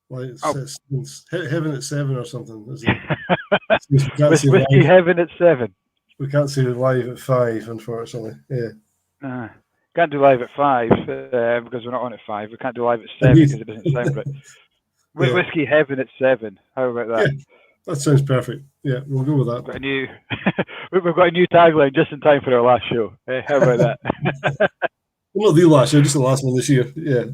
Like it's Heaven at 7 or something, is it? We can't With see Whisky live. Heaven at 7. We can't see it live at 5, unfortunately. Yeah. Can't do live at 5 because we're not on at 5. We can't do live at 7 because it doesn't sound right. With Whisky Heaven at 7. How about that? Yeah, that sounds perfect. Yeah, we'll go with that. We've got a new tagline just in time for our last show. How about that? Well, not the last show, just the last one this year. Yeah.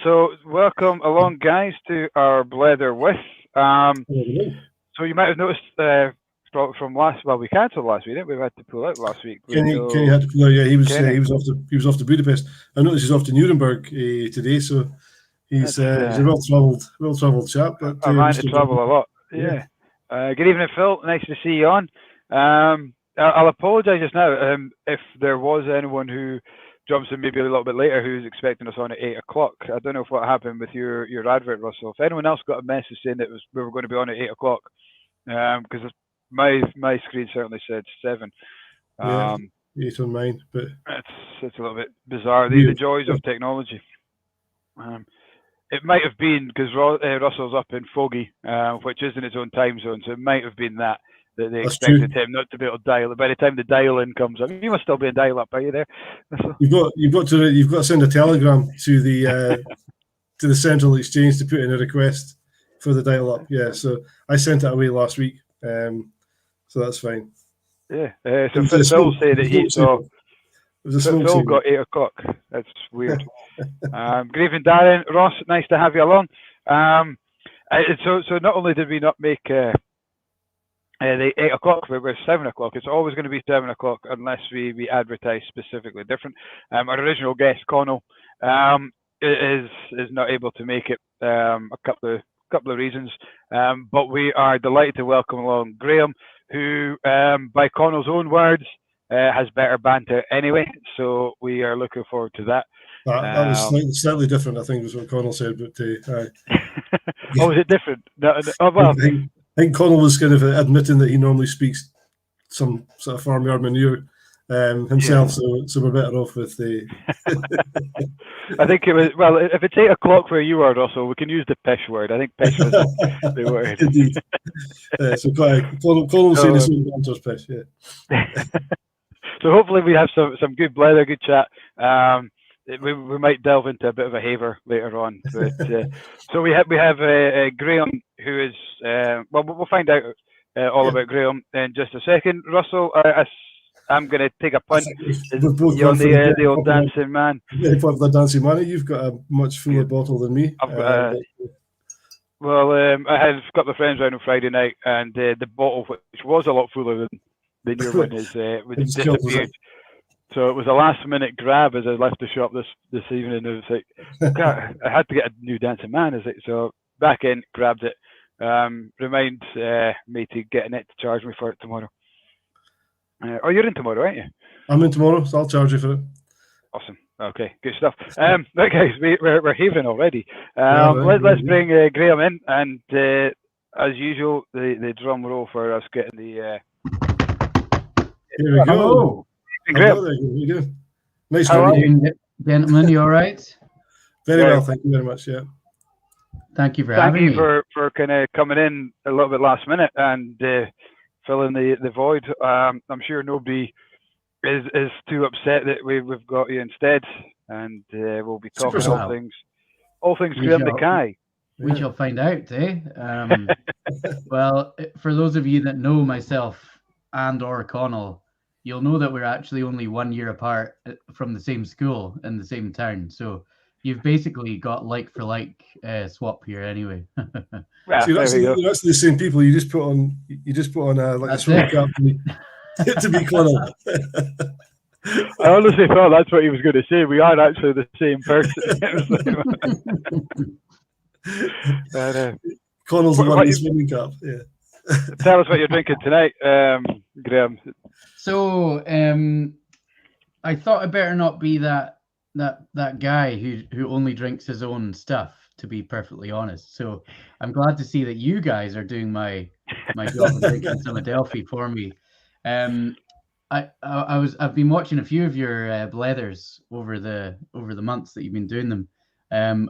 So welcome along, guys, to our Blether with. So you might have noticed from last. Well, we cancelled last week, didn't we? We had to pull out last week. Kenny had to pull out. Yeah, he was off to Budapest. I noticed he's off to Nuremberg today, so he's a well travelled chap. But I man to travel a lot. Yeah. Good evening, Phil. Nice to see you on. I'll apologise just now if there was anyone who jumps in maybe a little bit later who's expecting us on at 8 o'clock. I don't know what happened with your advert, Russell. If anyone else got a message saying that we were going to be on at 8 o'clock, because my screen certainly said 7. 8 on mine, but it's a little bit bizarre. The joys of technology. It might have been because Russell's up in Fogey, which isn't his own time zone, so it might have been that they expected him not to be able to dial it. By the time the dial-in comes up, you must still be in dial-up. Are you there? You've got to send a telegram to the to the central exchange to put in a request for the dial-up. Yeah, so I sent it away last week, so that's fine. Yeah. So Phil said that he saw. Phil got 8 o'clock. That's weird. Good evening, Darren. Ross, nice to have you along. So not only did we not make the 8 o'clock, but we're 7 o'clock. It's always going to be 7 o'clock unless we advertise specifically different. Our original guest, Connal, is not able to make it. A couple of reasons, but we are delighted to welcome along Graeme, who, by Connal's own words, has better banter anyway. So we are looking forward to that. That was slightly different, I think, was what Connal said. But oh, was it different? No, well, I think Connal was kind of admitting that he normally speaks some sort of farmyard manure himself, so we're better off with the. I think it was if it's 8 o'clock where you are, Russell, we can use the pish word. I think pish was the word. Indeed. So Connal saying his own banter's pish. Yeah. So hopefully we have some good blether, good chat. We might delve into a bit of a haver later on. But so we have Graeme, who is we'll find out all about Graeme in just a second. Russell, I'm going to take a punt. You're on the old dancing man. The dancing man. You've got a much fuller bottle than me. I've got I had a couple of friends around on Friday night, and the bottle, which was a lot fuller than your one, was disappeared. So it was a last-minute grab as I left the shop this evening. It was like, God, I had to get a new dancing man. So back in, grabbed it. Remind me to get Annette to charge me for it tomorrow. You're in tomorrow, aren't you? I'm in tomorrow, so I'll charge you for it. Awesome. Okay, good stuff. Right, guys, we're heaving already. Let's bring Graeme in, and as usual, the drum roll for us getting the. Here we go. Hello. Graeme. Nice to meet you, gentlemen. You all right? Very well, thank you very much. Yeah. Thank you for having me. Thank you for kind of coming in a little bit last minute and filling the void. I'm sure nobody is too upset that we've got you instead, and we'll be talking all things Graeme Mackay. We shall find out, eh? Well, for those of you that know myself and or Connal, you'll know that we're actually only 1 year apart from the same school in the same town. So you've basically got like for like swap here anyway. Well, you're actually the same people. You just put on like a swimming cap to be Connal. I honestly thought that's what he was going to say. We are actually the same person. Connal's the one in the swimming cap. Yeah. Tell us what you're drinking tonight, Graeme. So I thought I better not be that guy who only drinks his own stuff, to be perfectly honest. So I'm glad to see that you guys are doing my job of drinking some Adelphi for me. I've been watching a few of your Blethers over the months that you've been doing them.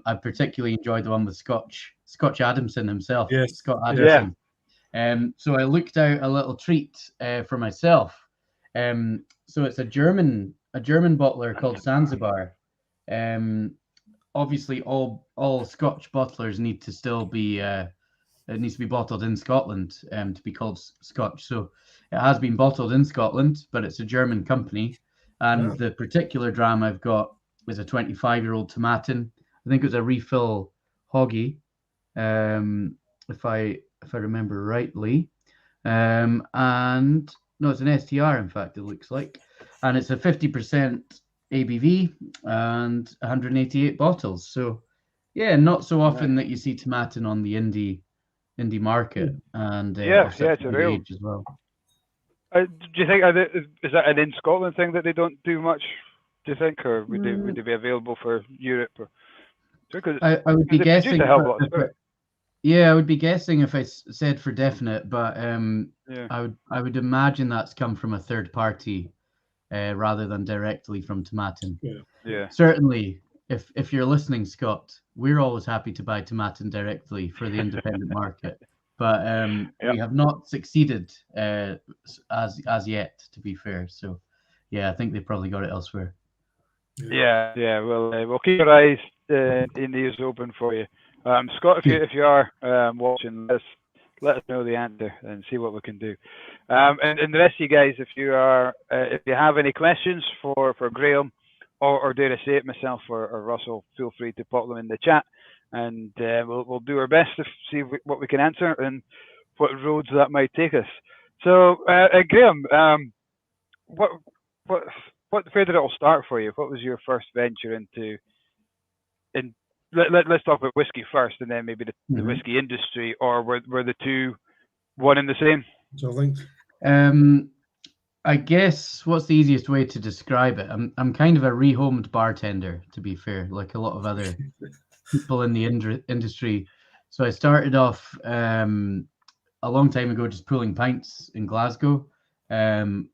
I particularly enjoyed the one with Scotch Adamson himself, Yes. Scott Yeah. Adamson. So I looked out a little treat for myself. So it's a German bottler called Zanzibar. Obviously, all Scotch bottlers need to still be it needs to be bottled in Scotland to be called Scotch. So it has been bottled in Scotland, but it's a German company. And the particular dram I've got is a 25-year-old Tomatin. I think it was a refill Hoggy, if I remember rightly. And no, it's an STR, in fact, it looks like. And it's a 50% ABV and 188 bottles. So, yeah, not so often that you see Tomatin on the indie market, and it's a real age as well. Do you think is that an in Scotland thing that they don't do much? Do you think, or would they be available for Europe? I would be guessing. I would be guessing if I said for definite, but I would imagine that's come from a third party rather than directly from Tomatin. Yeah. Certainly, if you're listening, Scott, we're always happy to buy Tomatin directly for the independent market, but we have not succeeded as yet, to be fair. So, yeah, I think they probably got it elsewhere. Yeah. We'll keep our eyes and ears open for you, Scott. If you are watching, let us know the answer and see what we can do. And the rest of you guys, if you have any questions for Graeme, or dare I say it, myself or Russell, feel free to pop them in the chat, and we'll do our best to see what we can answer and what roads that might take us. So, Graeme, where did it all start for you? What was your first venture into? Let's talk about whiskey first, and then maybe the whiskey industry, or were the two one and the same? So I think. I guess what's the easiest way to describe it? I'm kind of a rehomed bartender, to be fair, like a lot of other people in the industry. So I started off a long time ago just pulling pints in Glasgow,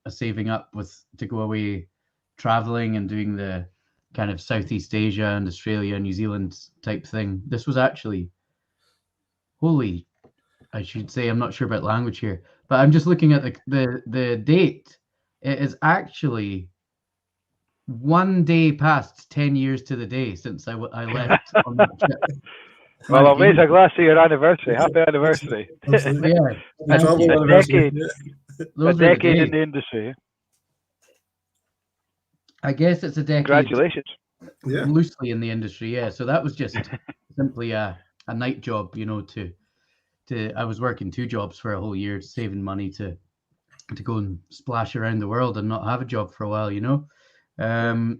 saving up to go away traveling and doing the kind of Southeast Asia and Australia, New Zealand type thing. This was actually I should say, I'm not sure about language here, but I'm just looking at the date. It is actually 1 day past 10 years to the day since I left on that trip. Well, I'll raise a glass to your anniversary. Happy anniversary. Yeah. A decade. A decade in the industry. I guess it's a decade. Congratulations. Loosely in the industry, yeah. So that was just simply a night job, I was working 2 jobs for a whole year, saving money to go and splash around the world and not have a job for a while, I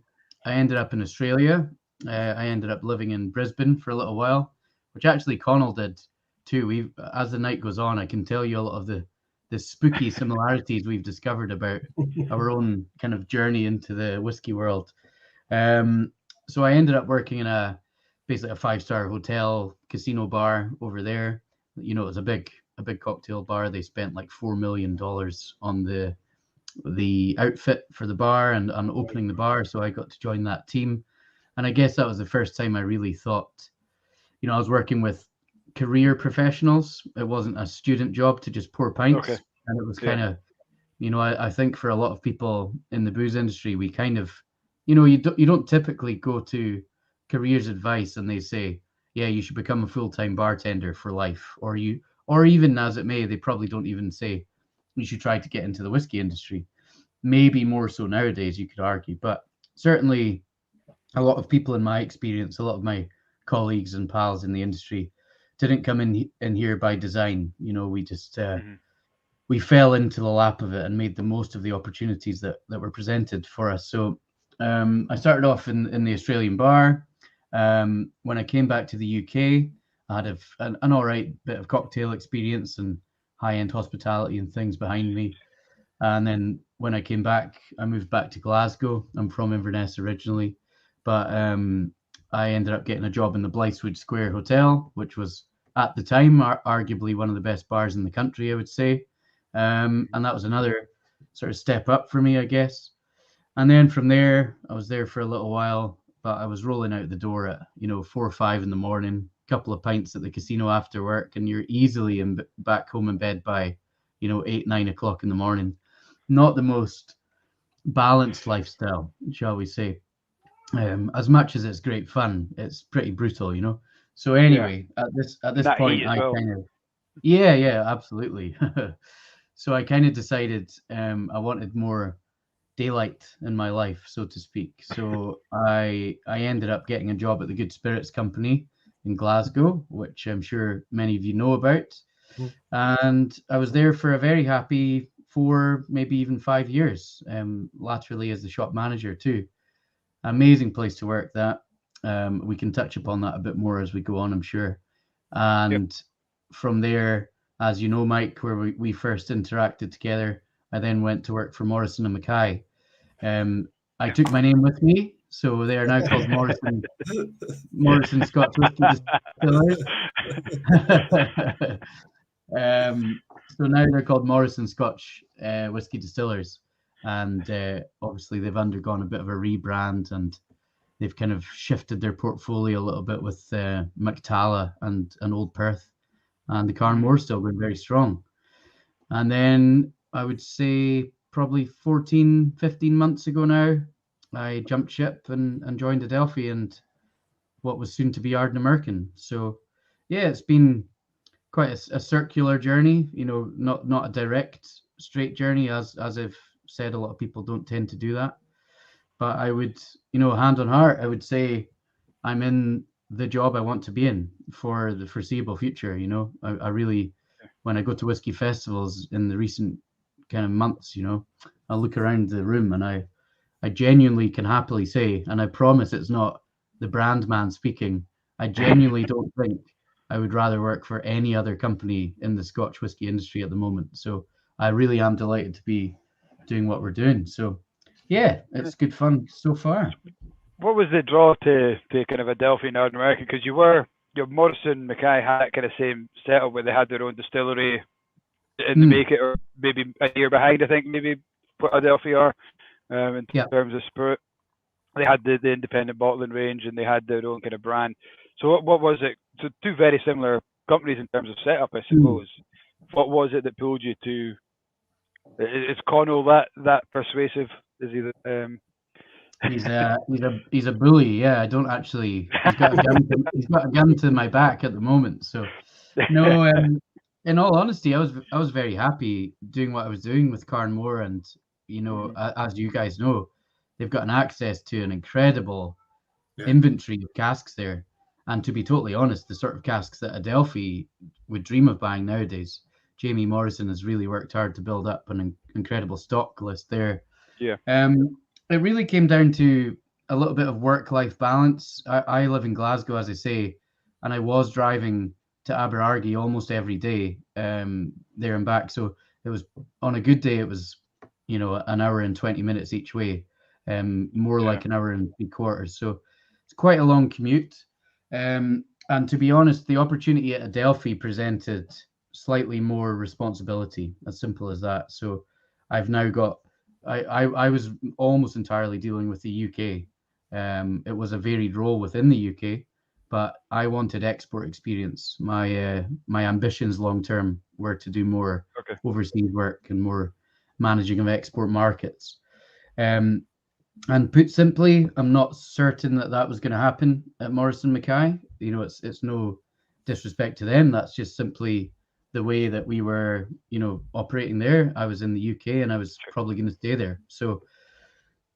ended up in Australia. I ended up living in Brisbane for a little while, which actually Connal did too. As the night goes on, I can tell you a lot of the spooky similarities we've discovered about our own kind of journey into the whiskey world. So I ended up working in basically a 5-star hotel casino bar over there. It was a big cocktail bar. They spent like $4 million on the outfit for the bar and on opening the bar. So I got to join that team. And I guess that was the first time I really thought, I was working with career professionals. It wasn't a student job to just pour pints. Okay. And it was kind of, I think for a lot of people in the booze industry, we kind of, you don't typically go to careers advice and they say, yeah, you should become a full-time bartender for life, or even as it may, they probably don't even say you should try to get into the whiskey industry. Maybe more so nowadays, you could argue, but certainly a lot of people in my experience, a lot of my colleagues and pals in the industry didn't come in here by design. We just we fell into the lap of it and made the most of the opportunities that were presented for us. So I started off in the Australian bar. When I came back to the UK, I had an all right bit of cocktail experience and high-end hospitality and things behind me. And then when I came back, I moved back to Glasgow. I'm from Inverness originally, but I ended up getting a job in the Blythswood Square Hotel, which was at the time arguably one of the best bars in the country, I would say. And that was another sort of step up for me, I guess. And then from there, I was there for a little while, but I was rolling out the door at 4 or 5 in the morning, a couple of pints at the casino after work, and you're easily back home in bed by 8, 9 o'clock in the morning. Not the most balanced lifestyle, shall we say. As much as it's great fun, it's pretty brutal, So anyway, at this That point, heat as I well. kind of yeah, absolutely. So I kind of decided I wanted more daylight in my life, so to speak. So I ended up getting a job at the Good Spirits Company in Glasgow, which I'm sure many of you know about. And I was there for a very happy 4, maybe even 5 years, laterally as the shop manager too. Amazing place to work that. We can touch upon that a bit more as we go on, I'm sure. And from there, as you know, Mike, where we first interacted together, I then went to work for Morrison and Mackay. I took my name with me, so they are now called Morrison Scotch Whisky Distillers. So now they're called Morrison Scotch Whisky Distillers, and obviously they've undergone a bit of a rebrand, and they've kind of shifted their portfolio a little bit with Mactala and Old Perth, and the Carnmore still been very strong. And then I would say probably 14, 15 months ago now, I jumped ship and joined Adelphi and what was soon to be Ardnamurchan. So yeah, it's been quite a circular journey, not a direct straight journey, as I've said, a lot of people don't tend to do that. But I would, hand on heart, I would say I'm in the job I want to be in for the foreseeable future. I really, when I go to whiskey festivals in the recent kind of months, I look around the room and I genuinely can happily say, and I promise it's not the brand man speaking, I genuinely don't think I would rather work for any other company in the Scotch whisky industry at the moment. So I really am delighted to be doing what we're doing. So yeah, it's good fun so far. What was the draw to kind of Adelphi and Ardnamurchan? Because your Morrison Mackay had that kind of same setup where they had their own distillery in the make it, or maybe a year behind, I think, maybe what Adelphi are in terms of spirit. They had the independent bottling range and they had their own kind of brand. So what was it? So two very similar companies in terms of setup, I suppose. What was it that pulled you to? Is Connal that persuasive? Is he the? He's a bully. Yeah, I don't actually. He's got a gun to my back at the moment. So no. In all honesty, I was very happy doing what I was doing with Carnmore, and as you guys know, they've got an access to an incredible inventory of casks there. And to be totally honest, the sort of casks that Adelphi would dream of buying nowadays, Jamie Morrison has really worked hard to build up an incredible stock list there. Yeah. It really came down to a little bit of work-life balance. I live in Glasgow, as I say, and I was driving to Inverurie almost every day, there and back. So it was, on a good day, it was, an hour and 20 minutes each way, more like an hour and 3/4. So it's quite a long commute. And to be honest, the opportunity at Adelphi presented slightly more responsibility, as simple as that. So I've now got, I was almost entirely dealing with the UK. It was a varied role within the UK, but I wanted export experience. My ambitions long term were to do more overseas work and more managing of export markets. And put simply, I'm not certain that was going to happen at Morrison Mackay. It's no disrespect to them. That's just simply the way that we were, operating there. I was in the UK and I was probably going to stay there. So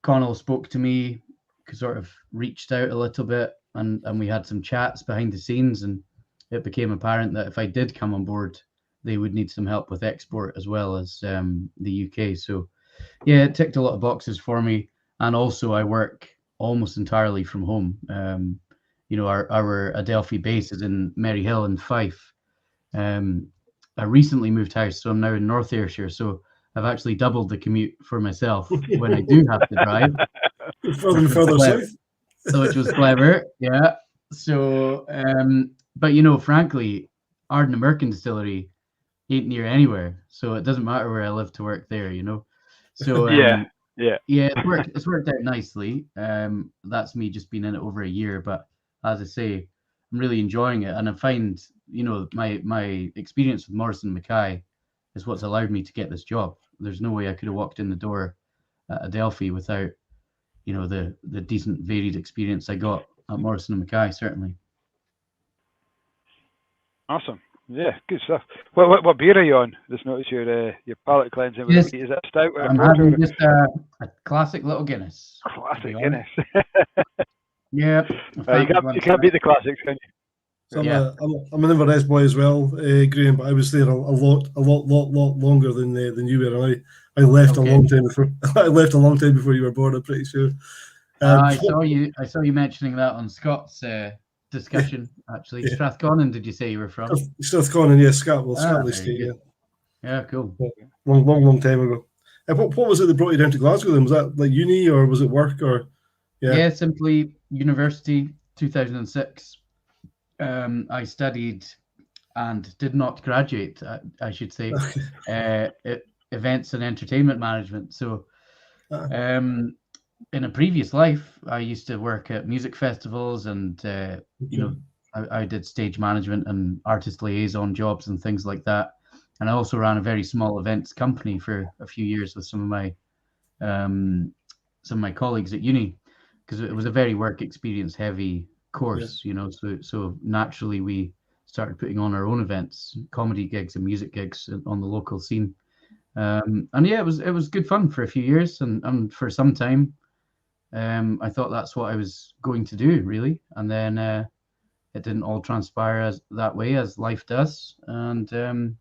Connal spoke to me, sort of reached out a little bit, and we had some chats behind the scenes, and it became apparent that if I did come on board, they would need some help with export as well as the UK. So yeah, it ticked a lot of boxes for me. And also I work almost entirely from home. Our Adelphi base is in Maryhill in Fife. I recently moved house, so I'm now in North Ayrshire. So I've actually doubled the commute for myself when I do have to drive. Further and further south. Which was clever, yeah. So, but frankly, Ardnamurchan Distillery ain't near anywhere, so it doesn't matter where I live to work there. So yeah. it's worked out nicely. That's me just been in it over a year, but as I say, I'm really enjoying it, and I find my experience with Morrison Mackay is what's allowed me to get this job. There's no way I could have walked in the door at Adelphi without the decent varied experience I got at Morrison Mackay, certainly. Awesome. Yeah, good stuff. What beer are you on? Just notice your palate cleansing. Yes. Is that a stout or a I'm porter? having just a classic little Guinness. Classic Guinness. Yeah. You can't beat the classics, can you? So I'm an Inverness boy as well, Graeme, but I was there a lot longer than you were. And I left a long time before. I left a long time before you were born. I'm pretty sure. I saw you mentioning that on Scott's discussion. Actually, Yeah. Strathconnell, did you say you were from? Strathconnell, yeah, Scotland State, yeah. Yeah, cool. Long time ago. What was it that brought you down to Glasgow then? Was that like uni or was it work or? Yeah, simply university. 2006. I studied and did not graduate, I should say, events and entertainment management. So, in a previous life, I used to work at music festivals, and I did stage management and artist liaison jobs and things like that. And I also ran a very small events company for a few years with some of my colleagues at uni, because it was a very work experience heavy course, so naturally we started putting on our own events, comedy gigs and music gigs on the local scene. And yeah, it was good fun for a few years, and for some time I thought that's what I was going to do, really. And then it didn't all transpire as that way, as life does. And to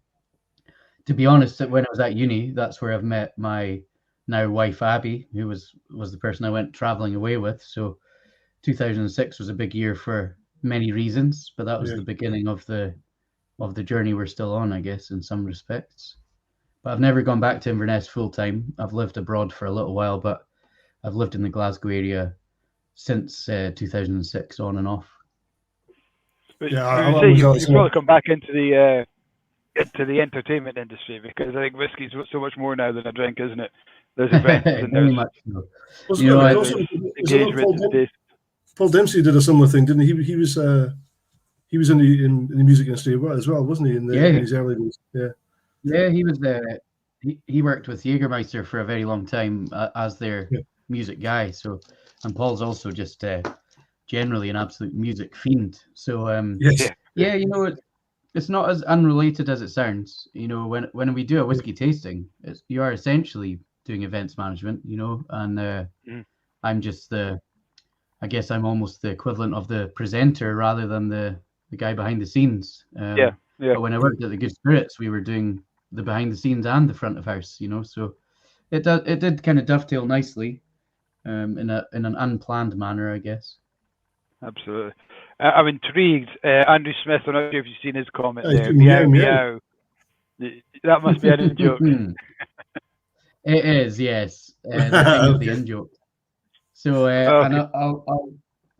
be honest, when I was at uni, that's where I've met my now wife Abby, who was the person I went traveling away with. So 2006 was a big year for many reasons, but that was the beginning of the journey we're still on, I guess, in some respects. But I've never gone back to Inverness full time. I've lived abroad for a little while, but I've lived in the Glasgow area since 2006, on and off. Yeah, you've probably come back into the entertainment industry, because I think whiskey's so much more now than a drink, isn't it? There's events and there's Paul Dempsey did a similar thing, didn't he? He was in the music industry as well, wasn't he? In his early days. Yeah, he was he worked with Jägermeister for a very long time as their music guy. So, and Paul's also just generally an absolute music fiend. So it's not as unrelated as it sounds. When we do a whiskey tasting, you are essentially doing events management. And I'm just I guess I'm almost the equivalent of the presenter rather than the guy behind the scenes. But when I worked at the Good Spirits, we were doing the behind the scenes and the front of house. So it did kind of dovetail nicely, in an unplanned manner, I guess. Absolutely. I'm intrigued. Andrew Smith, I'm not sure if you've seen his comment there. Meow. That must be an in-joke. It is, yes. The thing of the in-joke. So, and I'll,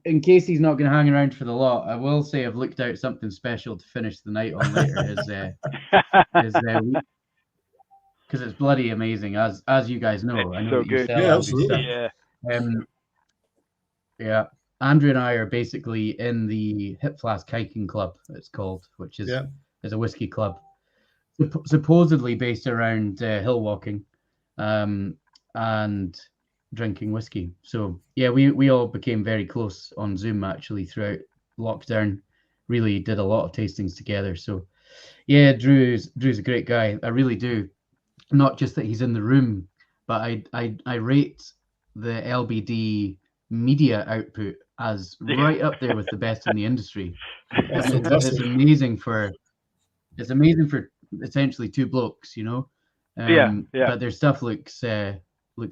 in case he's not going to hang around for the lot, I will say I've looked out something special to finish the night on later. Because it's bloody amazing, as you guys know. It's I know so that you good. sell Yeah, all these absolutely. stuff. Andrew and I are basically in the Hip Flask Hiking Club, it's called, which is a whiskey club, supposedly based around hill walking, and drinking whiskey. So yeah, we all became very close on Zoom actually throughout lockdown. Really did a lot of tastings together. So yeah, Drew's a great guy. I really do. Not just that he's in the room, but I rate the LBD media output as right up there with the best in the industry. It's amazing for essentially two blokes, but their stuff looks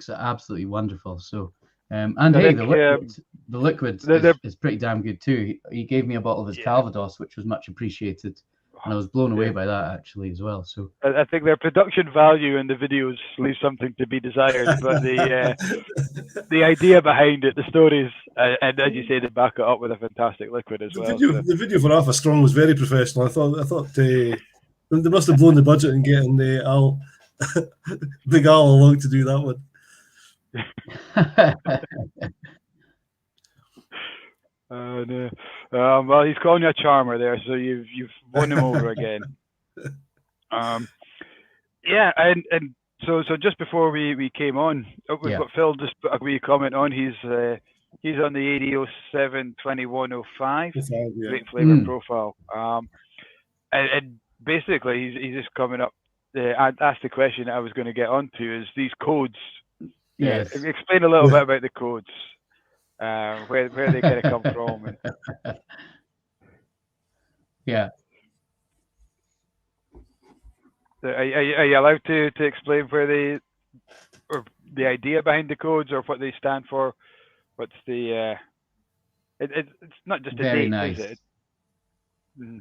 absolutely wonderful. So the liquid is pretty damn good too. He gave me a bottle of his Calvados, which was much appreciated, and I was blown away by that actually as well. So I think their production value in the videos leaves something to be desired, but the idea behind it, the stories, and as you say, they back it up with a fantastic liquid as well. The video for Alpha Strong was very professional. I thought they must have blown the budget in getting Big Al along to do that one. No. Well, he's calling you a charmer there, so you've won him over again. Yeah, and so just before we came on, we've got Phil just put a wee comment on. He's on the 8007 2105 great flavour profile. And basically he's just coming up. I asked the question that I was going to get onto is these codes. Yes. Explain a little bit about the codes, where they kind of come from. And... Yeah. Are you allowed to explain where or the idea behind the codes, or what they stand for? What's the it's not just a Very date, nice. is it? Mm-hmm.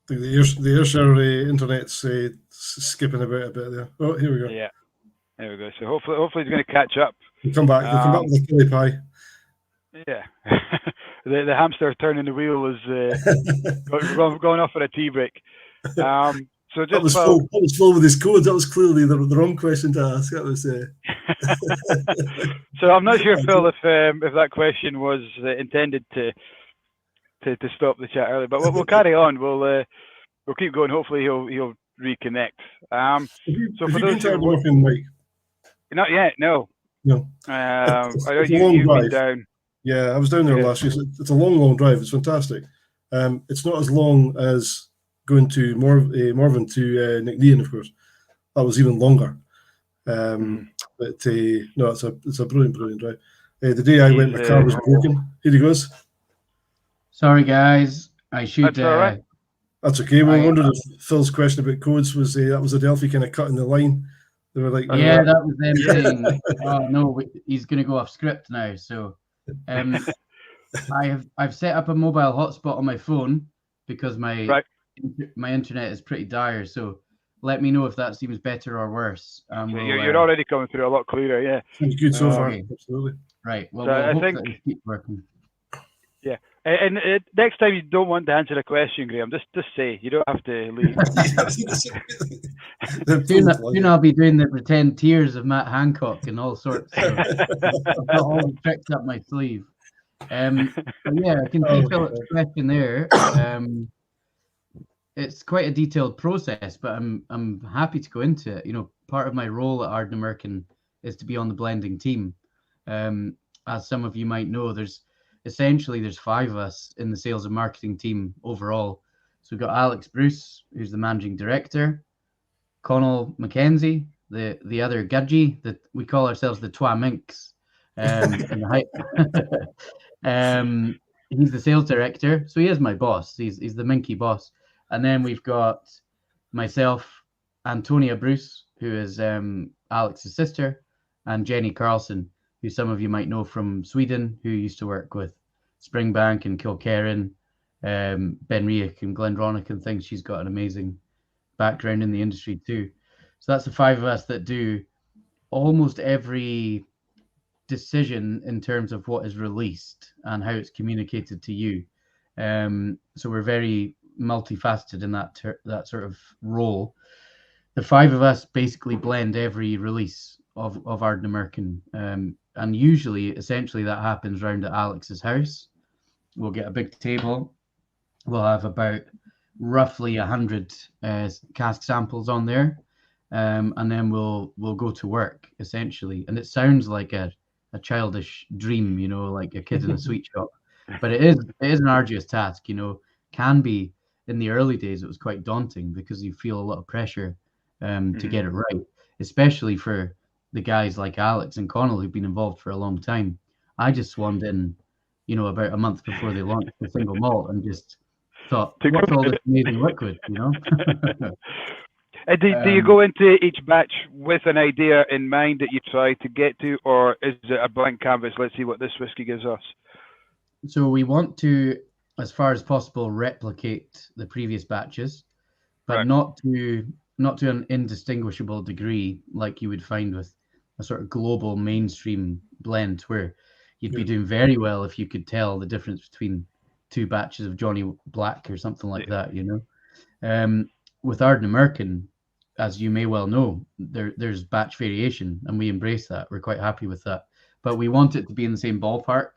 The Ayrshire internet's skipping about a bit there. Oh, here we go. Yeah, there we go. So hopefully it's going to catch up. We'll come back. We'll come back with a chili pie. Yeah, the hamster turning the wheel is going off for a tea break. So just that was full with his codes. That was clearly the wrong question to ask. That was. So I'm not sure, Phil, if that question was intended to stop the chat early, but we'll carry on. We'll keep going. Hopefully he'll reconnect. So for those who working, Mike? Not yet, no. I know you've been down. Yeah, I was down there last week. It's a long drive. It's fantastic. It's not as long as going to Morven to Nicknean, of course. That was even longer. But no, it's a brilliant drive. The day I went, my car was broken. Here he goes. Sorry, guys. I should. That's all right. That's okay. We wondered if Phil's question about codes was that was Adelphi kind of cutting the line. They were like, yeah, that was them saying, "Oh no, he's going to go off script now." So, I've set up a mobile hotspot on my phone because my internet is pretty dire. So, let me know if that seems better or worse. You're already coming through a lot clearer. Yeah, seems good so far. Absolutely. Right. Well, so we'll I hope think that it keeps working. Yeah. And next time you don't want to answer a question, Graeme, just say. You don't have to leave. Soon I'll be doing the pretend tears of Matt Hancock and all sorts. So I've got all the tricks up my sleeve. Yeah, I can see Philip's question there. It's quite a detailed process, but I'm happy to go into it. You know, part of my role at Ardnamurchan is to be on the blending team. As some of you might know, there's 5 of us in the sales and marketing team overall. So we've got Alex Bruce, who's the managing director, Connal McKenzie, the other Gudgie, that we call ourselves the Twa Minks. He's the sales director, so he is my boss. He's the Minky boss. And then we've got myself, Antonia Bruce, who is Alex's sister, and Jenny Carlson, who some of you might know from Sweden, who used to work with Springbank and Kilkerran, Benriach and Glenronick and things. She's got an amazing background in the industry too. So that's the 5 of us that do almost every decision in terms of what is released and how it's communicated to you. So we're very multifaceted in that sort of role. The 5 of us basically blend every release of Ardnamurchan. And usually, essentially, that happens round at Alex's house. We'll get a big table. We'll have about roughly 100 cask samples on there. And then we'll go to work, essentially. And it sounds like a childish dream, you know, like a kid in a sweet shop. But it is an arduous task, you know. Can be, in the early days, it was quite daunting because you feel a lot of pressure to get it right, especially for the guys like Alex and Connal who've been involved for a long time. I just swarmed in, you know, about a month before they launched the single malt and just thought, what's all this amazing liquid, you know? Do you go into each batch with an idea in mind that you try to get to, or is it a blank canvas? Let's see what this whiskey gives us. So we want to, as far as possible, replicate the previous batches, but not to an indistinguishable degree like you would find with a sort of global mainstream blend, where you'd be doing very well if you could tell the difference between 2 batches of Johnny Black or something like that, you know. With Ardnamurchan, as you may well know, there's batch variation, and we embrace that. We're quite happy with that. But we want it to be in the same ballpark.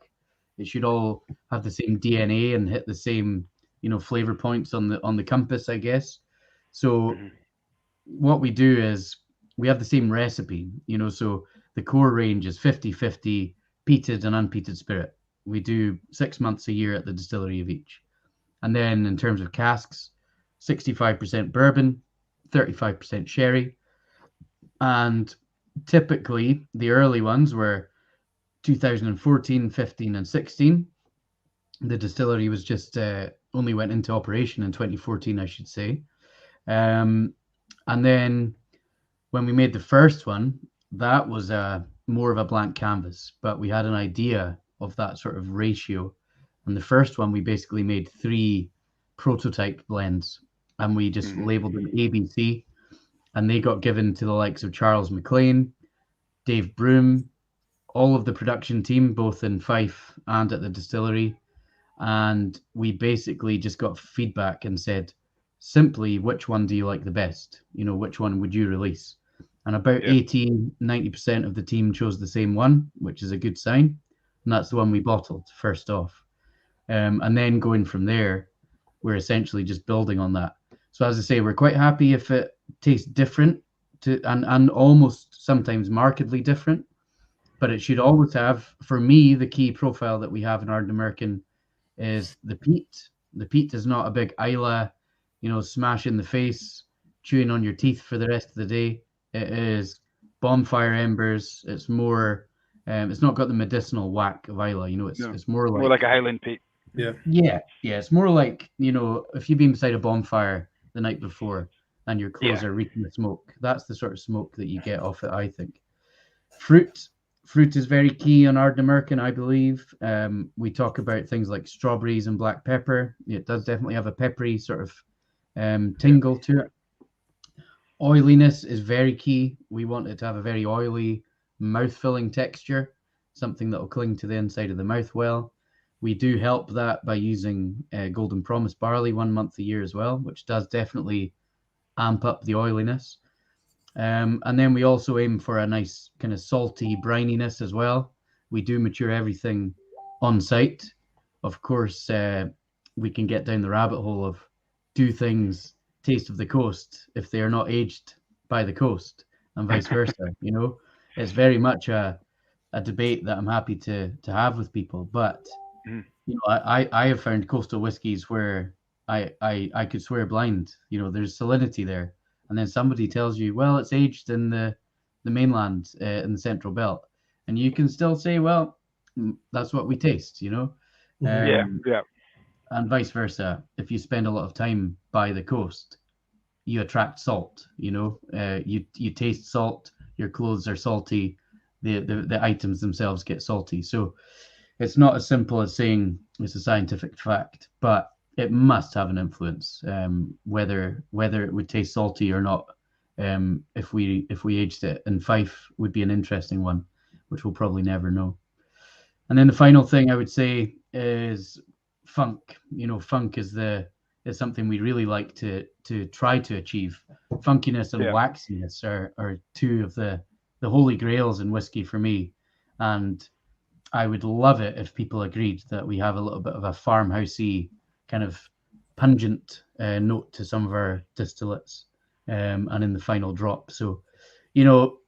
It should all have the same DNA and hit the same, you know, flavor points on the compass, I guess. So what we do is we have the same recipe, you know, so the core range is 50-50 peated and unpeated spirit. We do 6 months a year at the distillery of each. And then in terms of casks, 65% bourbon, 35% sherry. And typically the early ones were 2014, 15, and 16. The distillery was just only went into operation in 2014, I should say. And then when we made the first one, that was more of a blank canvas, but we had an idea of that sort of ratio. And the first one, we basically made 3 prototype blends, and we just labeled them ABC, and they got given to the likes of Charles McLean, Dave Broom, all of the production team, both in Fife and at the distillery. And we basically just got feedback and said, simply, which one do you like the best? You know, which one would you release? And about 80-90% of the team chose the same one, which is a good sign. And that's the one we bottled first off. And then going from there, we're essentially just building on that. So as I say, we're quite happy if it tastes different and almost sometimes markedly different. But it should always have, for me, the key profile that we have in Ardnamurchan is the peat. The peat is not a big Isla, you know, smash in the face, chewing on your teeth for the rest of the day. It is bonfire embers. It's more, it's not got the medicinal whack of Isla, you know, it's more like a Highland peat. Yeah. It's more like, you know, if you've been beside a bonfire the night before and your clothes are reeking with smoke, that's the sort of smoke that you get off it, I think. Fruit is very key on Ardnamurchan, I believe. We talk about things like strawberries and black pepper. It does definitely have a peppery sort of tingle to it. Oiliness is very key. We want it to have a very oily, mouth-filling texture, something that will cling to the inside of the mouth well. We do help that by using Golden Promise barley 1 month a year as well, which does definitely amp up the oiliness. And then we also aim for a nice kind of salty brininess as well. We do mature everything on site. Of course, we can get down the rabbit hole of do things taste of the coast if they are not aged by the coast, and vice versa. You know, it's very much a debate that I'm happy to have with people. But you know, I have found coastal whiskies where I could swear blind. You know, there's salinity there. And then somebody tells you, well, it's aged in the mainland, in the Central Belt. And you can still say, well, that's what we taste, you know? And vice versa. If you spend a lot of time by the coast, you attract salt, you know? You taste salt, your clothes are salty, the items themselves get salty. So it's not as simple as saying it's a scientific fact, but it must have an influence, whether it would taste salty or not. If we aged it in Fife would be an interesting one, which we'll probably never know. And then the final thing I would say is funk. You know, funk is something we really like to try to achieve. Funkiness and waxiness are 2 of the holy grails in whiskey for me. And I would love it if people agreed that we have a little bit of a farmhousey kind of pungent note to some of our distillates, and in the final drop. So, you know,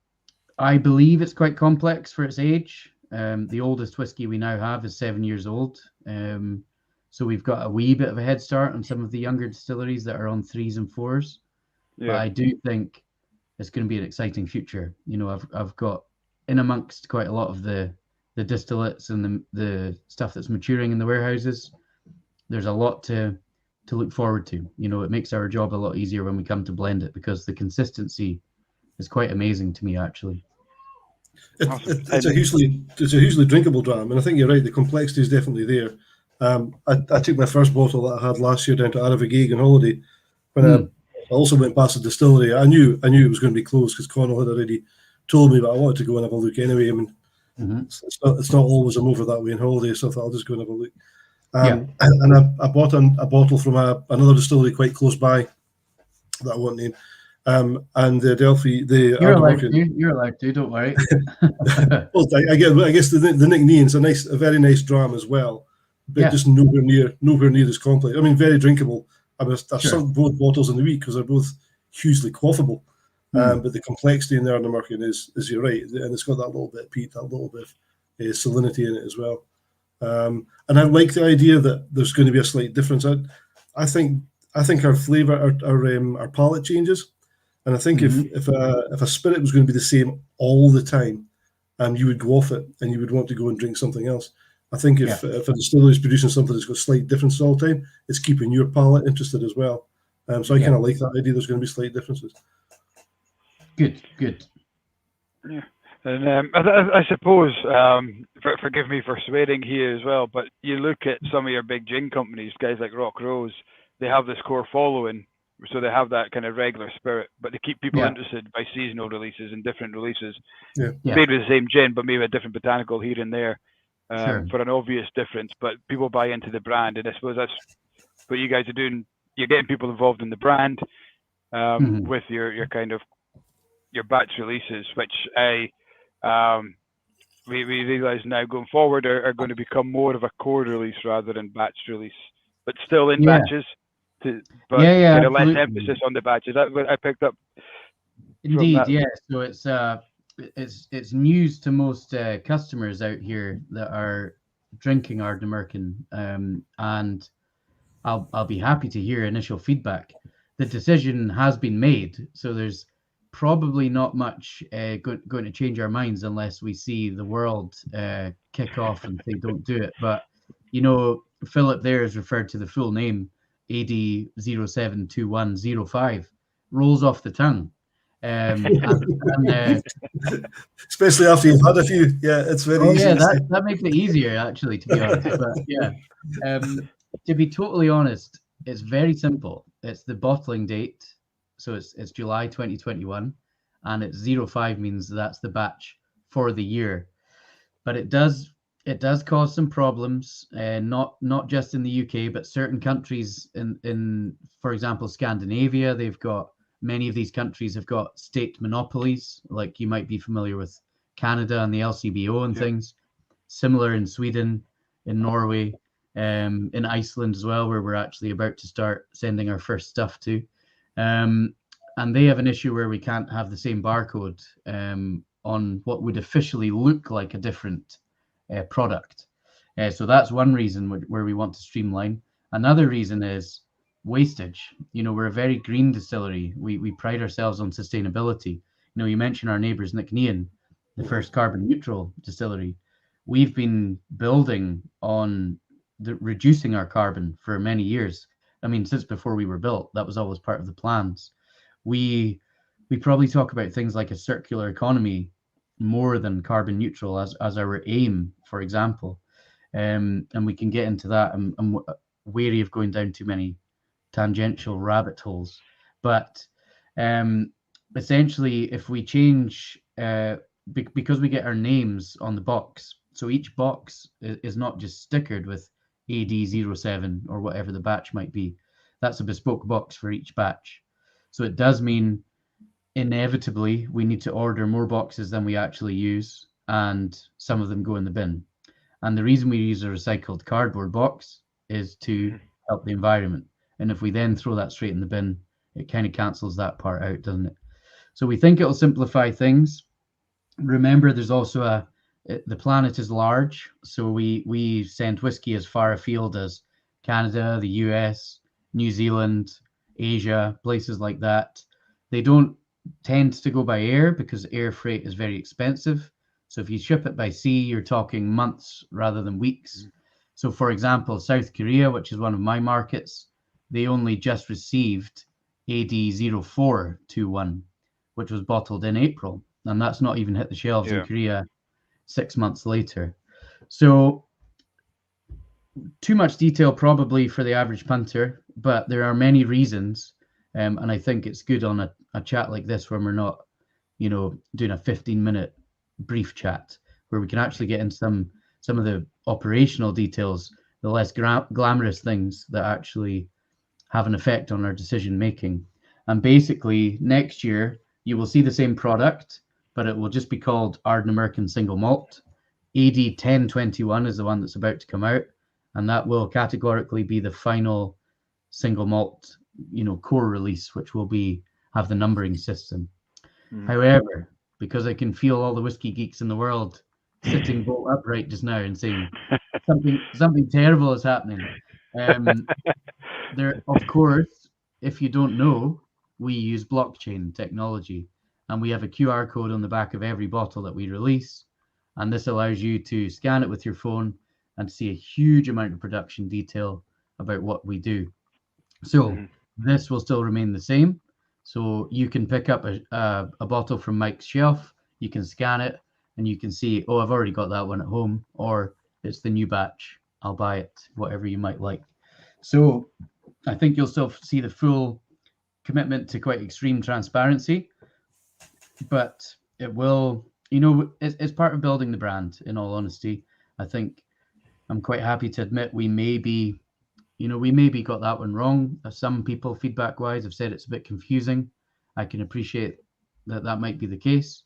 I believe it's quite complex for its age. The oldest whiskey we now have is 7 years old. So we've got a wee bit of a head start on some of the younger distilleries that are on 3s and 4s. But I do think it's going to be an exciting future. You know, I've got in amongst quite a lot of the distillates and the stuff that's maturing in the warehouses. There's a lot to look forward to. You know, it makes our job a lot easier when we come to blend it, because the consistency is quite amazing to me, actually. It's a hugely drinkable dram, and I think you're right. The complexity is definitely there. I took my first bottle that I had last year down to Adelphi on holiday. When I also went past the distillery, I knew it was going to be closed because Connal had already told me, but I wanted to go and have a look anyway. I mean, it's not always I'm over that way on holiday, so I thought I'll just go and have a look. And I bought a bottle from another distillery quite close by that I won't name. And the Adelphi, You're allowed to. Don't worry. Well, I guess the Nick Neon's a very nice dram as well, but just nowhere near as complex. I mean, very drinkable. I've sunk both bottles in the week because they're both hugely quaffable. But the complexity in the Ardnamurchan is you're right, and it's got that little bit of peat, that little bit of salinity in it as well. And I like the idea that there's going to be a slight difference. I think our flavour, our palate changes. And I think if a spirit was going to be the same all the time, you would go off it and you would want to go and drink something else. I think if a distillery is producing something that's got slight differences all the time, it's keeping your palate interested as well. So I kind of like that idea. There's going to be slight differences. Good. Yeah, and I suppose, forgive me for swearing here as well, but you look at some of your big gin companies, guys like Rock Rose, they have this core following. So they have that kind of regular spirit, but they keep people interested by seasonal releases and different releases. Made with the same gin, but maybe a different botanical here and there for an obvious difference. But people buy into the brand, and I suppose that's what you guys are doing. You're getting people involved in the brand with your kind of your batch releases, which we realize now going forward are going to become more of a core release rather than batch release, but still in batches. But less emphasis on the batches. That's what I picked up. Indeed, yeah. So it's news to most customers out here that are drinking Ardnamurchan, and I'll be happy to hear initial feedback. The decision has been made, so there's probably not much going to change our minds unless we see the world kick off and they don't do it. But Philip there has referred to the full name. AD 072105 rolls off the tongue, especially after you've had a few. Yeah, it's very easy. Yeah, that makes it easier actually, to be honest. But to be totally honest, it's very simple. It's the bottling date, so it's July 2021, and it's 05 means that's the batch for the year. But it does cause some problems, not just in the UK, but certain countries in, for example, Scandinavia. Many of these countries have got state monopolies, like you might be familiar with Canada and the LCBO and things. Similar in Sweden, in Norway, in Iceland as well, where we're actually about to start sending our first stuff to. And they have an issue where we can't have the same barcode on what would officially look like a different product. So that's one reason where we want to streamline. Another reason is wastage. We're a very green distillery. We pride ourselves on sustainability. You mentioned our neighbours Nick Neon, the first carbon neutral distillery. We've been building on reducing our carbon for many years. I mean, since before we were built, that was always part of the plans. We probably talk about things like a circular economy more than carbon neutral as our aim, for example, and we can get into that. I'm wary of going down too many tangential rabbit holes, but essentially, if we change, because we get our names on the box, so each box is not just stickered with AD07 or whatever the batch might be. That's a bespoke box for each batch. So it does mean inevitably we need to order more boxes than we actually use, and some of them go in the bin. And the reason we use a recycled cardboard box is to help the environment. And if we then throw that straight in the bin, it kind of cancels that part out, doesn't it? So we think it'll simplify things. Remember, there's also the planet is large, so we send whiskey as far afield as Canada, the US, New Zealand, Asia, places like that. They don't tend to go by air because air freight is very expensive. So if you ship it by sea, you're talking months rather than weeks. So for example, South Korea, which is one of my markets, they only just received AD 0421, which was bottled in April. And that's not even hit the shelves in Korea 6 months later. So too much detail probably for the average punter, but there are many reasons. And I think it's good on a chat like this when we're not, doing a 15-minute brief chat where we can actually get into some of the operational details the less glamorous things that actually have an effect on our decision making. And basically, next year you will see the same product, but it will just be called Ardnamurchan Single Malt. AD 1021 is the one that's about to come out, and that will categorically be the final single malt, core release, which will have the numbering system. However, because I can feel all the whiskey geeks in the world sitting bolt upright just now and saying something terrible is happening. There, of course, if you don't know, we use blockchain technology, and we have a QR code on the back of every bottle that we release, and this allows you to scan it with your phone and see a huge amount of production detail about what we do. So this will still remain the same. So you can pick up a bottle from Mike's shelf, you can scan it, and you can see, oh, I've already got that one at home, or it's the new batch, I'll buy it, whatever you might like. So I think you'll still see the full commitment to quite extreme transparency, but it will, it's part of building the brand, in all honesty. I think I'm quite happy to admit we maybe got that one wrong. Some people, feedback-wise, have said it's a bit confusing. I can appreciate that might be the case.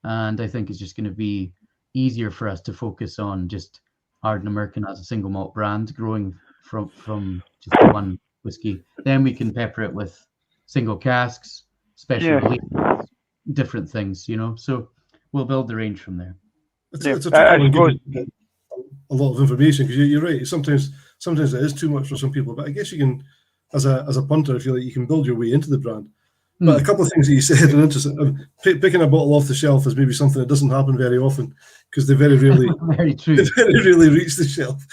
And I think it's just going to be easier for us to focus on just Ardnamurchan as a single malt brand, growing from just one whiskey. Then we can pepper it with single casks, special releases, different things, So we'll build the range from there. It's a tricky one, a lot of information, because you're right. Sometimes it is too much for some people, but I guess you can, as a punter, if you like, you can build your way into the brand. But a couple of things that you said are interesting. Picking a bottle off the shelf is maybe something that doesn't happen very often, because they very rarely, very true. They very rarely reach the shelf.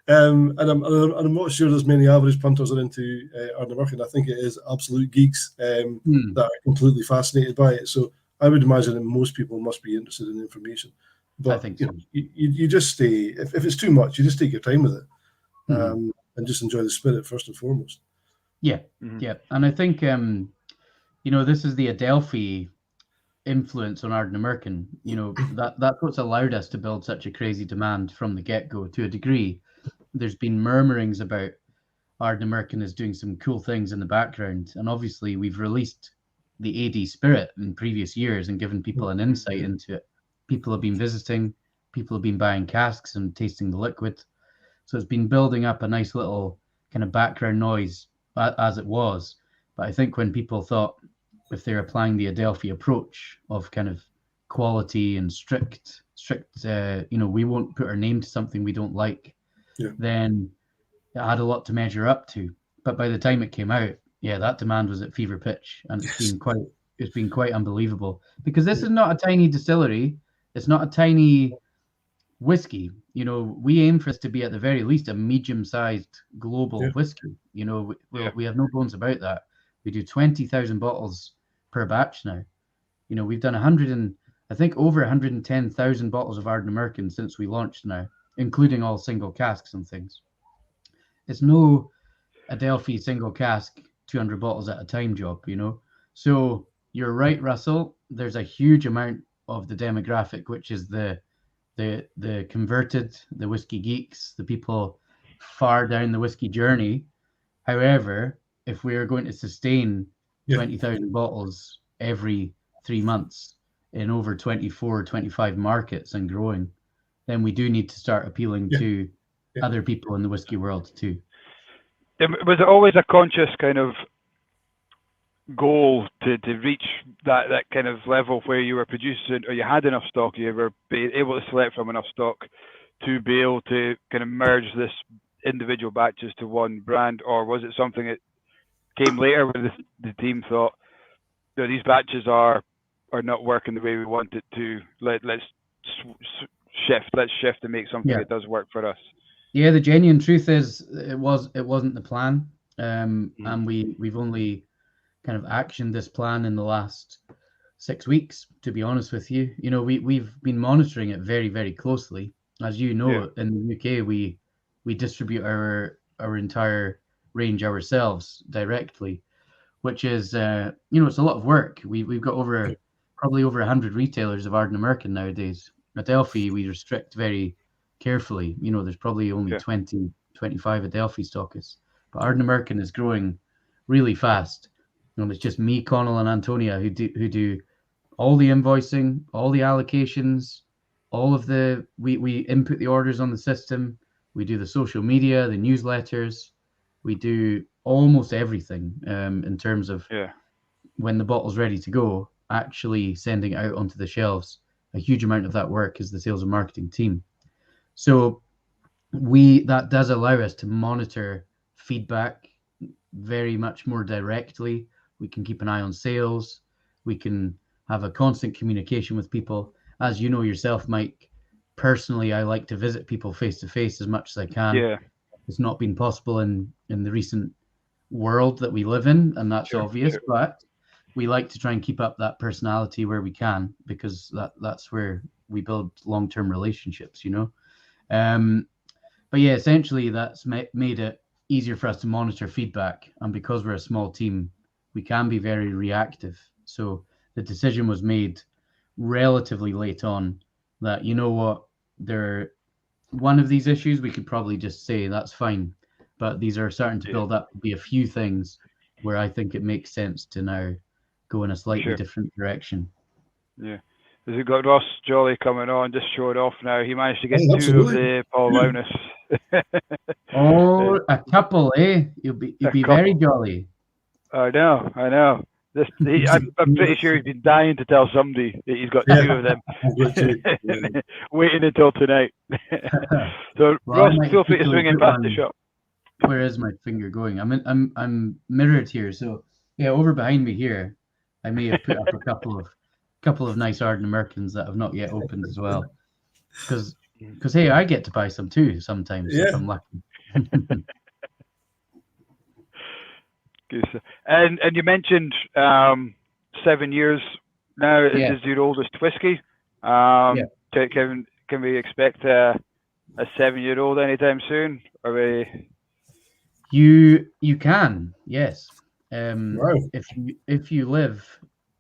And I'm not sure there's many average punters are into Ardnamurchan. I think it is absolute geeks that are completely fascinated by it. So I would imagine that most people must be interested in the information. But I think so. You just stay. If it's too much, you just take your time with it, and just enjoy the spirit first and foremost. Yeah, yeah, and I think this is the Adelphi influence on Ardnamurchan. That's what's allowed us to build such a crazy demand from the get-go. To a degree, there's been murmurings about Ardnamurchan is doing some cool things in the background, and obviously we've released the AD Spirit in previous years and given people an insight into it. People have been visiting, people have been buying casks and tasting the liquid. So it's been building up a nice little kind of background noise as it was. But I think when people thought, if they're applying the Adelphi approach of kind of quality and strict, we won't put our name to something we don't like, then it had a lot to measure up to. But by the time it came out, that demand was at fever pitch, and it's been quite unbelievable, because this is not a tiny distillery. It's not a tiny whiskey. We aim for this to be at the very least a medium-sized global whiskey. We have no bones about that. We do 20,000 bottles per batch now. We've done over 110,000 bottles of Ardnamurchan since we launched now, including all single casks and things. It's no Adelphi single cask 200 bottles at a time job, So you're right, Russell. There's a huge amount of the demographic, which is the converted, the whiskey geeks, the people far down the whiskey journey. However, if we are going to sustain 20,000 bottles every 3 months in over 24, 25 markets and growing, then we do need to start appealing to other people in the whiskey world too. Was it always a conscious kind of goal to reach that kind of level where you were producing, or you had enough stock, you were able to select from enough stock to be able to kind of merge this individual batches to one brand? Or was it something that came later where the team thought, these batches are not working the way we want it to, let's shift and make something that does work for us? Yeah, the genuine truth is it wasn't the plan, and we've only kind of actioned this plan in the last 6 weeks, to be honest with you. We've been monitoring it very, very closely. As you know, in the UK, we distribute our entire range ourselves directly, which is it's a lot of work. We've got probably over 100 retailers of Ardnamurchan nowadays. At Adelphi, we restrict very carefully. You know, there's probably only Yeah. 20, 25 Adelphi stockists, but Ardnamurchan is growing really fast. You know, it's just me, Connal, and Antonia who do all the invoicing, all the allocations, all of the we input the orders on the system. We do the social media, the newsletters. We do almost everything in terms of when the bottle's ready to go, actually sending it out onto the shelves. A huge amount of that work is the sales and marketing team. So that does allow us to monitor feedback very much more directly. We can keep an eye on sales. We can have a constant communication with people. As you know yourself, Mike, personally, I like to visit people face to face as much as I can. Yeah. It's not been possible in the recent world that we live in, and that's obvious, but we like to try and keep up that personality where we can, because that's where we build long-term relationships, you know. But yeah, essentially that's made it easier for us to monitor feedback, and because we're a small team, we can be very reactive. So the decision was made relatively late on that, you know what, one of these issues we could probably just say that's fine, but these are starting to build up to be a few things where I think it makes sense to now go in a slightly different direction. Yeah. Has it got Ross Jolly coming on? Just show it off now. He managed to get Oh, 2 of the Paul Lowness. Oh, a couple, eh? You'll be very jolly. I know. I'm pretty sure he's been dying to tell somebody that he's got 2 of them. Waiting until tonight. So well, Ross, feel free to swing in past the shop. Where is my finger going? I'm mirrored here, so yeah, over behind me here, I may have put up a couple of nice Ardnamurchans that have not yet opened as well, because hey, I get to buy some too sometimes if I'm lucky. And you mentioned 7 years now is your oldest whiskey. Can we expect a 7-year-old anytime soon? Are we? You can, yes. Wow. If you live,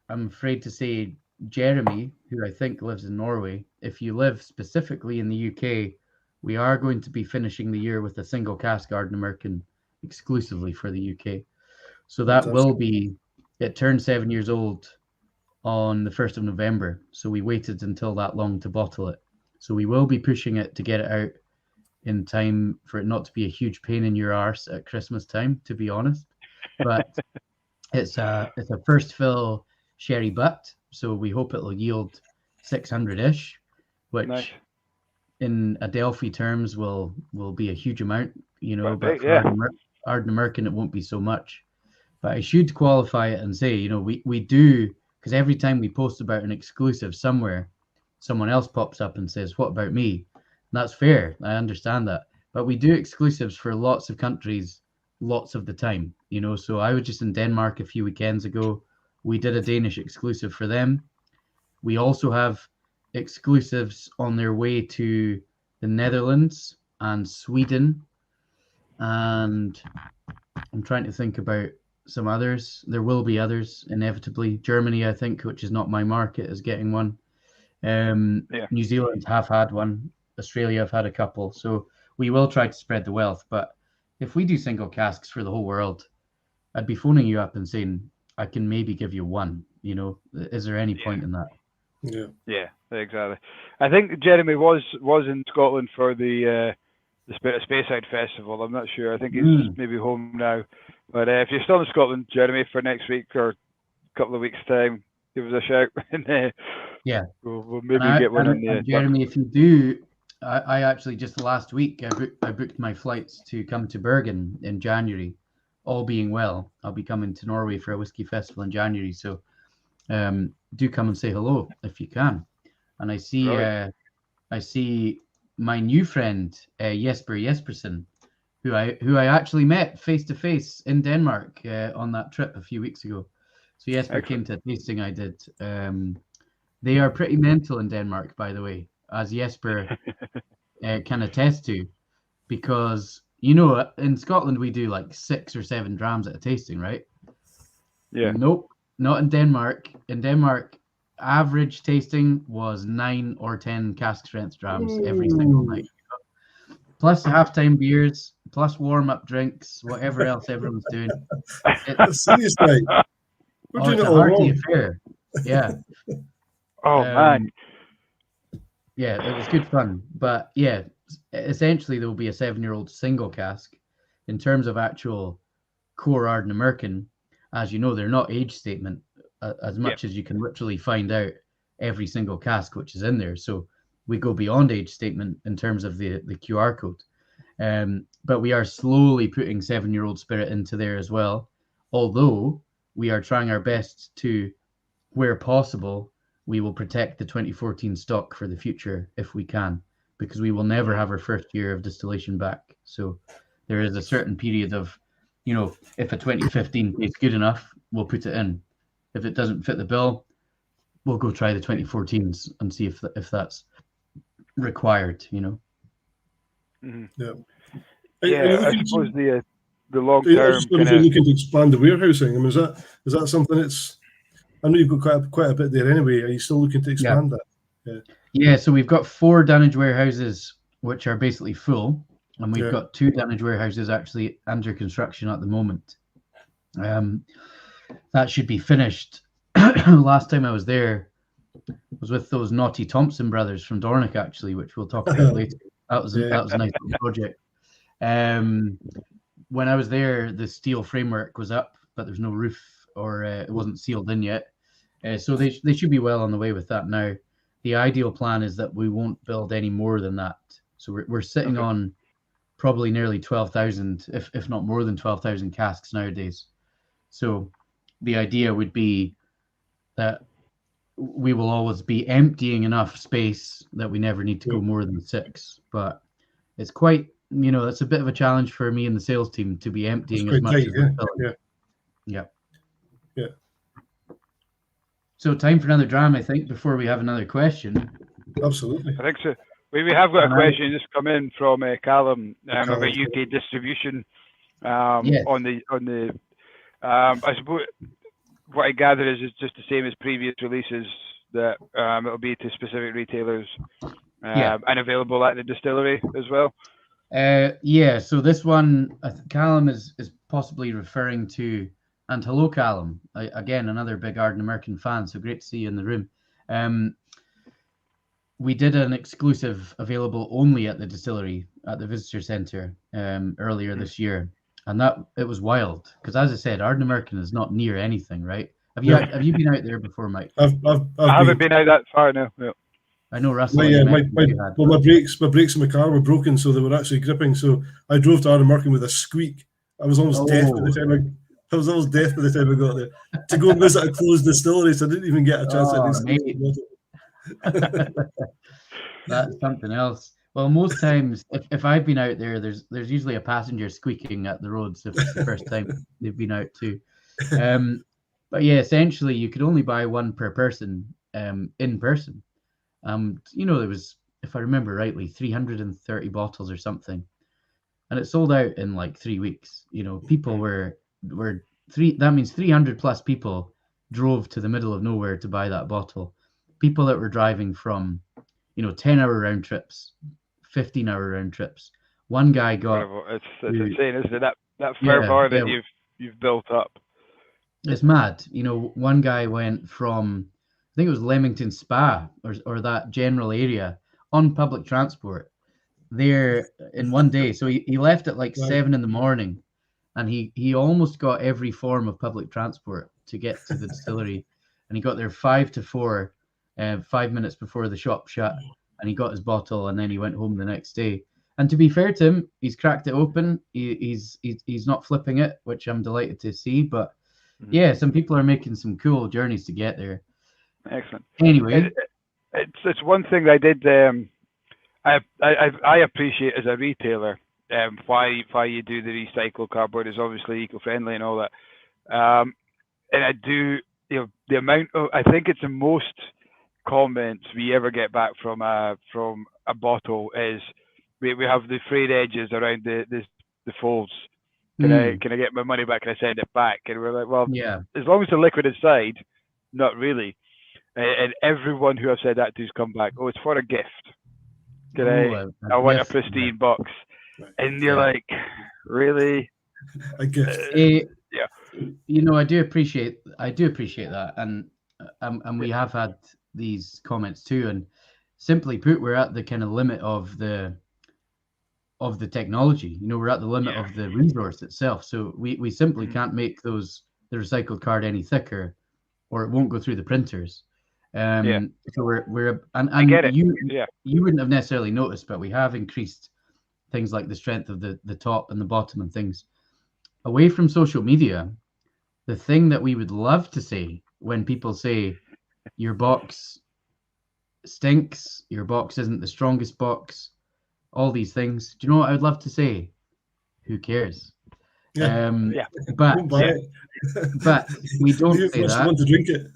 I'm afraid to say, Jeremy, who I think lives in Norway, if you live specifically in the UK, we are going to be finishing the year with a single cask Ardnamurchan exclusively for the UK. So that will be, it turned 7 years old on the 1st of November. So we waited until that long to bottle it. So we will be pushing it to get it out in time for it not to be a huge pain in your arse at Christmas time, to be honest. But it's a first fill sherry butt, so we hope it'll yield 600-ish, which in Adelphi terms will be a huge amount, you know. But for Ardnamurchan it won't be so much. But I should qualify it and say, you know, we do, because every time we post about an exclusive somewhere, someone else pops up and says, "What about me?" And that's fair. I understand that. But we do exclusives for lots of countries, lots of the time, you know. So I was just in Denmark a few weekends ago. We did a Danish exclusive for them. We also have exclusives on their way to the Netherlands and Sweden. And I'm trying to think about some others. There will be others, inevitably. Germany, I think, which is not my market, is getting one. New Zealand have had one. Australia have had a couple. So we will try to spread the wealth. But if we do single casks for the whole world, I'd be phoning you up and saying, I can maybe give you one. You know, is there any point in that? Yeah, exactly. I think Jeremy was in Scotland for the Speyside Festival. I'm not sure. I think he's maybe home now. But if you're still in Scotland, Jeremy, for next week or a couple of weeks' time, give us a shout. And, we'll maybe get one on the. Jeremy, if you do, I actually just last week I booked my flights to come to Bergen in January. All being well, I'll be coming to Norway for a whiskey festival in January. So do come and say hello if you can. And I see my new friend Jesper Jespersen, who I actually met face to face in Denmark on that trip a few weeks ago. So Jesper came to a tasting I did. They are pretty mental in Denmark, by the way, as Jesper can attest to, because you know in Scotland we do like 6 or 7 drams at a tasting, right? Yeah. Nope, not in Denmark. In Denmark, average tasting was 9 or 10 cask strength drams every single night. plus halftime beers, plus warm-up drinks, whatever else everyone's doing. Seriously, we're doing It's it a all hearty wrong. affair. Yeah. Oh man. Yeah, it was good fun. But yeah, essentially there will be a 7-year-old single cask. In terms of actual core Ardnamurchan, as you know, they're not age statement as much as you can literally find out every single cask which is in there. So we go beyond age statement in terms of the QR code. But we are slowly putting 7-year-old spirit into there as well. Although we are trying our best to, where possible, we will protect the 2014 stock for the future if we can, because we will never have our first year of distillation back. So there is a certain period of, if a 2015 tastes good enough, we'll put it in. If it doesn't fit the bill, we'll go try the 2014s and see if that's required. Mm-hmm. Yeah. Yeah, I suppose the long Are term you looking to expand the warehousing? I mean, is that something that's? I know you've got quite a bit there anyway. Are you still looking to expand that? Yeah. So we've got 4 dunnage warehouses which are basically full, and we've got 2 dunnage warehouses actually under construction at the moment. That should be finished. Last time I was there was with those naughty Thompson brothers from Dornoch, actually, which we'll talk about later. That was a nice little project. When I was there, the steel framework was up, but there's no roof, or it wasn't sealed in yet. So they should be well on the way with that now. The ideal plan is that we won't build any more than that. So we're sitting on probably nearly 12,000, if not more than 12,000 casks nowadays. So the idea would be that we will always be emptying enough space that we never need to go more than 6. But it's quite, that's a bit of a challenge for me and the sales team to be emptying as much as we're filling. Yeah. So time for another dram, I think, before we have another question. Absolutely. I think so. We have got a question just come in from Callum about UK distribution on the. I suppose what I gather is it's just the same as previous releases, that it'll be to specific retailers and available at the distillery as well. So this one, Callum is possibly referring to, and hello Callum, again another big Ardnamurchan fan, so great to see you in the room. We did an exclusive available only at the distillery at the visitor centre earlier this year, and it was wild because, as I said, Ardnamurchan is not near anything, right? Have you been out there before, Mike? I haven't been out that far now. Yeah. I know Russell. My brakes in my car were broken, so they were actually gripping. So I drove to Ardnamurchan with a squeak. I was almost deaf by the time I was almost deaf by the time I got there to go and visit a closed distillery. So I didn't even get a chance. That's something else. Well, most times, if I've been out there, there's usually a passenger squeaking at the roads if it's the first time they've been out too. But yeah, essentially, you could only buy one per person in person. There was, if I remember rightly, 330 bottles or something, and it sold out in like 3 weeks. People were that means 300 plus people drove to the middle of nowhere to buy that bottle. People that were driving from 10-hour round trips, 15-hour round trips. One guy got it's insane, isn't it? That fervor that you've built up. It's mad. One guy went from, I think it was Leamington Spa or that general area on public transport there in one day. So he left at like 7 in the morning, and he almost got every form of public transport to get to the distillery, and he got there 5 to 4, 5 minutes before the shop shut, and he got his bottle, and then he went home the next day. And to be fair to him, he's cracked it open. He's not flipping it, which I'm delighted to see. But yeah, some people are making some cool journeys to get there. Excellent. Anyway, it's one thing I did. I appreciate as a retailer why you do the recycled cardboard is obviously eco-friendly and all that. And I do, the amount of, I think it's the most comments we ever get back from a bottle is we have the frayed edges around the folds. Can I get my money back? Can I send it back? And we're like, well, as long as the liquid inside, not really. And everyone who I've said that to has come back, oh, it's for a gift. today. I want a pristine box. And you're like, really? I guess. Yeah. I do appreciate that, and we have had these comments too. And simply put, we're at the kind of limit of the technology. We're at the limit of the resource itself. So we simply can't make the recycled card any thicker, or it won't go through the printers. So we're and I get it. You wouldn't have necessarily noticed, but we have increased things like the strength of the top and the bottom and things. Away from social media, the thing that we would love to say when people say your box stinks, your box isn't the strongest box, all these things, do you know what I would love to say? Who cares? But we don't say that. Want to drink it.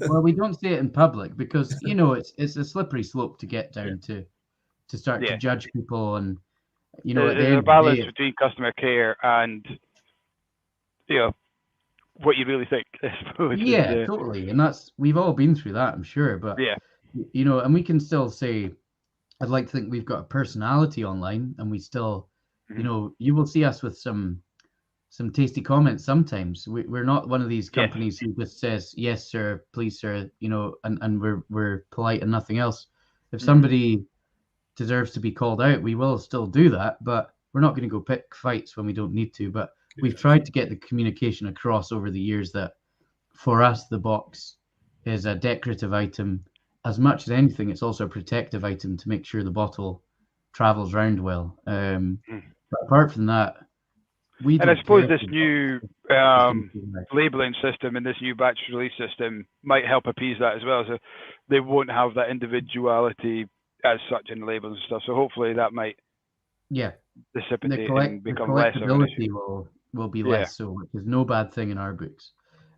Well, we don't say it in public because it's a slippery slope to get down to start to judge people, and there's a balance between customer care and what you really think, I suppose. Totally, and we've all been through that, I'm sure. But and we can still say, I'd like to think we've got a personality online, and we still, you will see us with some tasty comments sometimes. We're not one of these companies who just says yes sir, please sir, and we're polite and nothing else. If somebody deserves to be called out, we will still do that, but we're not going to go pick fights when we don't need to. But we've tried to get the communication across over the years that for us the box is a decorative item. As much as anything, it's also a protective item to make sure the bottle travels round well. But apart from that, I suppose this new labeling system and this new batch release system might help appease that as well. So they won't have that individuality as such in the labels and stuff. So hopefully that might dissipate and become less of an issue. Will be less so, which is no bad thing in our books.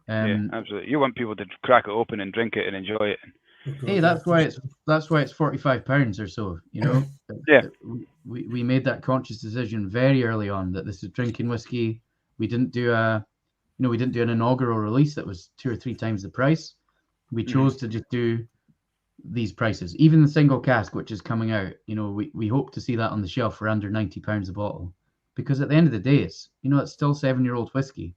Absolutely. You want people to crack it open and drink it and enjoy it. Hey, that's why it's £45 or so. We made that conscious decision very early on that this is drinking whiskey. We didn't do an inaugural release that was 2 or 3 times the price. We chose to just do these prices. Even the single cask, which is coming out, we hope to see that on the shelf for under £90 a bottle, because at the end of the day, it's still 7-year-old whiskey.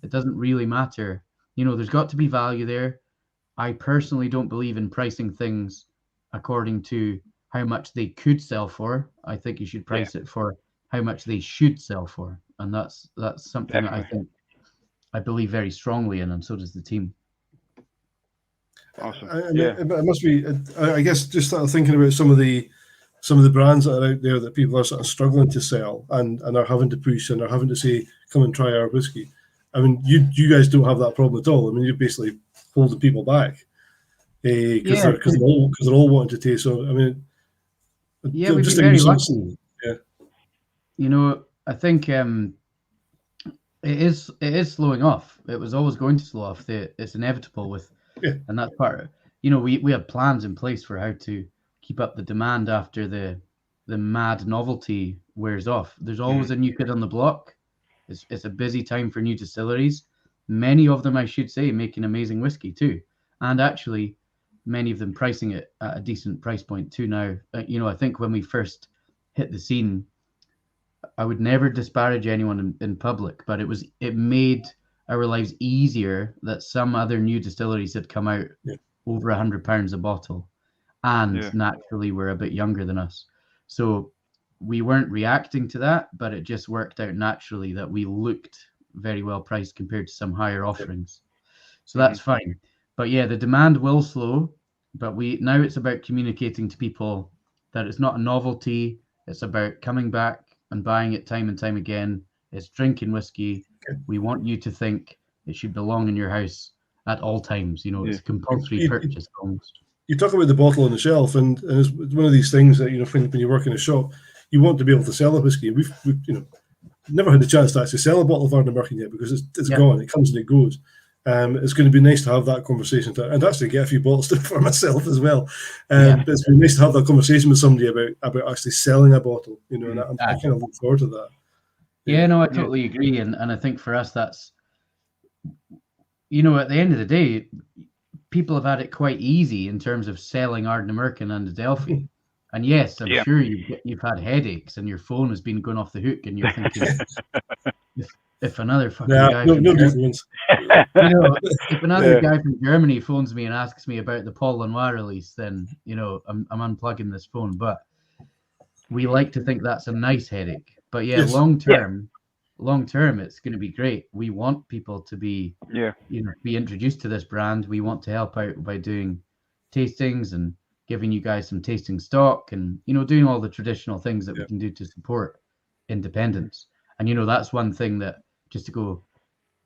It doesn't really matter. There's got to be value there. I personally don't believe in pricing things according to how much they could sell for. I think you should price it for how much they should sell for, and that's something that I believe very strongly in, and so does the team. Awesome. It must be. I guess just sort of thinking about some of the brands that are out there that people are sort of struggling to sell and are having to push and are having to say, "Come and try our whiskey." I mean, you guys don't have that problem at all. I mean, you're basically holding people back because they're all wanting to taste. So I mean, we've been very lucky. I think it is slowing off. It was always going to slow off. It's inevitable and that's part of it. We have plans in place for how to keep up the demand after the mad novelty wears off. There's always a new kid on the block. It's a busy time for new distilleries. Many of them, I should say, making amazing whiskey too, and actually many of them pricing it at a decent price point too now. I think when we first hit the scene, I would never disparage anyone in public, but it made our lives easier that some other new distilleries had come out over £100 a bottle, and naturally were a bit younger than us. So we weren't reacting to that, but it just worked out naturally that we looked very well priced compared to some higher offerings. So that's fine. But the demand will slow, but now it's about communicating to people that it's not a novelty. It's about coming back and buying it time and time again. It's drinking whiskey. We want you to think it should belong in your house at all times. It's a compulsory purchase almost. You talk about the bottle on the shelf, and it's one of these things that when you work in a shop, you want to be able to sell a whiskey. We've never had the chance to actually sell a bottle of Ardnamurchan yet because it's gone. It comes and it goes. It's going to be nice to have that conversation and actually get a few bottles for myself as well. But it's been nice to have that conversation with somebody about actually selling a bottle. And I kind of look forward to that. I totally agree, and I think for us that's at the end of the day, people have had it quite easy in terms of selling Ardnamurchan and Adelphi. And yes, I'm sure you've had headaches and your phone has been going off the hook, and you're thinking, if another fucking guy from Germany, if another guy from Germany phones me and asks me about the Paul Lanois release, then I'm unplugging this phone. But we like to think that's a nice headache. But long term, it's going to be great. We want people to be be introduced to this brand. We want to help out by doing tastings and giving you guys some tasting stock, and doing all the traditional things that we can do to support independence. And that's one thing that, just to go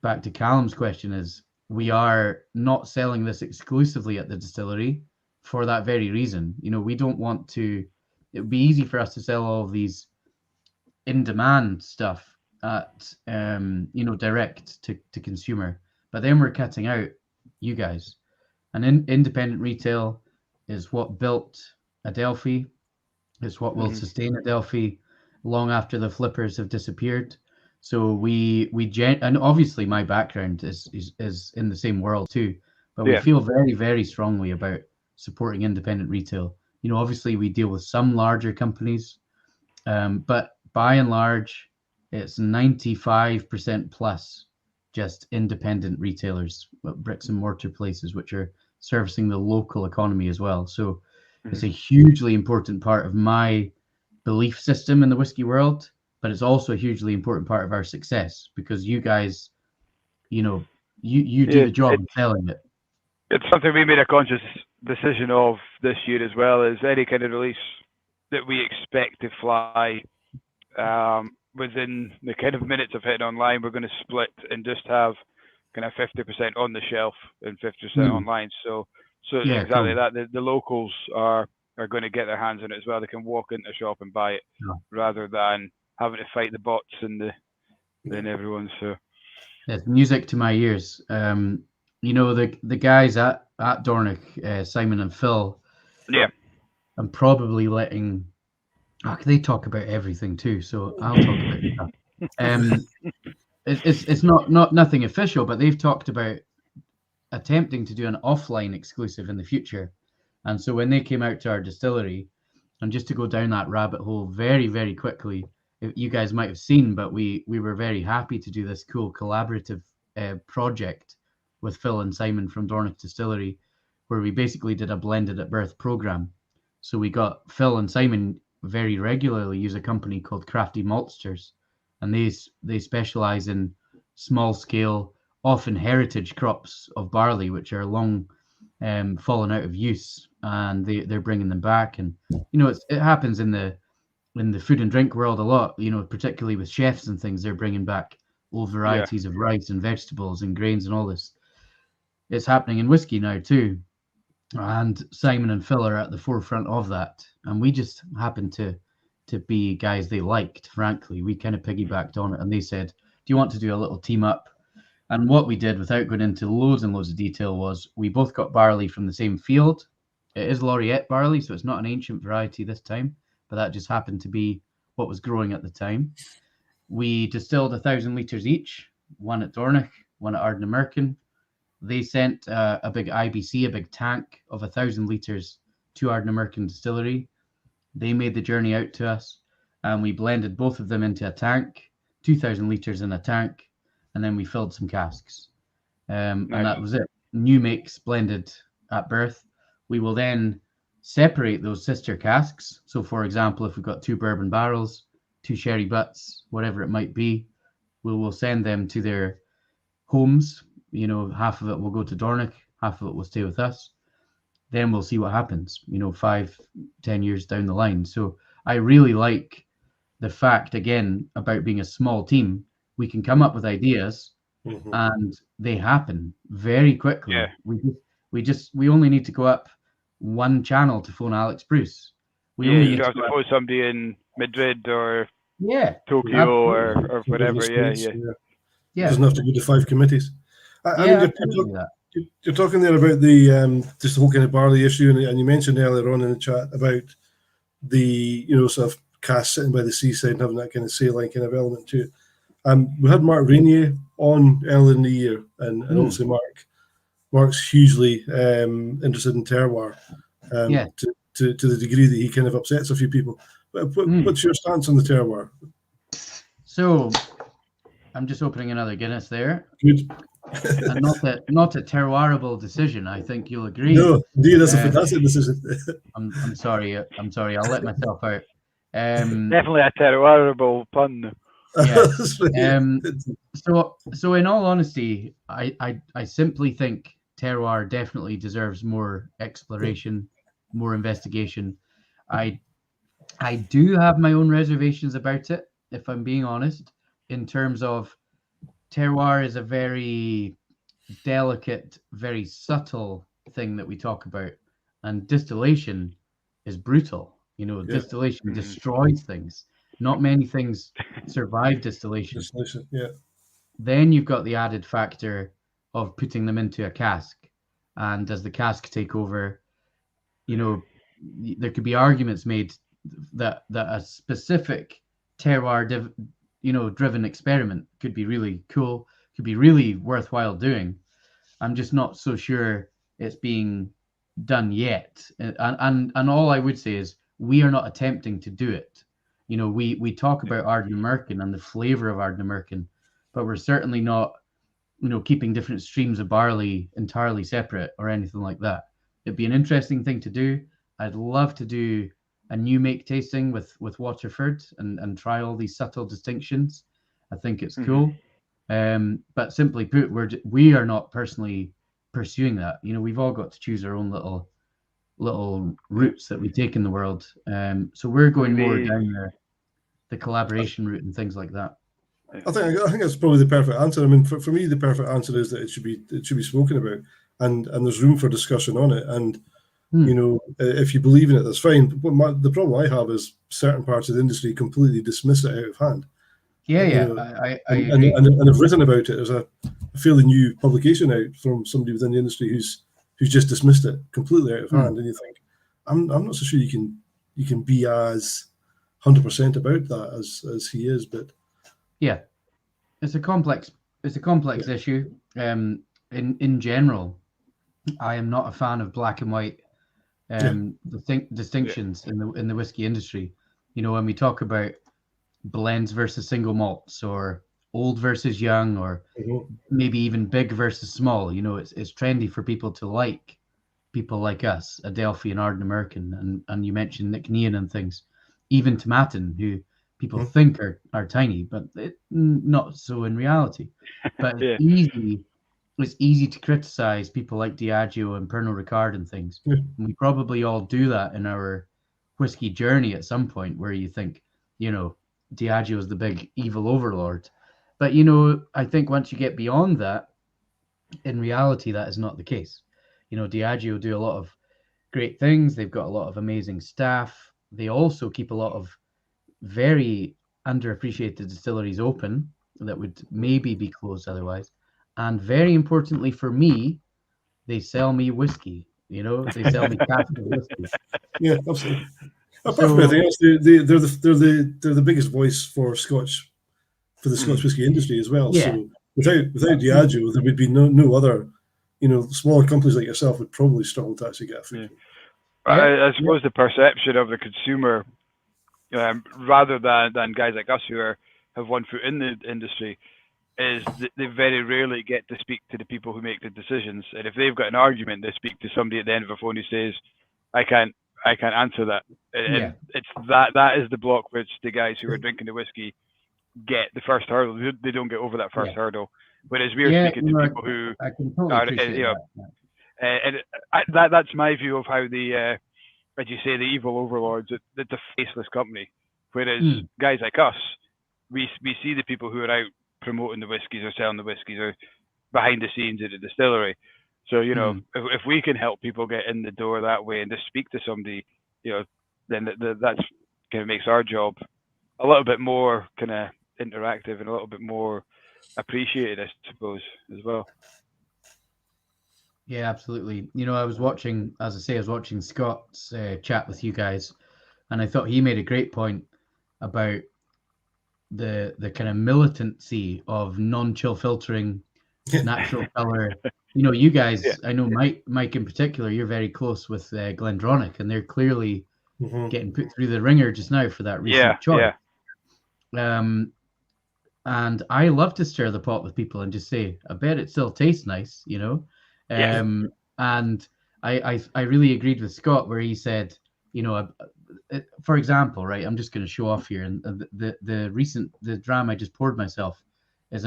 back to Callum's question, is we are not selling this exclusively at the distillery for that very reason. We don't want to. It would be easy for us to sell all of these in-demand stuff at direct to consumer, but then we're cutting out you guys. And independent retail is what built Adelphi. It's what will sustain Adelphi long after the flippers have disappeared. So and obviously my background is in the same world too, but we feel very, very strongly about supporting independent retail. Obviously we deal with some larger companies, but by and large, it's 95% plus just independent retailers, bricks and mortar places, which are servicing the local economy as well. So it's a hugely important part of my belief system in the whiskey world, but it's also a hugely important part of our success, because you guys, you do the job of selling it. It's something we made a conscious decision of this year as well, is any kind of release that we expect to fly within the kind of minutes of hitting online, we're going to split and just have kind of 50% on the shelf and 50% online. So exactly that. The locals are going to get their hands on it as well. They can walk into a shop and buy it rather than having to fight the bots and then everyone. So it's music to my ears. The guys at Dornoch, Simon and Phil. Yeah, I'm probably letting. They talk about everything too, so I'll talk about stuff. It's not nothing official, but they've talked about attempting to do an offline exclusive in the future. And so when they came out to our distillery, and just to go down that rabbit hole very, very quickly, you guys might have seen, but we were very happy to do this cool collaborative project with Phil and Simon from Dornoch Distillery, where we basically did a blended at birth program. So we got Phil and Simon very regularly use a company called Crafty Maltsters, and they specialize in small scale, often heritage crops of barley, which are long fallen out of use, and they're bringing them back. And it happens in the food and drink world a lot, particularly with chefs and things. They're bringing back old varieties of rice and vegetables and grains and all this. It's happening in whiskey now too, and Simon and Phil are at the forefront of that. And we just happened to be guys they liked. Frankly, we kind of piggybacked on it, and they said, "Do you want to do a little team up?" And what we did, without going into loads and loads of detail, was we both got barley from the same field. It is Laureate barley, so it's not an ancient variety this time, but that just happened to be what was growing at the time. We distilled 1,000 litres each, one at Dornoch, one at Ardnamurchan. They sent a big IBC, a big tank of 1,000 litres to Ardnamurchan distillery. They made the journey out to us, and we blended both of them into a tank, 2,000 litres in a tank, and then we filled some casks. And that was it. New makes blended at birth. We will then separate those sister casks. So, for example, if we've got 2 bourbon barrels, 2 sherry butts, whatever it might be, we will send them to their homes. Half of it will go to Dornoch, half of it will stay with us. Then we'll see what happens, 5-10 years down the line. So I really like the fact, again, about being a small team. We can come up with ideas and they happen very quickly. Yeah. We only need to go up one channel to phone Alex Bruce. You don't have to phone somebody in Madrid or Tokyo or whatever. Yeah. Doesn't have to go to 5 committees. You're talking there about the just the whole kind of barley issue, and you mentioned earlier on in the chat about the sort of cask sitting by the seaside and having that kind of saline kind of element to it. We had Mark Rainier on earlier in the year, and obviously Mark's hugely interested in terroir. To to the degree that he kind of upsets a few people. But what's your stance on the terroir? So I'm just opening another Guinness there. Good. And not a terroirable decision. I think you'll agree. No, indeed, that's a fantastic decision. I'm sorry. I'll let myself out. Definitely a terroirable pun. Yeah. So in all honesty, I simply think terroir definitely deserves more exploration, more investigation. I do have my own reservations about it, if I'm being honest, in terms of terroir is a very delicate, very subtle thing that we talk about, and distillation is brutal. Distillation destroys things. Not many things survive distillation. Yeah. Then you've got the added factor of putting them into a cask, and does the cask take over? There could be arguments made that a specific terroir driven experiment could be really cool, could be really worthwhile doing. I'm just not so sure it's being done yet. And all I would say is we are not attempting to do it. We talk about Ardnamurchan and the flavor of Ardnamurchan, but we're certainly not, keeping different streams of barley entirely separate or anything like that. It'd be an interesting thing to do. I'd love to do a new make tasting with Waterford and try all these subtle distinctions. I think it's cool. But simply put, we are not personally pursuing that. We've all got to choose our own little routes that we take in the world. So we're going more down the collaboration route and things like that. I think that's probably the perfect answer. I mean, for me, the perfect answer is that it should be spoken about, and there's room for discussion on it. And if you believe in it, that's fine. But the problem I have is certain parts of the industry completely dismiss it out of hand. I agree. And I've written about it. There's a fairly new publication out from somebody within the industry who's just dismissed it completely out of hand. And you think, I'm not so sure you can be as 100% about that as he is. But yeah, it's a complex issue. In general, I am not a fan of black and white distinctions in the whiskey industry. When we talk about blends versus single malts, or old versus young, or maybe even big versus small, it's trendy for people to like people like us, Adelphi and Ardnamurchan, and you mentioned Nick Nean and things, even Tomatin, who people think are tiny, but not so in reality. But it's easy to criticize people like Diageo and Pernod Ricard and things. And we probably all do that in our whiskey journey at some point, where you think, Diageo is the big evil overlord. But, I think once you get beyond that, in reality, that is not the case. Diageo do a lot of great things. They've got a lot of amazing staff. They also keep a lot of very underappreciated distilleries open that would maybe be closed otherwise. And very importantly for me, they sell me whiskey. They sell me cask of whiskey. Yeah, absolutely. Apart from anything else, they're the biggest voice for the Scotch whiskey industry as well. Yeah. So without Diageo, there would be no other. Smaller companies like yourself would probably struggle to actually get a free. I suppose the perception of the consumer, rather than guys like us who have one foot in the industry, is that they very rarely get to speak to the people who make the decisions. And if they've got an argument, they speak to somebody at the end of a phone who says, I can't answer that. And it's that is the block which the guys who are drinking the whiskey get the first hurdle. They don't get over that first hurdle. Whereas we're speaking to people who I can totally and that's my view of how the as you say, the evil overlords, it's a faceless company. Whereas guys like us, we see the people who are out promoting the whiskies or selling the whiskies or behind the scenes at the distillery. So, if we can help people get in the door that way and just speak to somebody, then that's kind of makes our job a little bit more kind of interactive and a little bit more appreciated, I suppose, as well. Yeah, absolutely. I was watching Scott's chat with you guys, and I thought he made a great point about the kind of militancy of non-chill filtering, natural color, you know, you guys, Yeah. I know Mike in particular, you're very close with Glendronach, and they're clearly getting put through the ringer just now for that recent choice. And I love to stir the pot with people and just say, I bet it still tastes nice, you know. And I really agreed with Scott where he said, you know, for example, right, I'm just going to show off here, and the dram I just poured myself is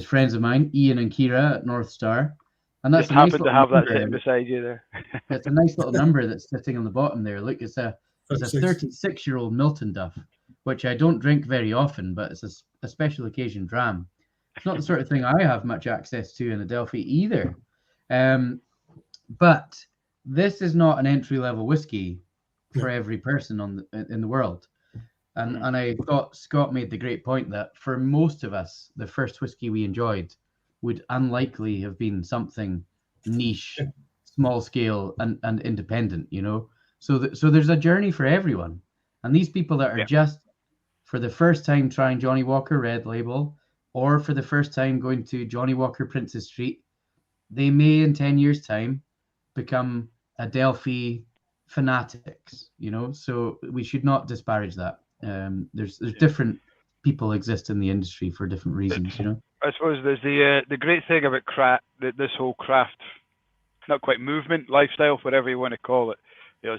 friends of mine, Ian and Kira at North Star, and that's just a nice happened little to have that number. sitting beside you there. It's a nice little number that's sitting on the bottom there. Look, it's a 36-year-old Milton Duff, which I don't drink very often, but it's a special occasion dram. It's not the sort of thing I have much access to in Adelphi either. But this is not an entry-level whiskey for every person in the world. And I thought Scott made the great point that for most of us, the first whiskey we enjoyed would unlikely have been something niche, small scale, and independent, you know. So there's a journey for everyone. And these people that are just for the first time trying Johnny Walker Red Label, or for the first time going to Johnny Walker Princess Street, they may in 10 years' time become Adelphi fanatics, you know. So we should not disparage that. There's different people exist in the industry for different reasons, you know. I suppose there's the great thing about this whole craft, not quite movement, lifestyle, whatever you want to call it. You know,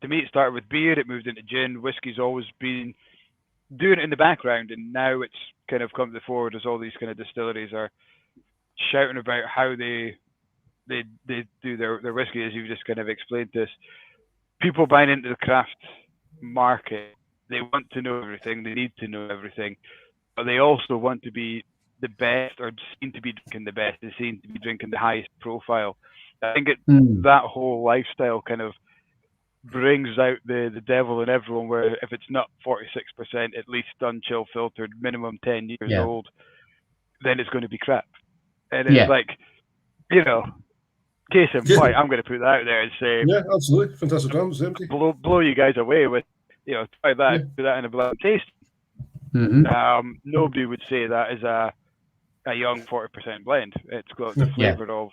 to me, it started with beer, it moved into gin. Whiskey's always been doing it in the background, and now it's kind of come to the forward as all these kind of distilleries are shouting about how they do their whiskey, as you've just kind of explained to us. People buying into the craft market, they want to know everything, they need to know everything, but they also want to be the best, or seem to be drinking the best, they seem to be drinking the highest profile. I think that whole lifestyle kind of brings out the devil in everyone, where if it's not 46%, at least done chill filtered, minimum 10 years old, then it's going to be crap. And it's like, you know, case in point, I'm going to put that out there and say, absolutely, fantastic drums, empty. Blow you guys away with, you know, try that, do that in a blind taste. Nobody would say that is a young 40% blend. It's got the flavour of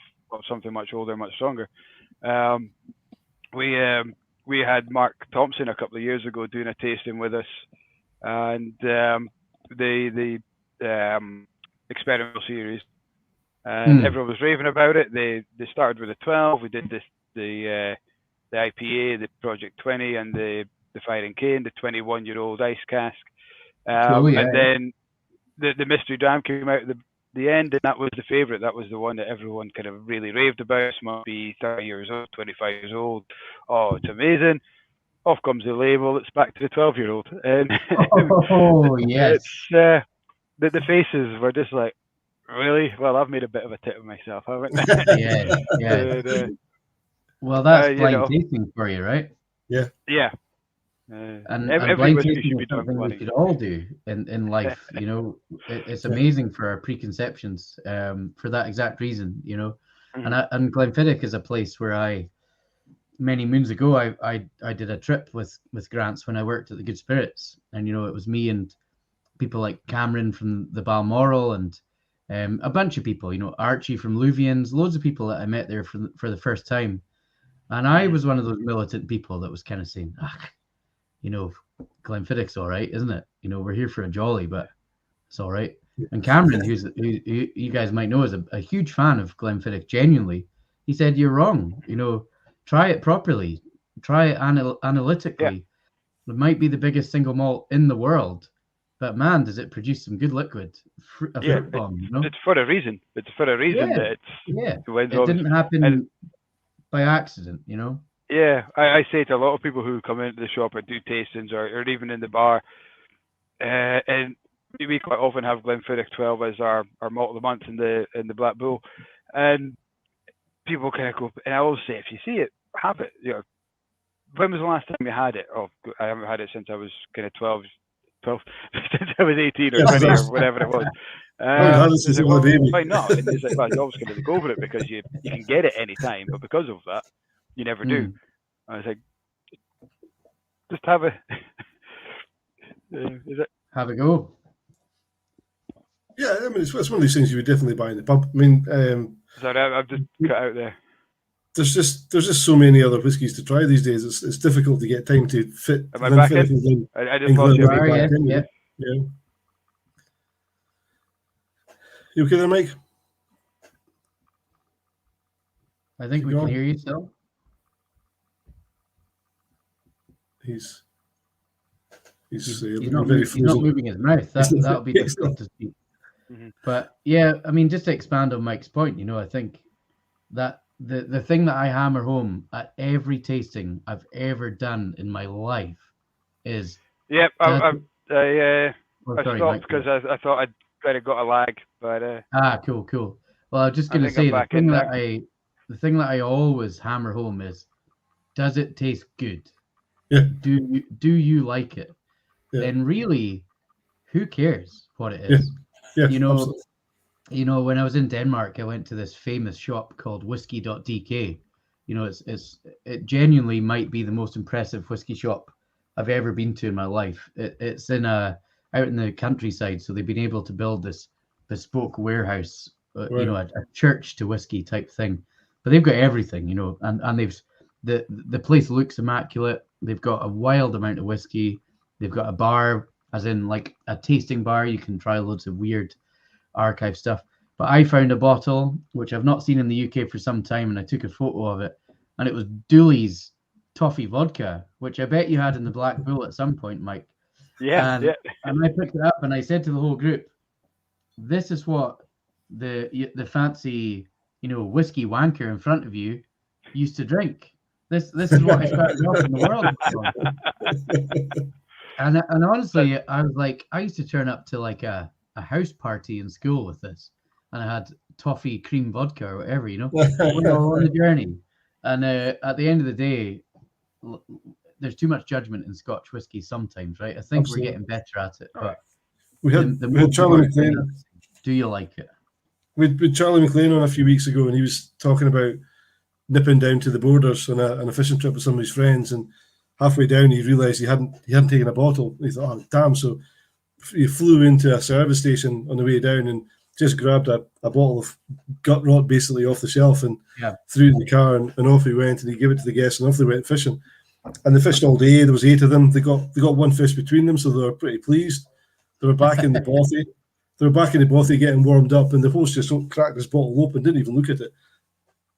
something much older, much stronger. We had Mark Thompson a couple of years ago doing a tasting with us, and the experimental series, and everyone was raving about it. They started with a 12. We did the IPA, the Project 20, and the Fire and Cane, the 21-year-old ice cask. And then the mystery dram came out at the end, and that was the favourite. That was the one that everyone kind of really raved about. This must be 30 years old, 25 years old. Oh, it's amazing. Off comes the label. It's back to the 12-year-old. And the faces were just like, really? Well, I've made a bit of a tit of myself, haven't I? Well, that's blind tasting for you, right? Yeah. And blind tasting is something we should all do in life. You know, it's amazing for our preconceptions for that exact reason. You know, and Glenfiddich is a place where many moons ago I did a trip with Grants when I worked at the Good Spirits, and you know, it was me and people like Cameron from the Balmoral and a bunch of people. You know, Archie from Luvians, loads of people that I met there for the first time, and I was one of those militant people that was kind of saying, you know, Glenfiddich's all right, isn't it? You know, we're here for a jolly, but it's all right. And Cameron, who you guys might know is a huge fan of Glenfiddich, genuinely, he said, you're wrong. You know, try it properly. Try it analytically. It might be the biggest single malt in the world, but man, does it produce some good liquid. Fruit bomb, you know? It's for a reason. It's for a reason that it's... It didn't happen by accident, you know? Yeah, I say to a lot of people who come into the shop or do tastings or even in the bar, and we quite often have Glenfiddich 12 as our malt of the month in the Black Bull, and people kind of go, and I always say, if you see it, have it. You know, when was the last time you had it? Oh, I haven't had it since I was kind of 12 since I was 18 or 20 or whatever it was. Why not? And he's like, well, you're always going to go over it because you can get it any time, but because of that, you never do. I was like, just have a have a go. Yeah, I mean, it's one of these things you would definitely buy in the pub. I mean, Sorry, I've just cut out there. there's just so many other whiskies to try these days. It's difficult to get time to fit. Am I back in? everything I just lost you. back in, Yeah. Yeah. You okay there, Mike? I think Keep we going. can hear you still. He's He's looking not, very he's not frozen. moving his mouth. That'll be difficult to speak. Mhm. But yeah, I mean, just to expand on Mike's point, I think that the thing that I hammer home at every tasting I've ever done in my life is Yep, I sorry, stopped Mike. because I thought I'd kind of got a lag, but Cool. Well, I was just I gonna think I'm say back in now. the thing that I always hammer home is, does it taste good? Yeah. Do you like it? Yeah. Then really, who cares what it is? Yeah, absolutely. absolutely. When I was in Denmark, I went to this famous shop called Whisky.dk. It genuinely might be the most impressive whiskey shop I've ever been to in my life. It's out in the countryside, so they've been able to build this bespoke warehouse, Right. a church to whiskey type thing. But they've got everything, and they've the place looks immaculate. They've got a wild amount of whiskey. They've got a bar, as in like a tasting bar. You can try loads of weird archive stuff. But I found a bottle which I've not seen in the UK for some time, and I took a photo of it, and it was Dooley's toffee vodka, which I bet you had in the Black Bull at some point, Mike. Yeah, And I picked it up and I said to the whole group, "This is what the fancy, whiskey wanker in front of you used to drink. This is what I started off in the world." And honestly, I was like, I used to turn up to like a house party in school with this, and I had toffee cream vodka or whatever, we're all on the journey. And at the end of the day, there's too much judgment in Scotch whiskey sometimes, right? I think Absolutely. we're getting better at it, but we had Charlie McLean. Do you like it? We had Charlie McLean on a few weeks ago, and he was talking about nipping down to the borders on a fishing trip with some of his friends, and halfway down he realised he hadn't taken a bottle. He thought, "Oh damn!" So he flew into a service station on the way down and just grabbed a bottle of gut rot basically off the shelf and threw it in the car, and off he went, and he gave it to the guests, and off they went fishing. And they fished all day. There was 8 of them. They got one fish between them, so they were pretty pleased. They were back in the bothy. They were back in the bothy getting warmed up, and the host just cracked this bottle open, didn't even look at it,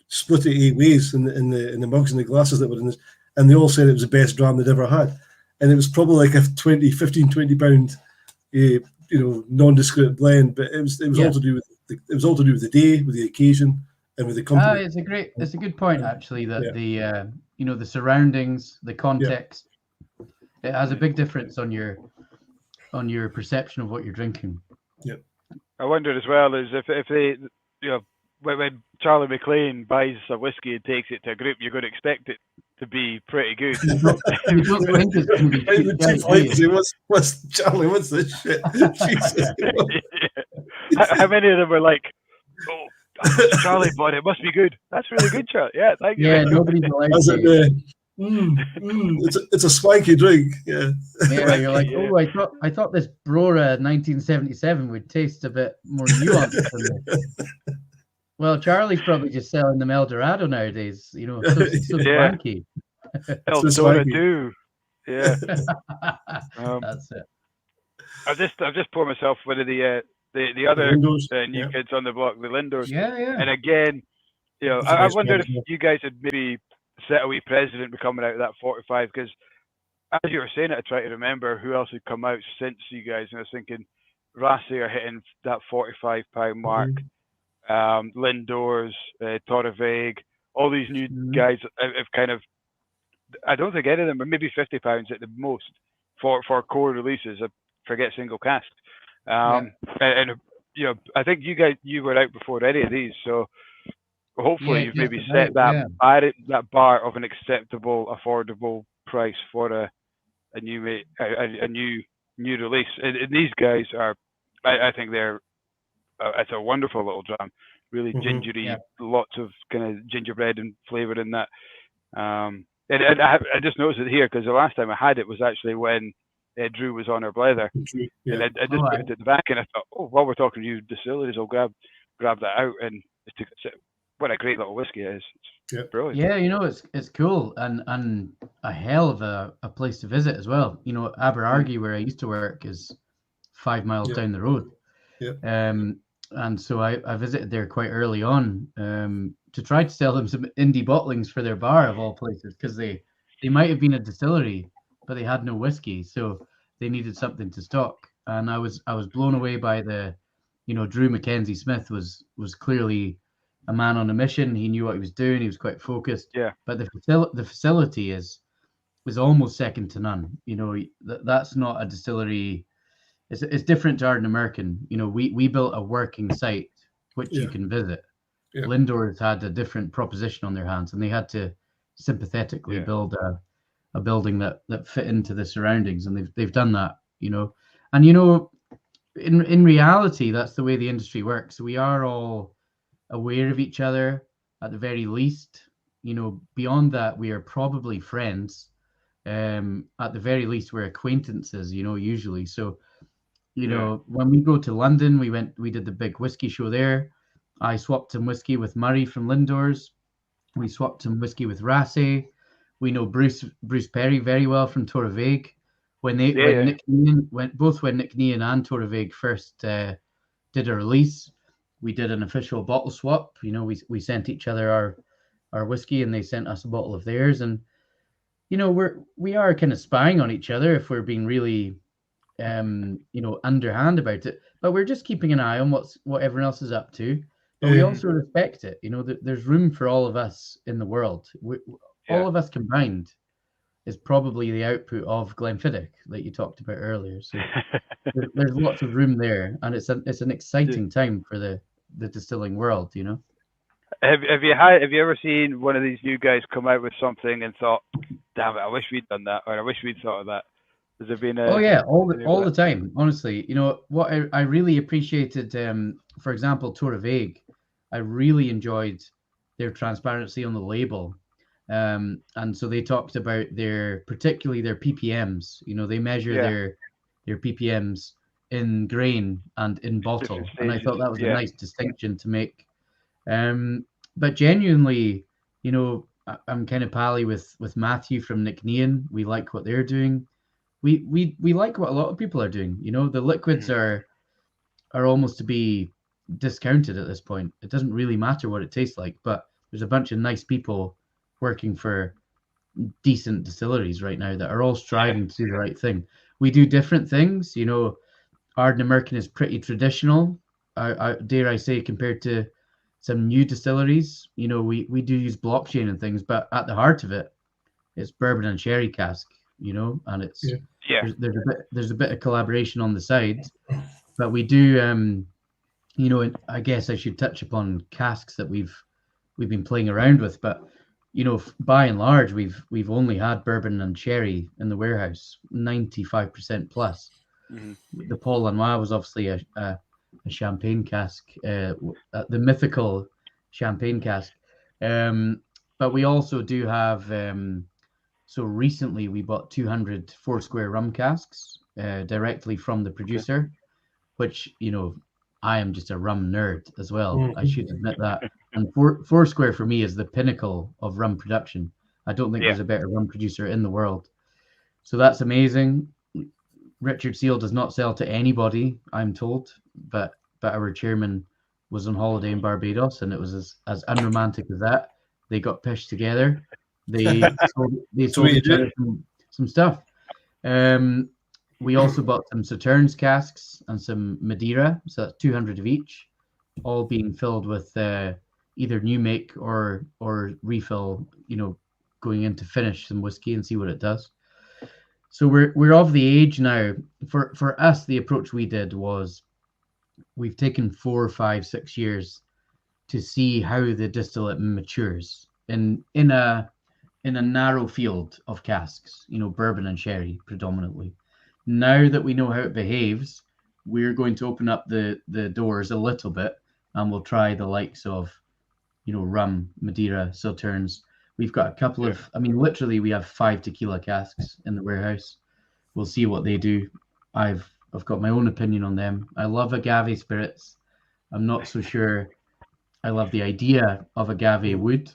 split it 8 ways in the mugs and the glasses that were in this, and they all said it was the best dram they'd ever had. And it was probably like a 20 pound nondescript blend, but it was all to do with the day, with the occasion, and with the company. It's a good point actually that the surroundings, the context, it has a big difference on your perception of what you're drinking. Yeah. I wonder as well is if they, when Charlie McLean buys a whiskey and takes it to a group, you're going to expect it to be pretty good. You don't think it's going to be shit, what's Charlie? What's this shit? Jesus. How many of them were like, "Oh, Charlie bought it. Must be good. That's really good, Charlie." Yeah, thank you. Yeah, nobody's allowed to. It's a swanky drink. Yeah. Yeah, you're like, oh, I thought this Brora 1977 would taste a bit more nuanced than this. Well, Charlie's probably just selling them El Dorado nowadays. So swanky. El Dorado. Yeah. That's it. I've just poured myself one of the other new kids on the block, the Lindors. Yeah. And again, I wonder if you guys had maybe set a wee precedent with coming out of that 45, because as you were saying it, I try to remember who else had come out since you guys, and I was thinking Rossi are hitting that 45 pound mark. Lindors, Torreveig, all these new guys have kind of, I don't think any of them are maybe 50 pounds at the most for core releases. I forget single cask. And I think you were out before any of these, so hopefully you've maybe set that bar of an acceptable, affordable price for a new release. And these guys are, I think they're, it's a wonderful little dram, really gingery, lots of kind of gingerbread and flavour in that. And I just noticed it here because the last time I had it was actually when Drew was on our Blether. Yeah. And I just put it at the back, and I thought, oh, while we're talking to you distilleries, I'll grab that out, and what a great little whiskey it is. It's brilliant. Yeah, you know, it's cool and a hell of a place to visit as well. You know, Inverurie, where I used to work, is 5 miles down the road. And so I visited there quite early on to try to sell them some indie bottlings for their bar of all places, because they might have been a distillery, but they had no whiskey, so they needed something to stock. And I was blown away by Drew McKenzie Smith was clearly a man on a mission. He knew what he was doing. He was quite focused. Yeah. But the facility is almost second to none. You know, that's not a distillery. It's different to Ardnamurchan. You know, we built a working site which you can visit. Lindor's had a different proposition on their hands, and they had to sympathetically build a building that fit into the surroundings, and they've done that. You know, and you know, in reality, that's the way the industry works. We are all aware of each other at the very least. You know, beyond that, we are probably friends. At the very least, we're acquaintances. You know, usually. So, you know, when we go to London, we did the big whiskey show there. I swapped some whiskey with Murray from Lindor's. We swapped some whiskey with Rassay. We know Bruce Perry very well from Torrevig. When Nick Nean and Torrevig first did a release, we did an official bottle swap. You know, we sent each other our whiskey, and they sent us a bottle of theirs. And you know, we are kind of spying on each other if we're being really underhand about it, but we're just keeping an eye on what everyone else is up to. But we also respect it. You know, there's room for all of us in the world. All of us combined is probably the output of Glenfiddich that you talked about earlier. So there's lots of room there, and it's an exciting time for the distilling world. You know. Have you ever seen one of these new guys come out with something and thought, "Damn it, I wish we'd done that," or "I wish we'd thought of that"? Has there been all the time, honestly. You know what I really appreciated, for example, Torrevig. I really enjoyed their transparency on the label, and so they talked about particularly their ppms. You know, they measure their ppms in grain and in bottle, and I thought that was a nice distinction to make. But genuinely, you know, I'm kind of pally with Matthew from Nick Nean. We like what they're doing. We like what a lot of people are doing. You know, the liquids are almost to be discounted at this point. It doesn't really matter what it tastes like, but there's a bunch of nice people working for decent distilleries right now that are all striving to do the right thing. We do different things. You know, Ardnamurchan is pretty traditional, dare I say, compared to some new distilleries. You know, we do use blockchain and things, but at the heart of it, it's bourbon and sherry cask. You know, and it's there's a bit of collaboration on the side, but we do you know, I guess I should touch upon casks that we've been playing around with, but you know, by and large, we've only had bourbon and sherry in the warehouse, 95% plus. The Paul Lanois was obviously a champagne cask, the mythical champagne cask, but we also do have. So recently we bought 200 Foursquare rum casks directly from the producer, which, you know, I am just a rum nerd as well. I should admit that. And Foursquare for me is the pinnacle of rum production. I don't think there's a better rum producer in the world. So that's amazing. Richard Seal does not sell to anybody, I'm told, but our chairman was on holiday in Barbados, and it was as unromantic as that. They got pished together. They sold each other some stuff. We also bought some Sauternes casks and some Madeira, so that's 200 of each, all being filled with either new make or refill. You know, going in to finish some whiskey and see what it does. So we're of the age now. For us, the approach we did was we've taken 4, 5, 6 years to see how the distillate matures in a narrow field of casks, you know, bourbon and sherry predominantly. Now that we know how it behaves, we're going to open up the doors a little bit, and we'll try the likes of, you know, rum, Madeira, Sauternes. We've got a couple of, I mean, literally we have 5 tequila casks in the warehouse. We'll see what they do. I've got my own opinion on them. I love agave spirits. I'm not so sure I love the idea of agave wood,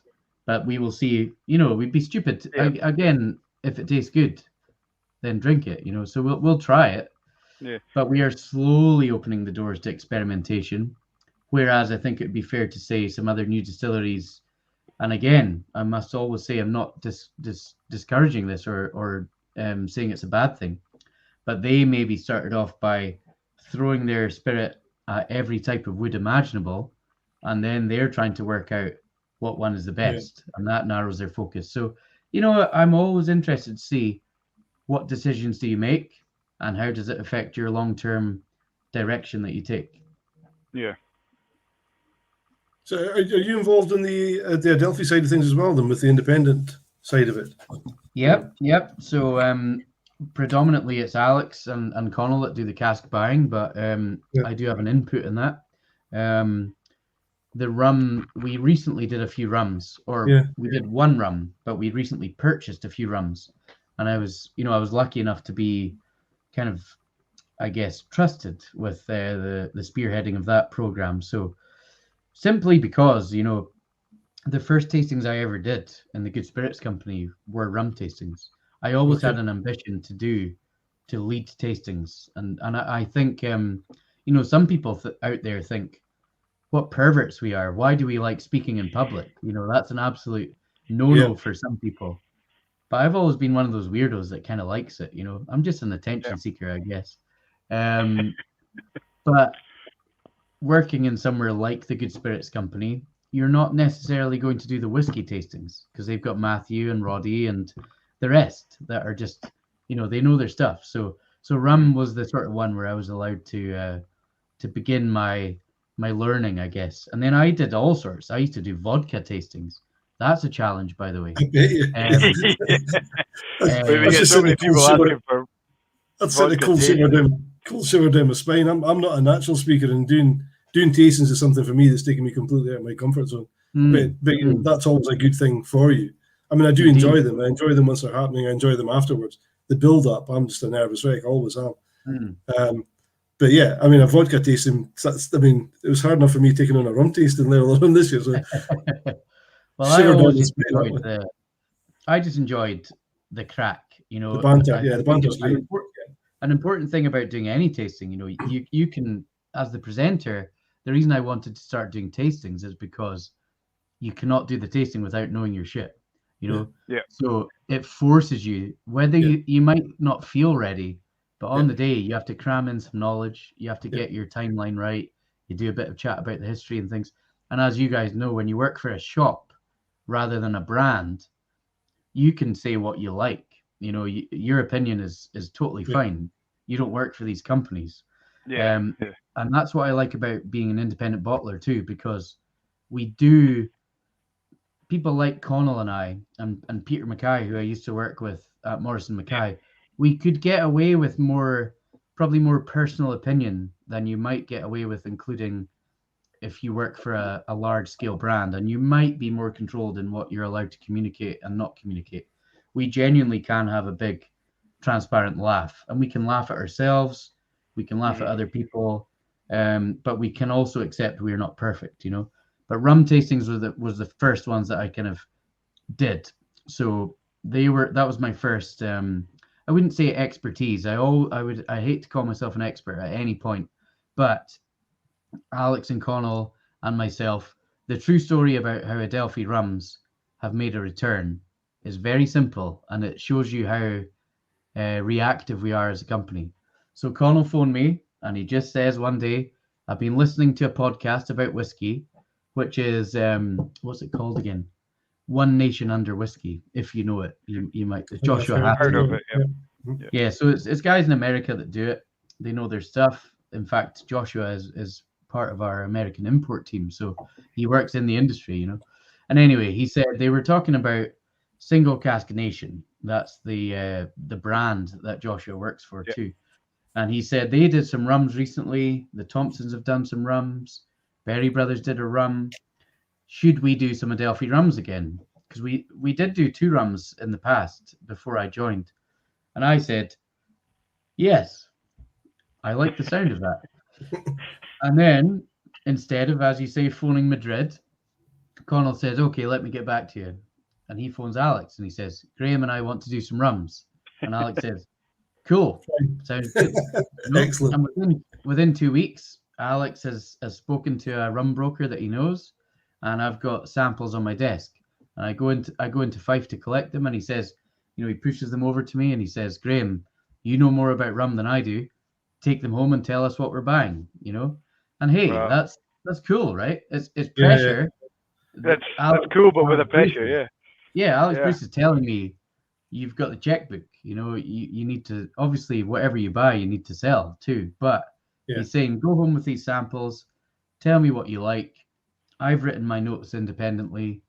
but we will see. We'd be stupid. Again, if it tastes good, then drink it. So we'll try it. Yeah. But we are slowly opening the doors to experimentation. Whereas I think it'd be fair to say some other new distilleries, and again, I must always say I'm not discouraging this or saying it's a bad thing, but they maybe started off by throwing their spirit at every type of wood imaginable, and then they're trying to work out what one is the best, and that narrows their focus. So, I'm always interested to see what decisions do you make and how does it affect your long-term direction that you take. Yeah. So are you involved in the Adelphi side of things as well, then, with the independent side of it? Yep. So predominantly it's Alex and Connal that do the cask buying, but I do have an input in that. The rum, we recently did a few rums, we did one rum, but we recently purchased a few rums. And I was lucky enough to be kind of, I guess, trusted with the spearheading of that program. So simply because, the first tastings I ever did in the Good Spirits Company were rum tastings. I always had an ambition to lead tastings. And I think, some people out there think, what perverts we are. Why do we like speaking in public? That's an absolute no-no for some people. But I've always been one of those weirdos that kind of likes it. I'm just an attention seeker, I guess. But working in somewhere like the Good Spirits Company, you're not necessarily going to do the whiskey tastings because they've got Matthew and Roddy and the rest that are just, they know their stuff. So rum was the sort of one where I was allowed to begin my learning, I guess. And then I did all sorts. I used to do vodka tastings. That's a challenge, by the way. We get so many people asking for that's a cool shiver down my spine. I'm not a natural speaker, and doing tastings is something for me that's taking me completely out of my comfort zone. But that's always a good thing for you. I mean, I do enjoy them. I enjoy them once they're happening. I enjoy them afterwards. The build up, I'm just a nervous wreck. I always am. But yeah, I mean, a vodka tasting. It was hard enough for me taking on a rum tasting, let alone this year. So. Well, I just enjoyed the crack. The banter. The banter's great. An important thing about doing any tasting, you can, as the presenter, the reason I wanted to start doing tastings is because you cannot do the tasting without knowing your shit. So it forces you, whether you might not feel ready, but on the day you have to cram in some knowledge. You have to get your timeline right. You do a bit of chat about the history and things. And as you guys know, when you work for a shop rather than a brand, you can say what you like. Your opinion is totally fine. You don't work for these companies. And that's what I like about being an independent bottler too, because people like Connal and I and Peter Mackay, who I used to work with at Morrison Mackay, we could get away with probably more personal opinion than you might get away with including if you work for a large scale brand, and you might be more controlled in what you're allowed to communicate and not communicate. We genuinely can have a big transparent laugh, and we can laugh at ourselves. We can laugh at other people. But we can also accept we're not perfect, But rum tastings was the first ones that I kind of did. So that was my first. I wouldn't say expertise. I hate to call myself an expert at any point, but Alex and Connal and myself, the true story about how Adelphi rums have made a return is very simple, and it shows you how reactive we are as a company. So Connal phoned me, and he just says one day, I've been listening to a podcast about whiskey, which is, what's it called again? One Nation Under Whiskey, if you know it. You might. Joshua I've heard of it, yeah. So it's guys in America that do it. They know their stuff. In fact, Joshua is part of our American import team, so he works in the industry, And anyway, he said they were talking about Single Cask Nation. That's the brand that Joshua works for too. And he said they did some rums recently. The Thompsons have done some rums. Berry Brothers did a rum. Should we do some Adelphi rums again? Because we did do 2 rums in the past before I joined. And I said, Yes, I like the sound of that. And then, instead of, as you say, phoning Madrid, Connal says, okay, let me get back to you. And he phones Alex and he says, Graeme and I want to do some rums. And Alex says, cool, sounds good. Excellent. And within 2 weeks, Alex has spoken to a rum broker that he knows, and I've got samples on my desk. And I go into Fife to collect them, and he says, he pushes them over to me and he says, Graeme, you know more about rum than I do. Take them home and tell us what we're buying, And hey, Wow. that's cool, right? It's pressure. Yeah. That's cool, but with a pressure, yeah. Yeah, Alex Bruce is telling me, you've got the checkbook. You need to, obviously, whatever you buy, you need to sell too. But he's saying, go home with these samples, tell me what you like. I've written my notes independently,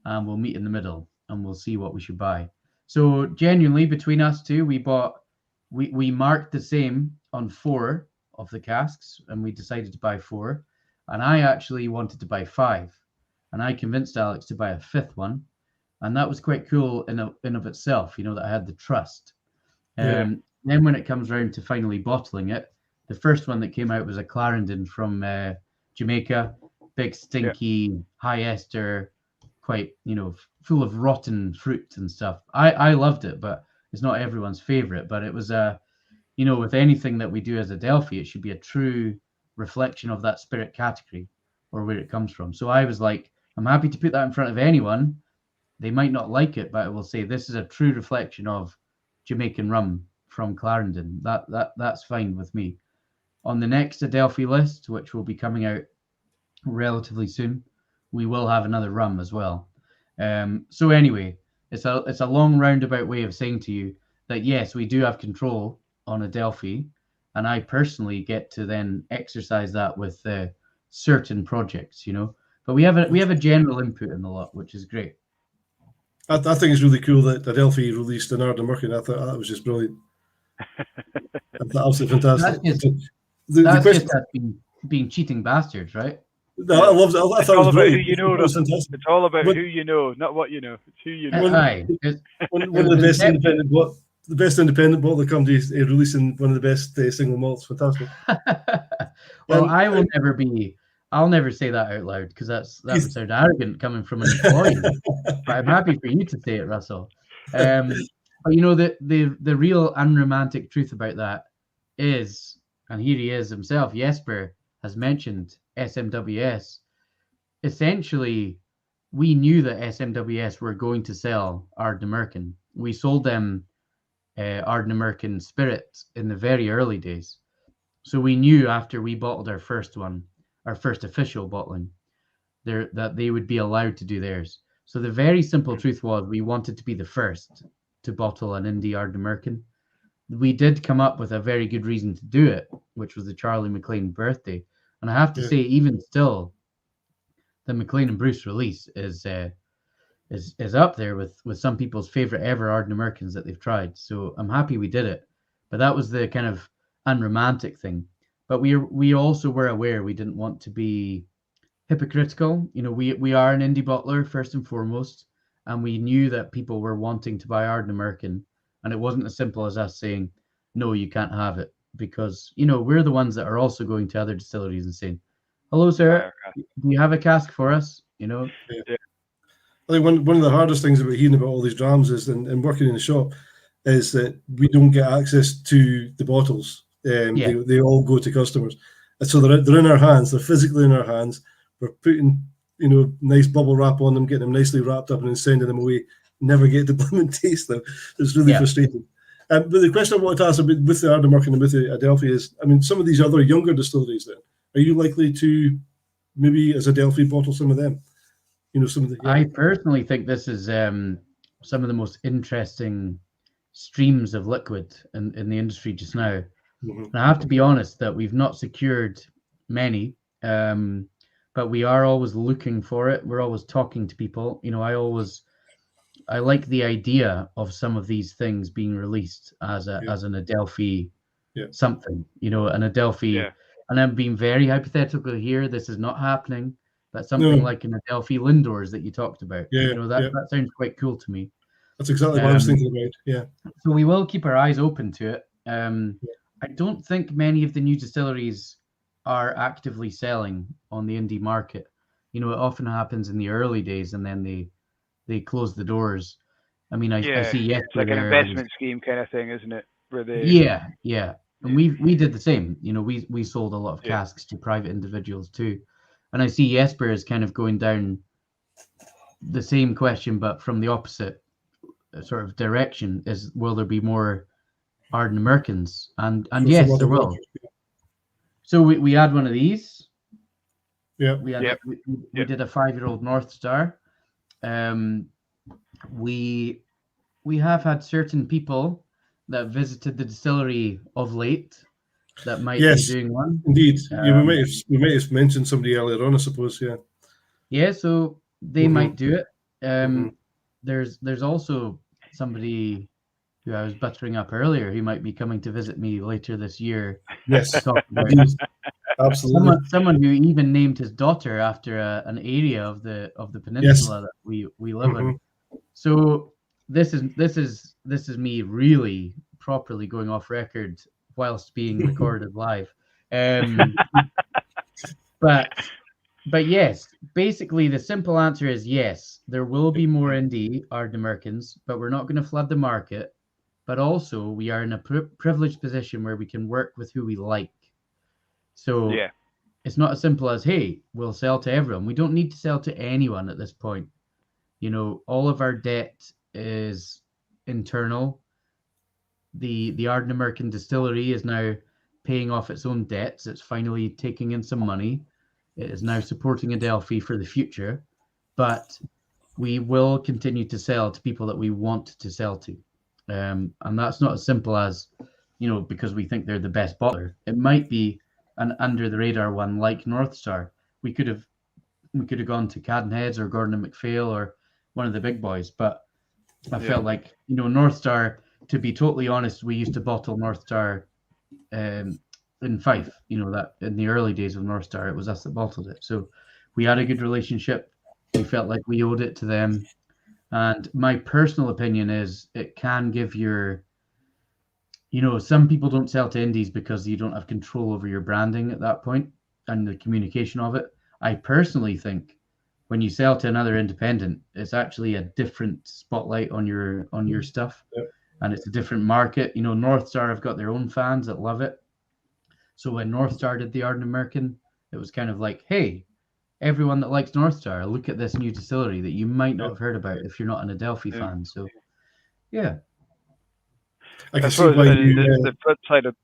and we'll meet in the middle, and we'll see what we should buy. So genuinely, between us two, we marked the same on 4 of the casks, and we decided to buy 4. And I actually wanted to buy 5, and I convinced Alex to buy a 5th one. And that was quite cool in of itself, that I had the trust. Then when it comes around to finally bottling it, the first one that came out was a Clarendon from Jamaica, big, stinky, high ester, quite, full of rotten fruit and stuff. I loved it, but it's not everyone's favorite. But it was with anything that we do as Adelphi, it should be a true reflection of that spirit category or where it comes from. So I was like, I'm happy to put that in front of anyone. They might not like it, but I will say this is a true reflection of Jamaican rum from Clarendon. That's fine with me. On the next Adelphi list, which will be coming out relatively soon, we will have another rum as well. So anyway, it's a long roundabout way of saying to you that yes, we do have control on Adelphi, and I personally get to then exercise that with certain projects, But we have a general input in the lot, which is great. I think it's really cool that Adelphi released an Ardnamurchan. I thought that was just brilliant. Absolutely fantastic. That's just being cheating bastards, right? No, I loved it. I thought it was brilliant. It's all about who you know, not what you know. It's who you know. One of the best independent bottler companies releasing one of the best single malts. Fantastic. Well, I'll never say that out loud because that would sound arrogant coming from an employee. But I'm happy for you to say it, Russell. But the real unromantic truth about that is, and here he is himself, Jesper has mentioned SMWS. Essentially, we knew that SMWS were going to sell Ardnamurchan. We sold them Ardnamurchan Spirit in the very early days. So we knew after we bottled our first one, our first official bottling, that they would be allowed to do theirs. So the very simple truth was we wanted to be the first to bottle an Indie Ardnamurchan. We did come up with a very good reason to do it, which was the Charlie McLean birthday. And I have to say, even still, the McLean and Bruce release is up there with some people's favorite ever Ardnamurchans that they've tried. So I'm happy we did it. But that was the kind of unromantic thing. But we also were aware we didn't want to be hypocritical. We are an indie bottler first and foremost, and we knew that people were wanting to buy Ardnamurchan, and it wasn't as simple as us saying, no, you can't have it, because we're the ones that are also going to other distilleries and saying, hello, sir, do you have a cask for us? I think one of the hardest things about hearing about all these drams is, and working in the shop, is that we don't get access to the bottles. They all go to customers, and so they're in our hands. They're physically in our hands. We're putting nice bubble wrap on them, getting them nicely wrapped up, and then sending them away. Never get to bloom and taste them. It's really frustrating. But the question I wanted to ask about with the Ardnamurchan and with the Adelphi is, some of these other younger distilleries, then, are you likely to maybe as Adelphi bottle some of them? Some of the. I personally think this is some of the most interesting streams of liquid in the industry just now. Mm-hmm. And I have to be honest that we've not secured many, but we are always looking for it. We're always talking to people. I like the idea of some of these things being released as an Adelphi something, an Adelphi. And I'm being very hypothetical here. This is not happening, but something like an Adelphi Lindors that you talked about. That sounds quite cool to me. That's exactly what I was thinking about. Yeah. So we will keep our eyes open to it. I don't think many of the new distilleries are actively selling on the indie market. It often happens in the early days, and then they close the doors. I mean, I see Jesper it's like an there. investment scheme kind of thing, isn't it? Where they Yeah. And we did the same. We sold a lot of casks to private individuals too. And I see Jesper is kind of going down the same question, but from the opposite sort of direction. Is will there be more Ardnamurchans? And yes, there will. So we had one of these. Yeah. We did a 5-year-old North Star. We have had certain people that visited the distillery of late that might be doing one. Indeed. We might have mentioned somebody earlier on, I suppose. Yeah. Yeah, so they might do it. There's also somebody who I was buttering up earlier who might be coming to visit me later this year. Yes, absolutely. Someone who even named his daughter after an area of the peninsula that we live in. So this is me really properly going off record whilst being recorded live. But yes, basically the simple answer is yes, there will be more indie Ardnamurchans, but we're not going to flood the market. But also we are in a privileged position where we can work with who we like. So it's not as simple as, hey, we'll sell to everyone. We don't need to sell to anyone at this point. All of our debt is internal. The Ardnamurchan distillery is now paying off its own debts. It's finally taking in some money. It is now supporting Adelphi for the future, but we will continue to sell to people that we want to sell to. And that's not as simple as, because we think they're the best bottler. It might be an under the radar one like North Star. We could have gone to Cadenheads or Gordon and MacPhail or one of the big boys, but I felt like, North Star, to be totally honest, we used to bottle North Star in Fife, that in the early days of North Star, it was us that bottled it. So we had a good relationship. We felt like we owed it to them. And my personal opinion is it can give some people don't sell to indies because you don't have control over your branding at that point and the communication of it. I personally think when you sell to another independent, it's actually a different spotlight on your stuff. And it's a different market. North Star have got their own fans that love it. So when North Star did the Ardnamurchan, it was kind of like, hey, everyone that likes North Star, look at this new distillery that you might not have heard about if you're not an Adelphi fan. So, yeah. I suppose the flip side of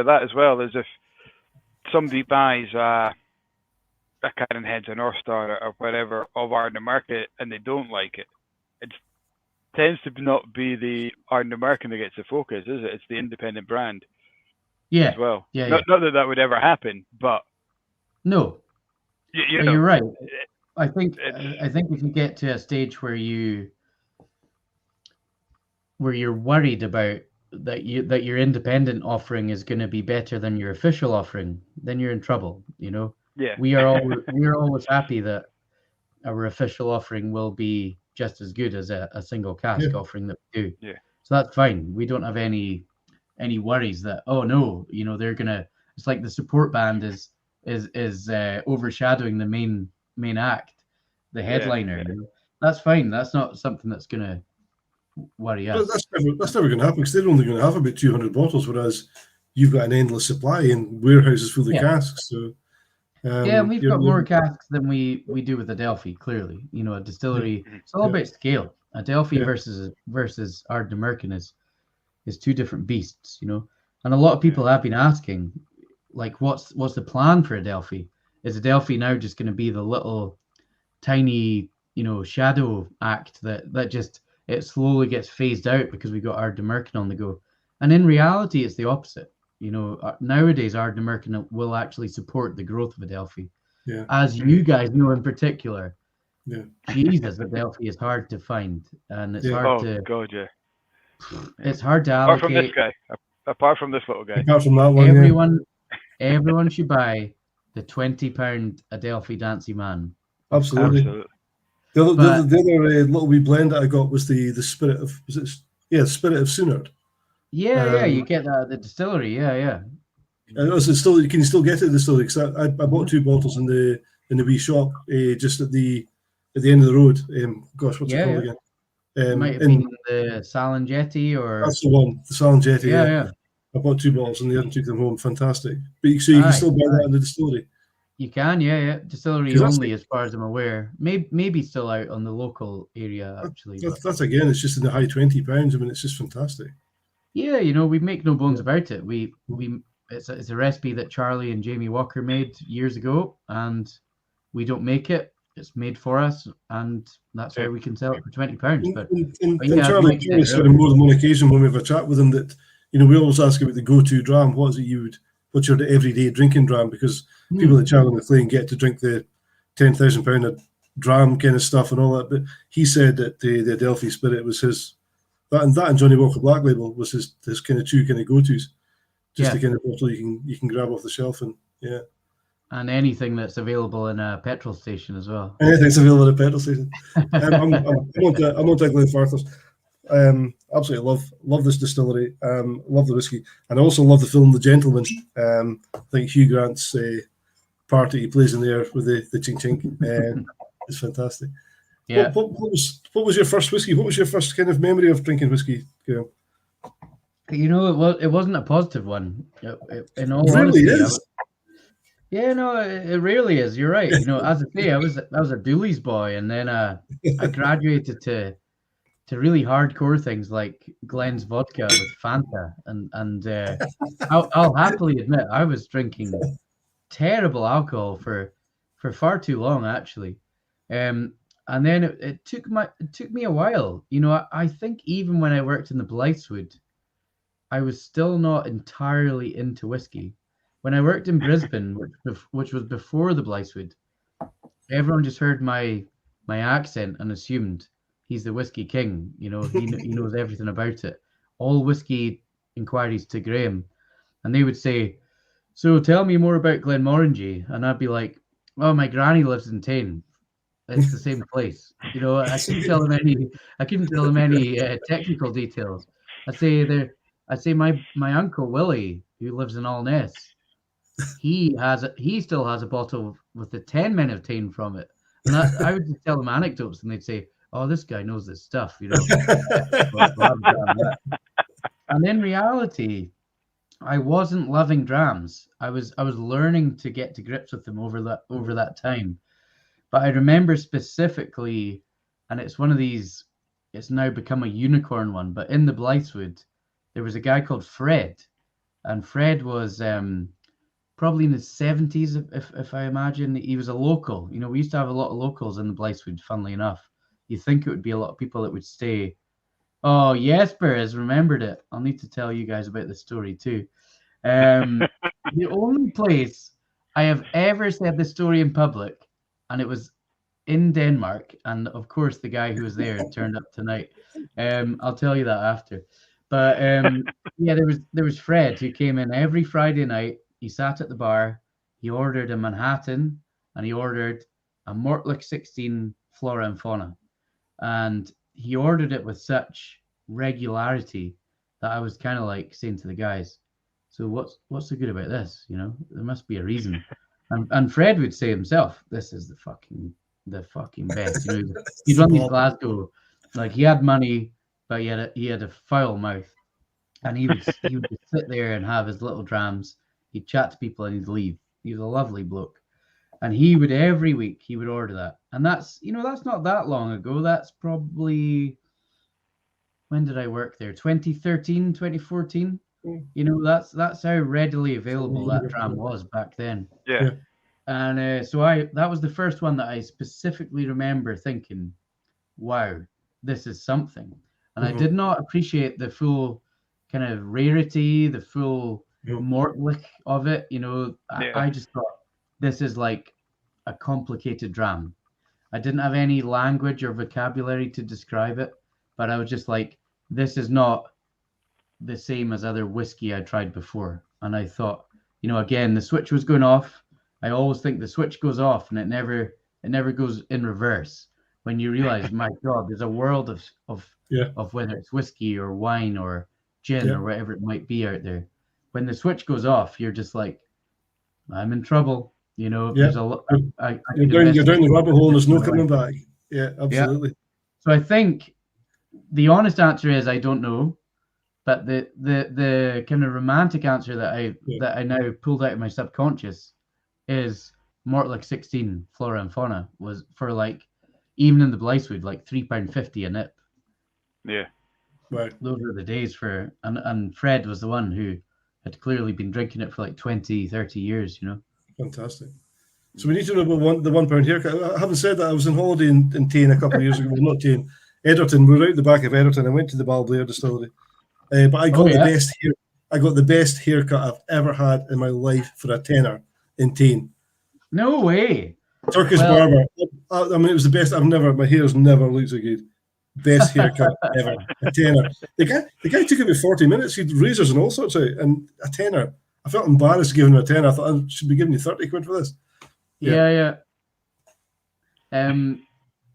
that as well is if somebody buys a Cadenheads or North Star or whatever of Ardnamurchan and they don't like it, it tends to not be the Ardnamurchan that gets the focus, is it? It's the independent brand. Yeah. As well. Yeah. Not that would ever happen, but no. You're right. I think if you get to a stage where you're worried about that your independent offering is going to be better than your official offering, then you're in trouble. Yeah. We are always happy that our official offering will be just as good as a single cask offering that we do. Yeah. So that's fine. We don't have any worries that, oh no, they're gonna. It's like the support band is overshadowing the main act, the headliner. Yeah. That's fine. That's not something that's gonna worry us. That's never going to happen because they're only going to have about 200 bottles, whereas you've got an endless supply in warehouses full of casks. So. We've got more casks than we do with Adelphi. Clearly, a distillery. It's all about scale. Adelphi versus Ardnamurchan is two different beasts. And a lot of people have been asking, like, what's the plan for Adelphi? Is Adelphi now just going to be the little tiny, shadow act that just it slowly gets phased out because we got Ardnamurchan on the go? And in reality, it's the opposite. Nowadays, Ardnamurchan will actually support the growth of Adelphi. Yeah. As you guys know in particular. Yeah. Jesus, Adelphi is hard to find. And it's hard to... Oh, God, yeah. It's hard to allocate. Apart from this guy. Apart from this little guy. Apart from that one, everyone should buy the £20 Adelphi Dancy Man. Absolutely. The other little wee blend that I got was the spirit of, was it Yeah, Spirit of Soonard. Yeah, you get that at the distillery. Yeah. And also still, you can still get it at the distillery, because I bought 2 bottles in the wee shop just at the end of the road. Gosh, what's it called again? It might have been the Salingetti, or that's the one, the Salingetti. Yeah. I bought 2 bottles and they took them home. Fantastic. But you can still buy that in the distillery. You can, yeah. Distillery only, as far as I'm aware. Maybe still out on the local area, actually. That's again, it's just in the high £20. I mean, it's just fantastic. Yeah, we make no bones about it. It's a recipe that Charlie and Jamie Walker made years ago, and we don't make it. It's made for us, and that's how we can sell it for £20. But Charlie said on more than one occasion when we have a chat with him that, we always ask about the go-to dram. What's your everyday drinking dram? Because people at Charlie McLean get to drink the £10,000 dram kind of stuff and all that. But he said that the Adelphi Spirit was his. That and Johnny Walker Black Label was his kind of 2 kind of go-tos. Just the kind of bottle you can grab off the shelf, and and anything that's available in a petrol station as well. Anything's available at a petrol station. I'm on to Glenfarclas. Absolutely love this distillery. Love the whiskey, and I also love the film The Gentleman. I think Hugh Grant's part that he plays in there with the ching ching is fantastic. Yeah. What was your first whiskey? What was your first kind of memory of drinking whiskey? It wasn't a positive one. In all honesty, really is. It really is. You're right. As I say, I was a Dooley's boy, and then I graduated to really hardcore things like Glen's vodka with Fanta, and I'll happily admit I was drinking terrible alcohol for far too long, actually. And then it took me a while. I think even when I worked in the Blythswood, I was still not entirely into whiskey. When I worked in Brisbane, which was before the Blythswood, everyone just heard my accent and assumed he's the whiskey king. He knows everything about it. All whiskey inquiries to Graeme, and they would say, "So tell me more about Glenmorangie," and I'd be like, "Oh, my granny lives in Tain. It's the same place." I couldn't tell them any technical details. I'd say my uncle Willie, who lives in Allness, he still has a bottle with the 10 men of Tain from it. And I would just tell them anecdotes, and they'd say, "Oh, this guy knows this stuff," And in reality, I wasn't loving drams. I was learning to get to grips with them over that time. But I remember specifically, and it's one of these, it's now become a unicorn one, but in the Blythswood, there was a guy called Fred, and Fred was probably in his 70s, if I imagine. He was a local. We used to have a lot of locals in the Blythswood, funnily enough. You'd think it would be a lot of people that would stay. Oh, Jesper has remembered it. I'll need to tell you guys about the story too. The only place I have ever said this story in public, and it was in Denmark, and of course the guy who was there turned up tonight. I'll tell you that after. But there was Fred, who came in every Friday night. He sat at the bar. He ordered a Manhattan, and he ordered a Mortlach 16 Flora and Fauna, and he ordered it with such regularity that I was kind of like saying to the guys, "So what's so good about this? There must be a reason." And Fred would say himself, "This is the fucking best." He'd run these Glasgow, like he had money, but he had a foul mouth, and he would just sit there and have his little drams. He'd chat to people and he'd leave. He was a lovely bloke, and he would every week he would order that, and that's not that long ago. That's probably, when did I work there? 2013, 2014. That's how readily available that dram was back then. Yeah. And so that was the first one that I specifically remember thinking, "Wow, this is something." And I did not appreciate the full kind of rarity, the full Mortlach of it. I just thought this is like a complicated dram. I didn't have any language or vocabulary to describe it, but I was just like, this is not the same as other whiskey I tried before. And I thought, again, the switch was going off. I always think the switch goes off and it never goes in reverse. when you realize, my God, there's a world of Yeah. whether it's whiskey or wine or gin Yeah. or whatever it might be out there. When the switch goes off, you're just like, I'm in trouble. You know, Yeah. there's a lot. You're down the rabbit hole and there's no coming back. Yeah, absolutely. Yeah. So I think the honest answer is I don't know, but the kind of romantic answer that I now pulled out of my subconscious is Mortlach 16 Flora and Fauna was for like, even in the Blythewood, like £3.50 a nip. Yeah. Right. Those were the days for, and Fred was the one who had clearly been drinking it for like 20, 30 years, you know. Fantastic. So we need to know about the £1 haircut. I haven't said that. I was on holiday in Tain a couple of years ago. Well, not Tain, Edgerton. We were out the back of Edgerton. I went to the Blether distillery, but I got the best haircut I've ever had in my life for a tenner in Tain. No way. Turkish barber. I mean, it was the best. My hair's never looked so good. Best haircut ever. A tenner. The guy took about 40 minutes. He had razors and all sorts out, and a tenner. I felt embarrassed giving him a tenner. I thought I should be giving you 30 quid for this. Yeah.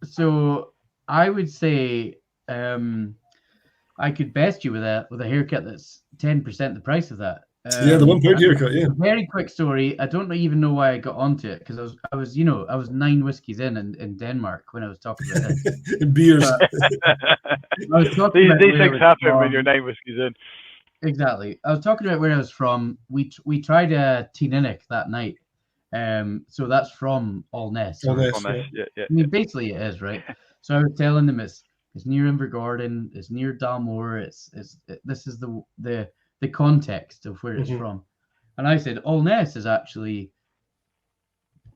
So I would say I could best you with a haircut that's 10% the price of that. The £1 haircut. Yeah. Very quick story. I don't even know why I got onto it, because I was 9 whiskeys in Denmark when I was talking about this. Beers. These things happen when you're 9 whiskeys in. Exactly. I was talking about where I was from. We tried a Teeninic that night. So that's from Allness. Yeah. I mean, basically it is, right? So I was telling them it's near Inverurie, it's near Dalmore, this is the context of where it's from. And I said Allness is actually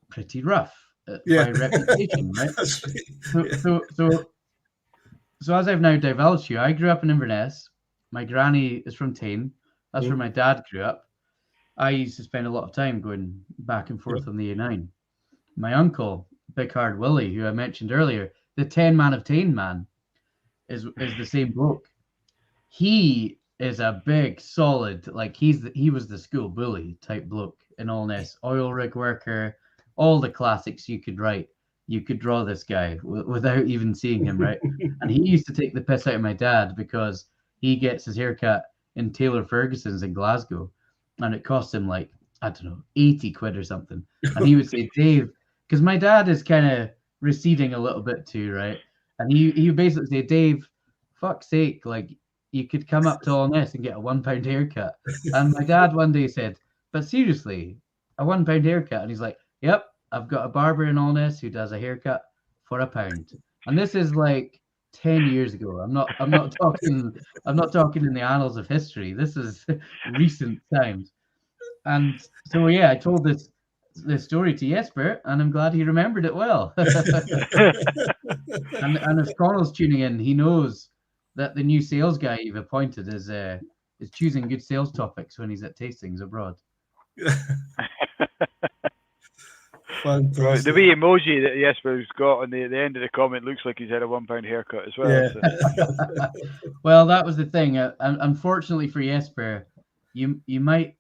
pretty rough by reputation, right? So as I've now divulged to you, I grew up in Inverness. My granny is from Tain. That's where my dad grew up. I used to spend a lot of time going back and forth on the A9. My uncle, Big Hard Willie, who I mentioned earlier, the 10 man of Tain man, is the same bloke. He is a big, solid, like he was the school bully type bloke in Allness, oil rig worker, all the classics you could write. You could draw this guy without even seeing him, right? And he used to take the piss out of my dad because he gets his haircut in Taylor Ferguson's in Glasgow, and it cost him like, I don't know, 80 quid or something. And he would say, Dave, because my dad is kind of receding a little bit too, right? And he would basically say, Dave, fuck's sake, like, you could come up to Allness and get a £1 haircut. And my dad one day said, but seriously, a £1 haircut? And he's like, yep, I've got a barber in Allness who does a haircut for £1. And this is like 10 years ago. I'm not talking in the annals of history. This is recent times. And so I told this story to Jesper, and I'm glad he remembered it well. and if Connal's tuning in, he knows that the new sales guy you've appointed is choosing good sales topics when he's at tastings abroad. Fantastic. The wee emoji that Jesper's got on the end of the comment looks like he's had a £1 haircut as well. Yeah. So. Well, that was the thing. Unfortunately for Jesper, you might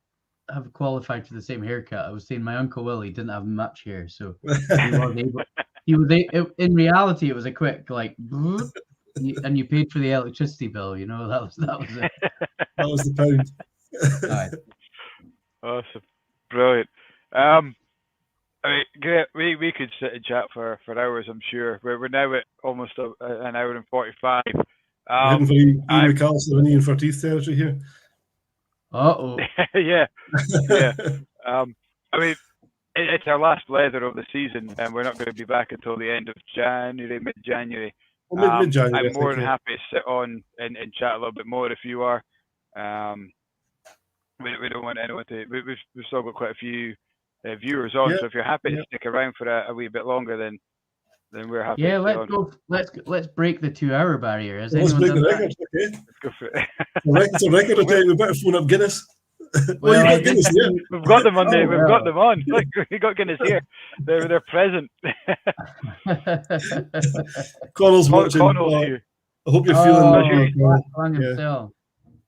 have qualified for the same haircut. I was saying my Uncle Willie didn't have much hair, so he was in reality it was a quick like, and you paid for the electricity bill. You know, that was it. That was the pound. All right. Awesome, brilliant. I mean, great. We could sit and chat for hours. I'm sure. We're now at almost an hour and 45. Heading for Ian McAllister and Ian Forteeth territory here. Uh-oh. yeah. I mean, it's our last Blether of the season, and we're not going to be back until the end of mid-January. Well, mid-January. I'm more than happy to sit on and chat a little bit more if you are. We don't want anyone to. We've still got quite a few viewers on, so if you're happy to stick around for a wee bit longer, then we're happy. Yeah, let's go. Let's break the 2-hour barrier. Let's break the record. Okay. Let's go for it. It's a record. Okay, we better phone up Guinness. Well, you've got Guinness here. We've got them on there. We've got them on. Look, we got Guinness here. They're present. Connell's watching. Here. I hope you're feeling.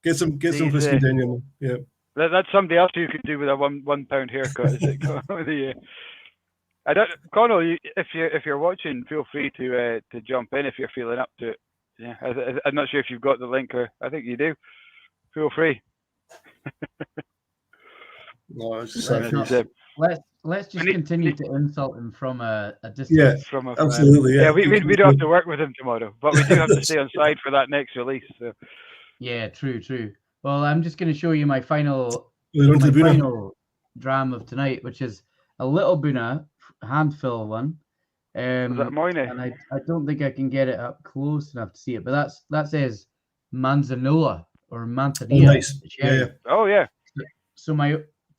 Get some whiskey down you. Yeah. That's somebody else who could do with a £1 haircut. Is it? I don't, Connal, if you're watching, feel free to jump in if you're feeling up to it. Yeah, I'm not sure if you've got the link, or I think you do. Feel free. No, it's just Let's just continue to insult him from a distance. Yeah, from absolutely. Yeah, we don't have to work with him tomorrow, but we do have to stay on side for that next release. So. Yeah, true. Well, I'm just going to show you my final dram of tonight, which is a little Buna handful one. Was that mine? And I don't think I can get it up close enough to see it, but that says Manzanola or Manzanilla. Oh, nice. Yeah. Oh, yeah. So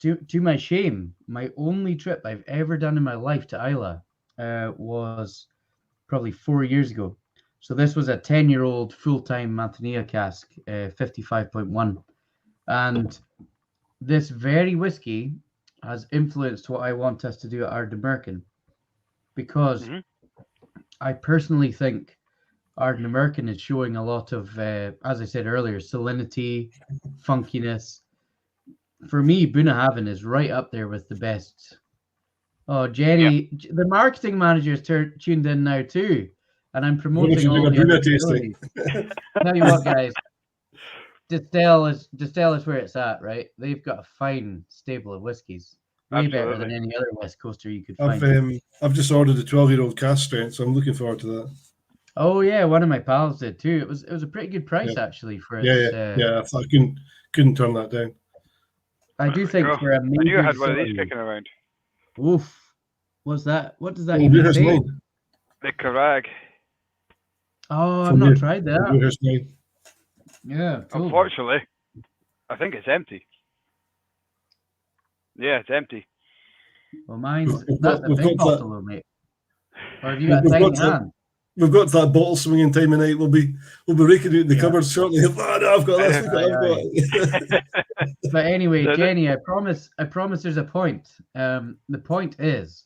to my shame, my only trip I've ever done in my life to Islay was probably 4 years ago. So this was a 10-year-old full-time Manzanilla cask, 55.1. And this very whiskey has influenced what I want us to do at Ardnamurchan, because I personally think Ardnamurchan is showing a lot of, as I said earlier, salinity, funkiness. For me, Bunnahabhain is right up there with the best. Oh, Jenny, the marketing manager is tuned in now too, and I'm promoting all the other tasting. Tell you what, guys, Distell is where it's at, right? They've got a fine stable of whiskies, way better than any other West Coaster you could find. I've just ordered a 12-year-old cask strength, so I'm looking forward to that. Oh yeah, one of my pals did too. It was a pretty good price actually for it. I couldn't turn that down. I do think for a major, I knew I had one of these kicking around. Oof. What's that? What does that even say? The Carrag. Oh, I've not tried that. Yeah. Cool. Unfortunately, I think it's empty. Yeah, it's empty. Well, that's a big bottle, mate. Or have you got a tiny hand? We've got that bottle swinging time of night. We'll be raking out the cupboards shortly. Oh, no, I've got this. I've got. But anyway, Jenny, I promise there's a point. The point is,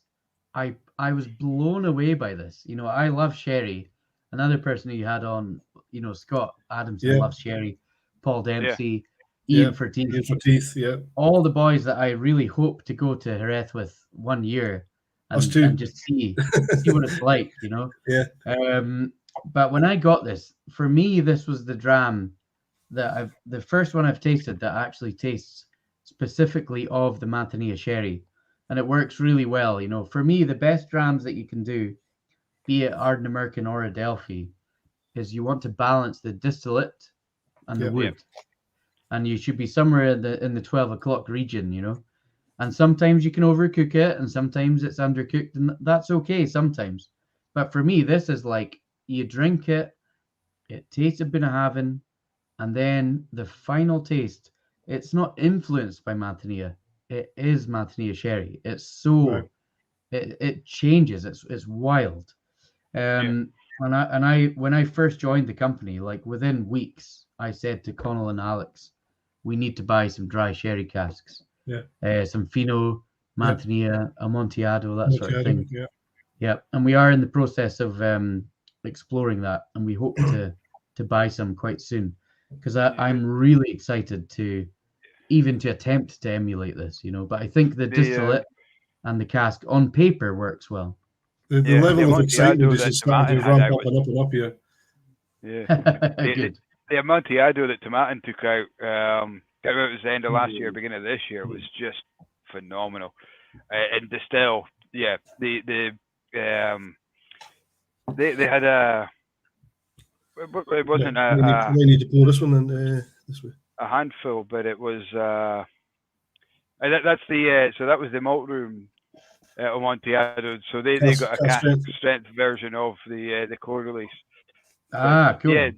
I was blown away by this. You know, I love sherry. Another person who you had on, you know, Scott Adamson loves sherry. Paul Dempsey, Ian Forteeth. All the boys that I really hope to go to Jerez with one year. And just see what it's like, you know. Yeah. But when I got this, for me, this was the dram that the first one I've tasted that actually tastes specifically of the Manzanilla sherry, and it works really well. You know, for me, the best drams that you can do, be it Ardnamurchan or Adelphi, is you want to balance the distillate and the wood, and you should be somewhere in the 12 o'clock region, you know. And sometimes you can overcook it, and sometimes it's undercooked, and that's okay sometimes. But for me, this is like you drink it, it tastes a Bunnahabhain, and then the final taste, it's not influenced by Manzanilla. It is Manzanilla sherry. It's so it changes. It's wild. When I first joined the company, like within weeks, I said to Connal and Alex, we need to buy some dry sherry casks. Some Fino, Manzanilla, Amontillado, that sort of thing. And we are in the process of exploring that, and we hope to buy some quite soon, because I'm really excited to attempt to emulate this, you know. But I think the distillate and the cask on paper works well. The level of excitement is starting to ramp up and up and up here. Yeah. The Amontillado that Tomatin took out. It was the end of last year, beginning of this year, was just phenomenal. And Distell, they had a. It wasn't we need to pull this one and this way. A handful, but it was. That's the so that was the malt room Amontillado. So they got a cask strength version of the core release. Cool.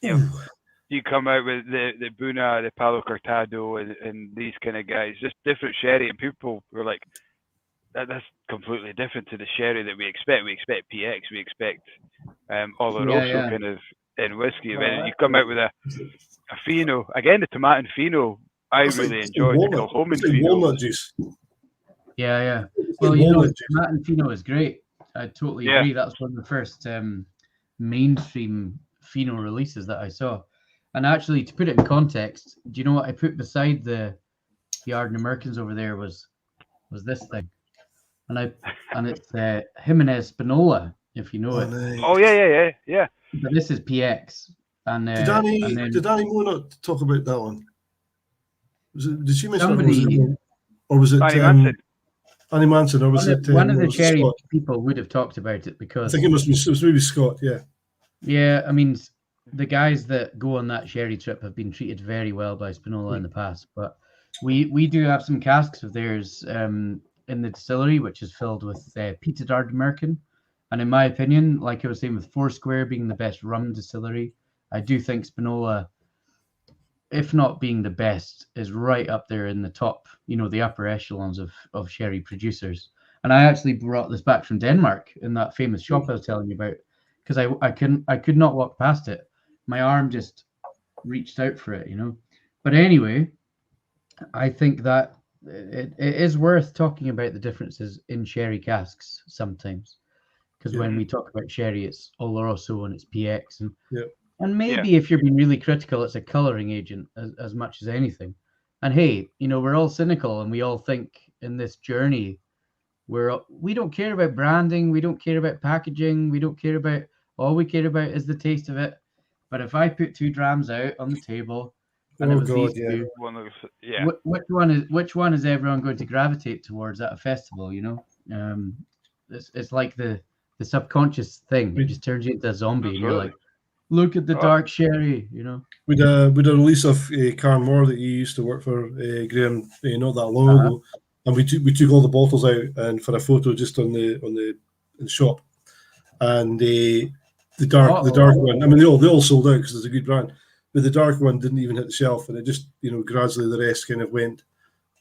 Yeah. You come out with the Buna, the Palo Cortado, and these kind of guys, just different sherry, and people were like, that's completely different to the sherry that we expect. We expect PX, we expect Oloroso kind of in whiskey. And you come out with a Fino, again, the Tomatin Fino, I really enjoyed the Kilchoman Fino. Walnut juice. Yeah. Well, you know, Tomatin Fino is great. I totally agree. That's one of the first mainstream Fino releases that I saw. And actually, to put it in context, do you know what I put beside the Ardnamurchans over there was this thing? and it's Jimenez Spinola, if you know it. Nice. Oh yeah. But this is PX. And Did Danny Moore not talk about that one? Did she mention somebody, or was it Annie Manson? Annie Manson, or was it one of the was it Cherry Scott? people would have talked about it I because think it was maybe Scott. Yeah. yeah, I mean the guys that go on that Sherry trip have been treated very well by Spinola in the past, but we do have some casks of theirs in the distillery, which is filled with peated Ardnamurchan. And in my opinion, like I was saying with Foursquare being the best rum distillery, I do think Spinola, if not being the best, is right up there in the top, the upper echelons of sherry producers. And I actually brought this back from Denmark in that famous shop I was telling you about, because I could not walk past it. My arm just reached out for it, But anyway, I think that it is worth talking about the differences in sherry casks sometimes. Because when we talk about sherry, it's Oloroso and it's PX. And maybe if you're being really critical, it's a colouring agent as much as anything. And hey, we're all cynical and we all think in this journey, we don't care about branding, we don't care about packaging, we don't care about, all we care about is the taste of it. But if I put 2 drams out on the table and it was these two, which one is everyone going to gravitate towards at a festival, It's like the subconscious thing. It just turns you into a zombie and you're like, look at the dark sherry, With a release of Carnmore that you used to work for, Graeme, not that long ago, and we took all the bottles out and for a photo just in the shop, and the dark one. I mean, they all sold out because it's a good brand, but the dark one didn't even hit the shelf, and it just gradually the rest kind of went.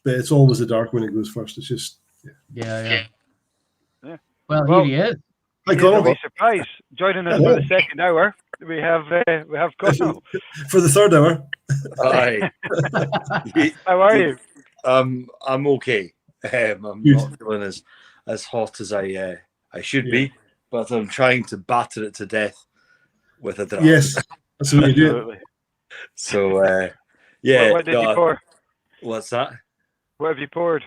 But it's always the dark one that goes first. It's just yeah. Well, here he is. Hi, Connal. No surprise. Joining us for the second hour, we have Connal. For the third hour. Hi. How are you? I'm okay. I'm not feeling as hot as I should be, but I'm trying to batter it to death with a dram. Yes, that's what you do. So What did you pour? What's that? What have you poured?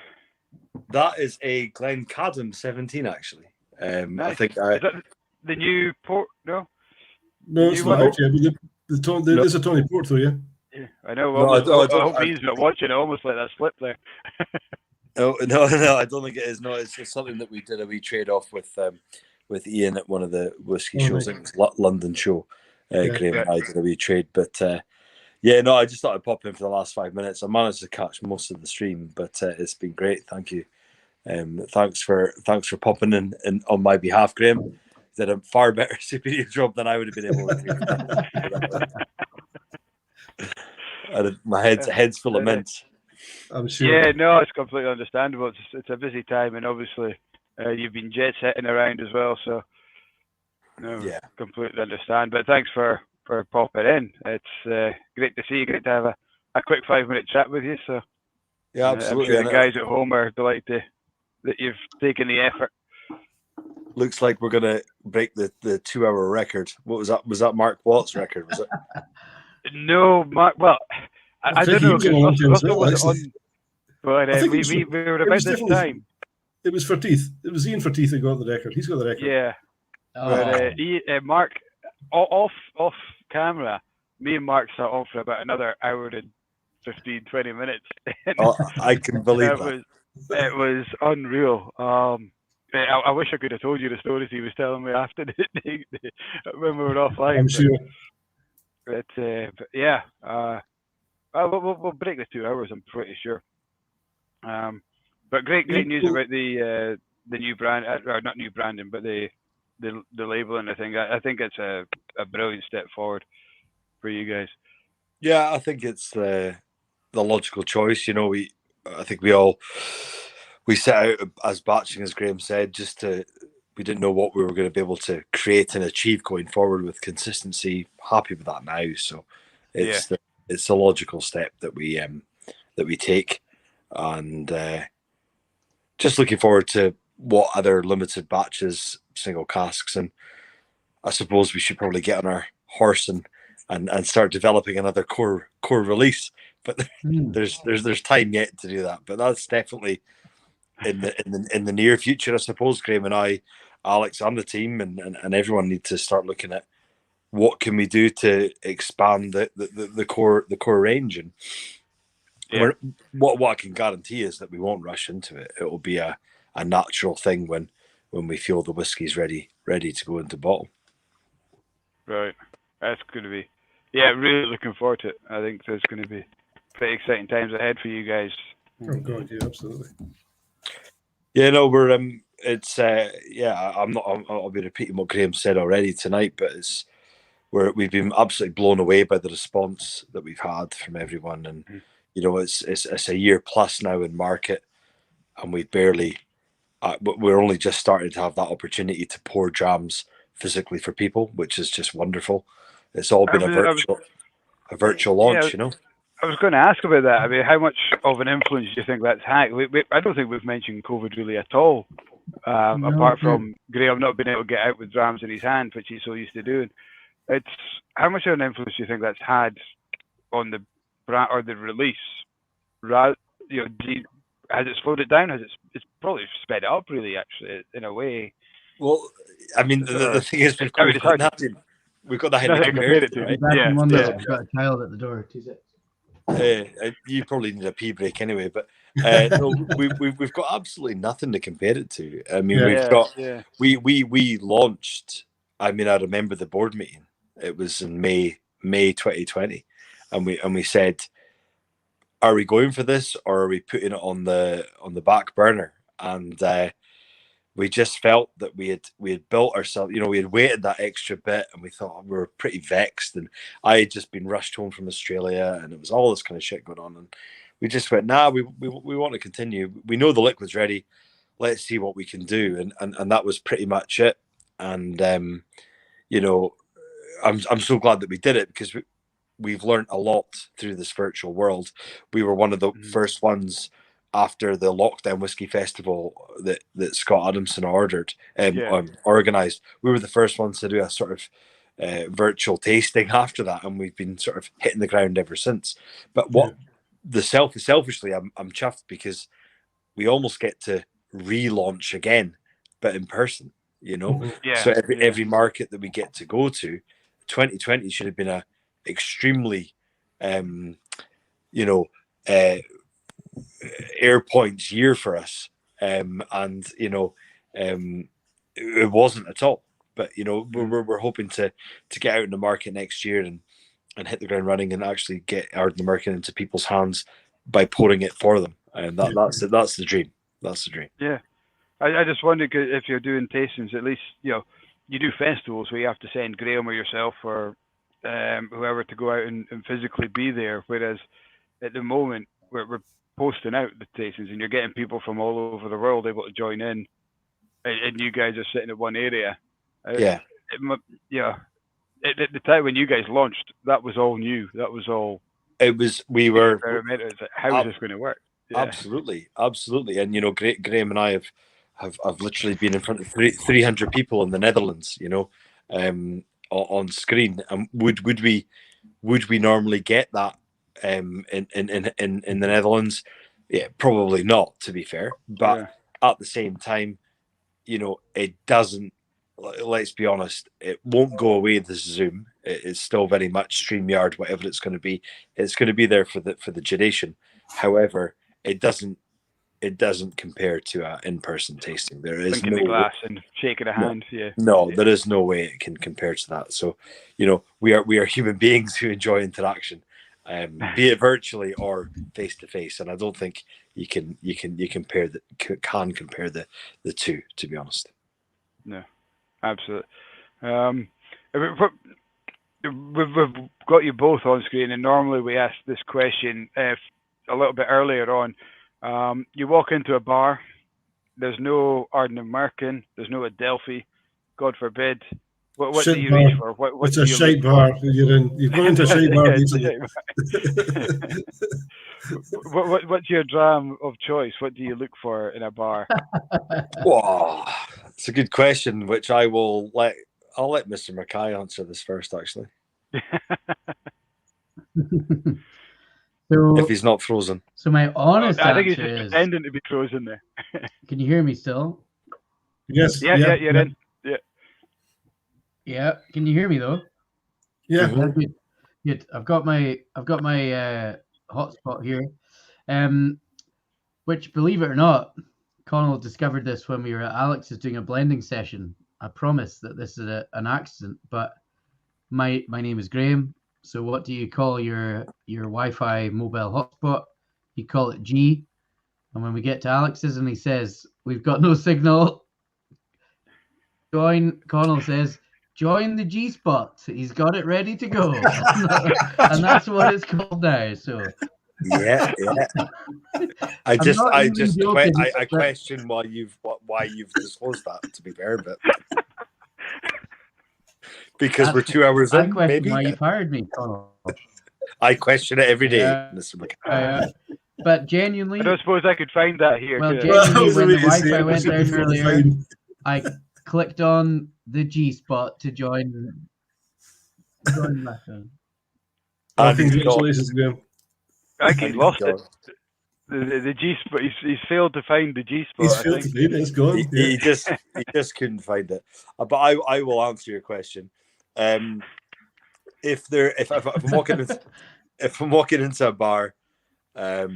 That is a Glencadam 17, actually. Nice. I think is that the new port? No, it's not out yet. There's a Tony Port though, yeah. Yeah, I know. No, I hope he's not watching it. Almost like that slip there. No, I don't think it is. No, it's just something that we did a wee trade off with Ian at one of the whiskey shows. I think it was London show. Graeme and I did a wee trade, but I just thought I'd pop in for the last 5 minutes. I managed to catch most of the stream, but it's been great. Thank you. Thanks for popping in on my behalf, Graeme. You did a far better, superior job than I would have been able to do. My head's full of mints. I'm sure. Yeah, no, it's completely understandable. It's a busy time, and obviously you've been jet setting around as well, so completely understand. But thanks for popping in. It's great to see you. Great to have a quick 5-minute chat with you. So yeah, absolutely. I'm sure the guys at home are delighted that you've taken the effort. Looks like we're gonna break the 2-hour record. What was that? Was that Mark Watt's record? Was it? No, Mark. Well, I don't know. Russell was on, but we were about this time. It was Forteeth. It was Ian Forteeth that got the record. He's got the record. Yeah. But Mark, off camera, me and Mark sat on for about another hour and 15-20 minutes. I can believe that. It was unreal. I wish I could have told you the stories he was telling me after when we were offline. I'm sure. But yeah, we'll break the 2 hours. I'm pretty sure. But great news about the new brand, or not new branding, but the labeling. I think it's a brilliant step forward for you guys. Yeah, I think it's the logical choice. I think we set out as batching, as Graeme said, we didn't know what we were going to be able to create and achieve going forward with consistency. Happy with that now, so it's a logical step that we take, and just looking forward to what other limited batches, single casks, and I suppose we should probably get on our horse and start developing another core release. But there's time yet to do that. But that's definitely in the near future, I suppose. Graeme and I, Alex and the team, and everyone need to start looking at what can we do to expand the core range. And what I can guarantee is that we won't rush into it. It will be a natural thing when we feel the whiskey's ready to go into bottle. Right, that's going to be, yeah, really looking forward to it. I think there's going to be pretty exciting times ahead for you guys. Oh God, yeah, absolutely. Yeah, no, we're it's I'll be repeating what Graeme said already tonight, but we've been absolutely blown away by the response that we've had from everyone, and you know, it's a year plus now in market, and we're only just starting to have that opportunity to pour drams physically for people, which is just wonderful. It's all been a virtual launch, you know. I was going to ask about that. I mean, how much of an influence do you think that's had? I don't think we've mentioned COVID really at all, apart from Graeme not being able to get out with drams in his hand, which he's so used to doing. It's how much of an influence do you think that's had on the brand or the release? You know, has it slowed it down? It's probably sped it up, really, actually, in a way. Well, I mean, the thing is, we've got nothing to compare it to, right? I've got a child at the door. You probably need a pee break anyway, but no, we've got absolutely nothing to compare it to. I mean, we launched. I mean, I remember the board meeting. It was in May 2020, and we said, are we going for this, or are we putting it on the back burner? And we just felt that we had built ourselves, you know, we had waited that extra bit, and we thought we were pretty vexed. And I had just been rushed home from Australia, and it was all this kind of shit going on. And we just went, we want to continue. We know the liquid's ready. Let's see what we can do. And that was pretty much it. And you know, I'm so glad that we did it, because we've learned a lot through this virtual world. We were one of the first ones after the lockdown whiskey festival that Scott Adamson organised. We were the first ones to do a sort of virtual tasting after that, and we've been sort of hitting the ground ever since. But selfishly, I'm chuffed, because we almost get to relaunch again, but in person. You know, so every market that we get to go to, 2020 should have been a extremely, air points year for us, and you know, it wasn't at all. But you know, we're hoping to get out in the market next year and hit the ground running, and actually get Ardnamurchan into people's hands by pouring it for them, and that's the dream. That's the dream. Yeah. I just wondered if you're doing tastings, at least, you know, you do festivals where you have to send Graeme or yourself or whoever to go out and physically be there. Whereas at the moment, we're posting out the tastings, and you're getting people from all over the world able to join in, and you guys are sitting in one area. At the time when you guys launched, that was all new. That was all. It was. We were. It's like, how is this going to work? Yeah. Absolutely. And you know, Graeme and I have literally been in front of 300 people in the Netherlands, you know, on screen. And would we normally get that in the Netherlands? Yeah, probably not, to be fair. But at the same time, you know, it doesn't. Let's be honest, it won't go away. This Zoom, it's still very much StreamYard, whatever it's going to be. It's going to be there for the duration. However, it doesn't compare to an in-person tasting. There is no glass and shaking a hand. No, there is no way it can compare to that. So, you know, we are human beings who enjoy interaction, be it virtually or face to face. And I don't think you can compare the two, to be honest. No, absolutely. We've got you both on screen, and normally we ask this question a little bit earlier on. You walk into a bar, there's no Ardnamurchan, there's no Adelphi, God forbid. What do you reach for? It's a shite bar. You've gone into a shite bar. What's your dram of choice? What do you look for in a bar? Wow, it's a good question, which I'll let Mr. Mackay answer this first, actually. So, if he's not frozen. so my honest I think he's answer just is, pretending to be frozen there. can you hear me still? Yes. Yeah, you're in. Yeah. Yeah. Can you hear me though? Yeah. Yeah, good. Good. I've got my hotspot here. Which, believe it or not, Connal discovered this when we were at Alex's doing a blending session. I promise that this is an accident, but my name is Graeme. So what do you call your Wi-Fi mobile hotspot? You call it G. And when we get to Alex's and he says, we've got no signal, Connal says, join the G spot. He's got it ready to go. And that's what it's called now. So Yeah. I question why you've disclosed that, to be fair, but because we're 2 hours in, maybe. Why you've hired me, Connal. I question it every day, Mr. McKay. But genuinely, I don't suppose I could find that here. well, too. genuinely, when the Well, Wi-Fi went down before the earlier, time. I clicked on the G spot to join that. Congratulations, Graeme. I think he lost it. The G spot. He's failed to find the G spot. He's failed to find it. It's gone. He just couldn't find it. But I will answer your question. If I'm walking into a bar, I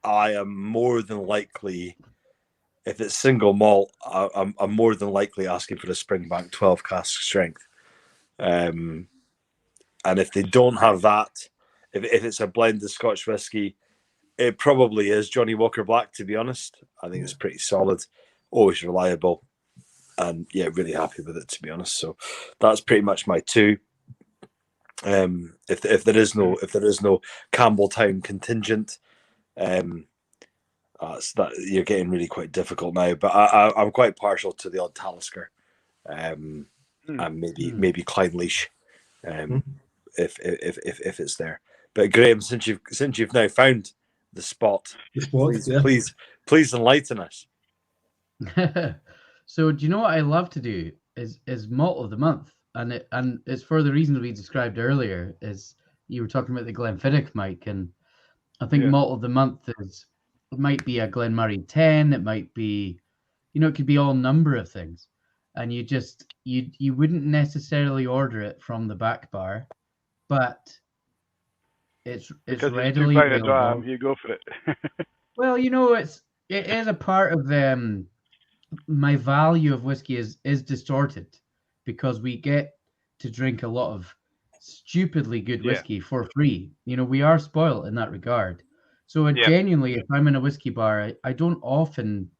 am more than likely, if it's single malt, I'm more than likely asking for a Springbank 12 cask strength. And if they don't have that, if it's a blended Scotch whiskey, it probably is Johnny Walker Black, to be honest. I think it's pretty solid, always reliable, and yeah, really happy with it, to be honest. So that's pretty much my two. If there is no Campbelltown contingent, that you're getting really quite difficult now. But I'm quite partial to the odd Talisker, and maybe Clynelish, if it's there. But Graeme, since you've now found the spot, please enlighten us. So do you know what I love to do is malt of the month, and it's for the reasons we described earlier. Is you were talking about the Glenfiddich, Mike, and I think malt of the month it might be a Glenmurray 10, it might be, it could be all number of things, and you wouldn't necessarily order it from the back bar, but it's readily available. Dram, you go for it. Well, it is a part of my value of whiskey is distorted because we get to drink a lot of stupidly good whiskey for free. We are spoiled in that regard. So genuinely, if I'm in a whiskey bar, I don't often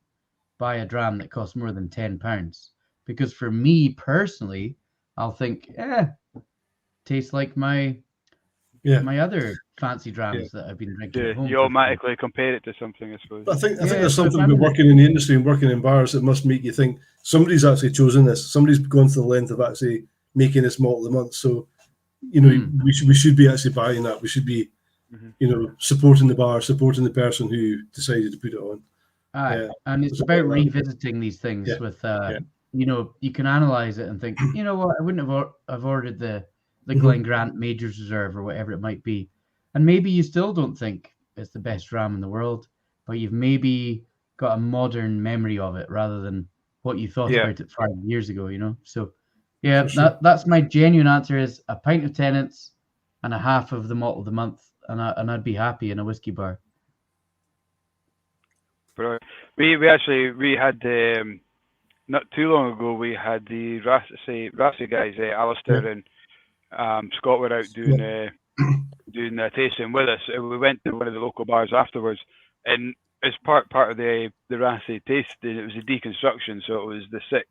buy a dram that costs more than £10 because for me personally, I'll think, tastes like my other fancy drams that I've been drinking at home. You automatically compare it to something, I suppose. I think there's something about working in the industry and working in bars that must make you think somebody's actually chosen this. Somebody's gone to the length of actually making this malt of the month. So, we should be actually buying that. We should be, supporting the bar, supporting the person who decided to put it on. And it's about revisiting these things with, you can analyze it and think, you know what, I wouldn't have ordered the Glen Grant Majors Reserve or whatever it might be. And maybe you still don't think it's the best dram in the world, but you've maybe got a modern memory of it rather than what you thought about it 5 years ago, So, that's my genuine answer is a pint of Tennent's and a half of the malt of the month, and I'd be happy in a whiskey bar. We had not too long ago we had the Rossi guys, Alistair and Scott were out doing a tasting with us. We went to one of the local bars afterwards, and as part of the Rossi tasting, it was a deconstruction, so it was the 6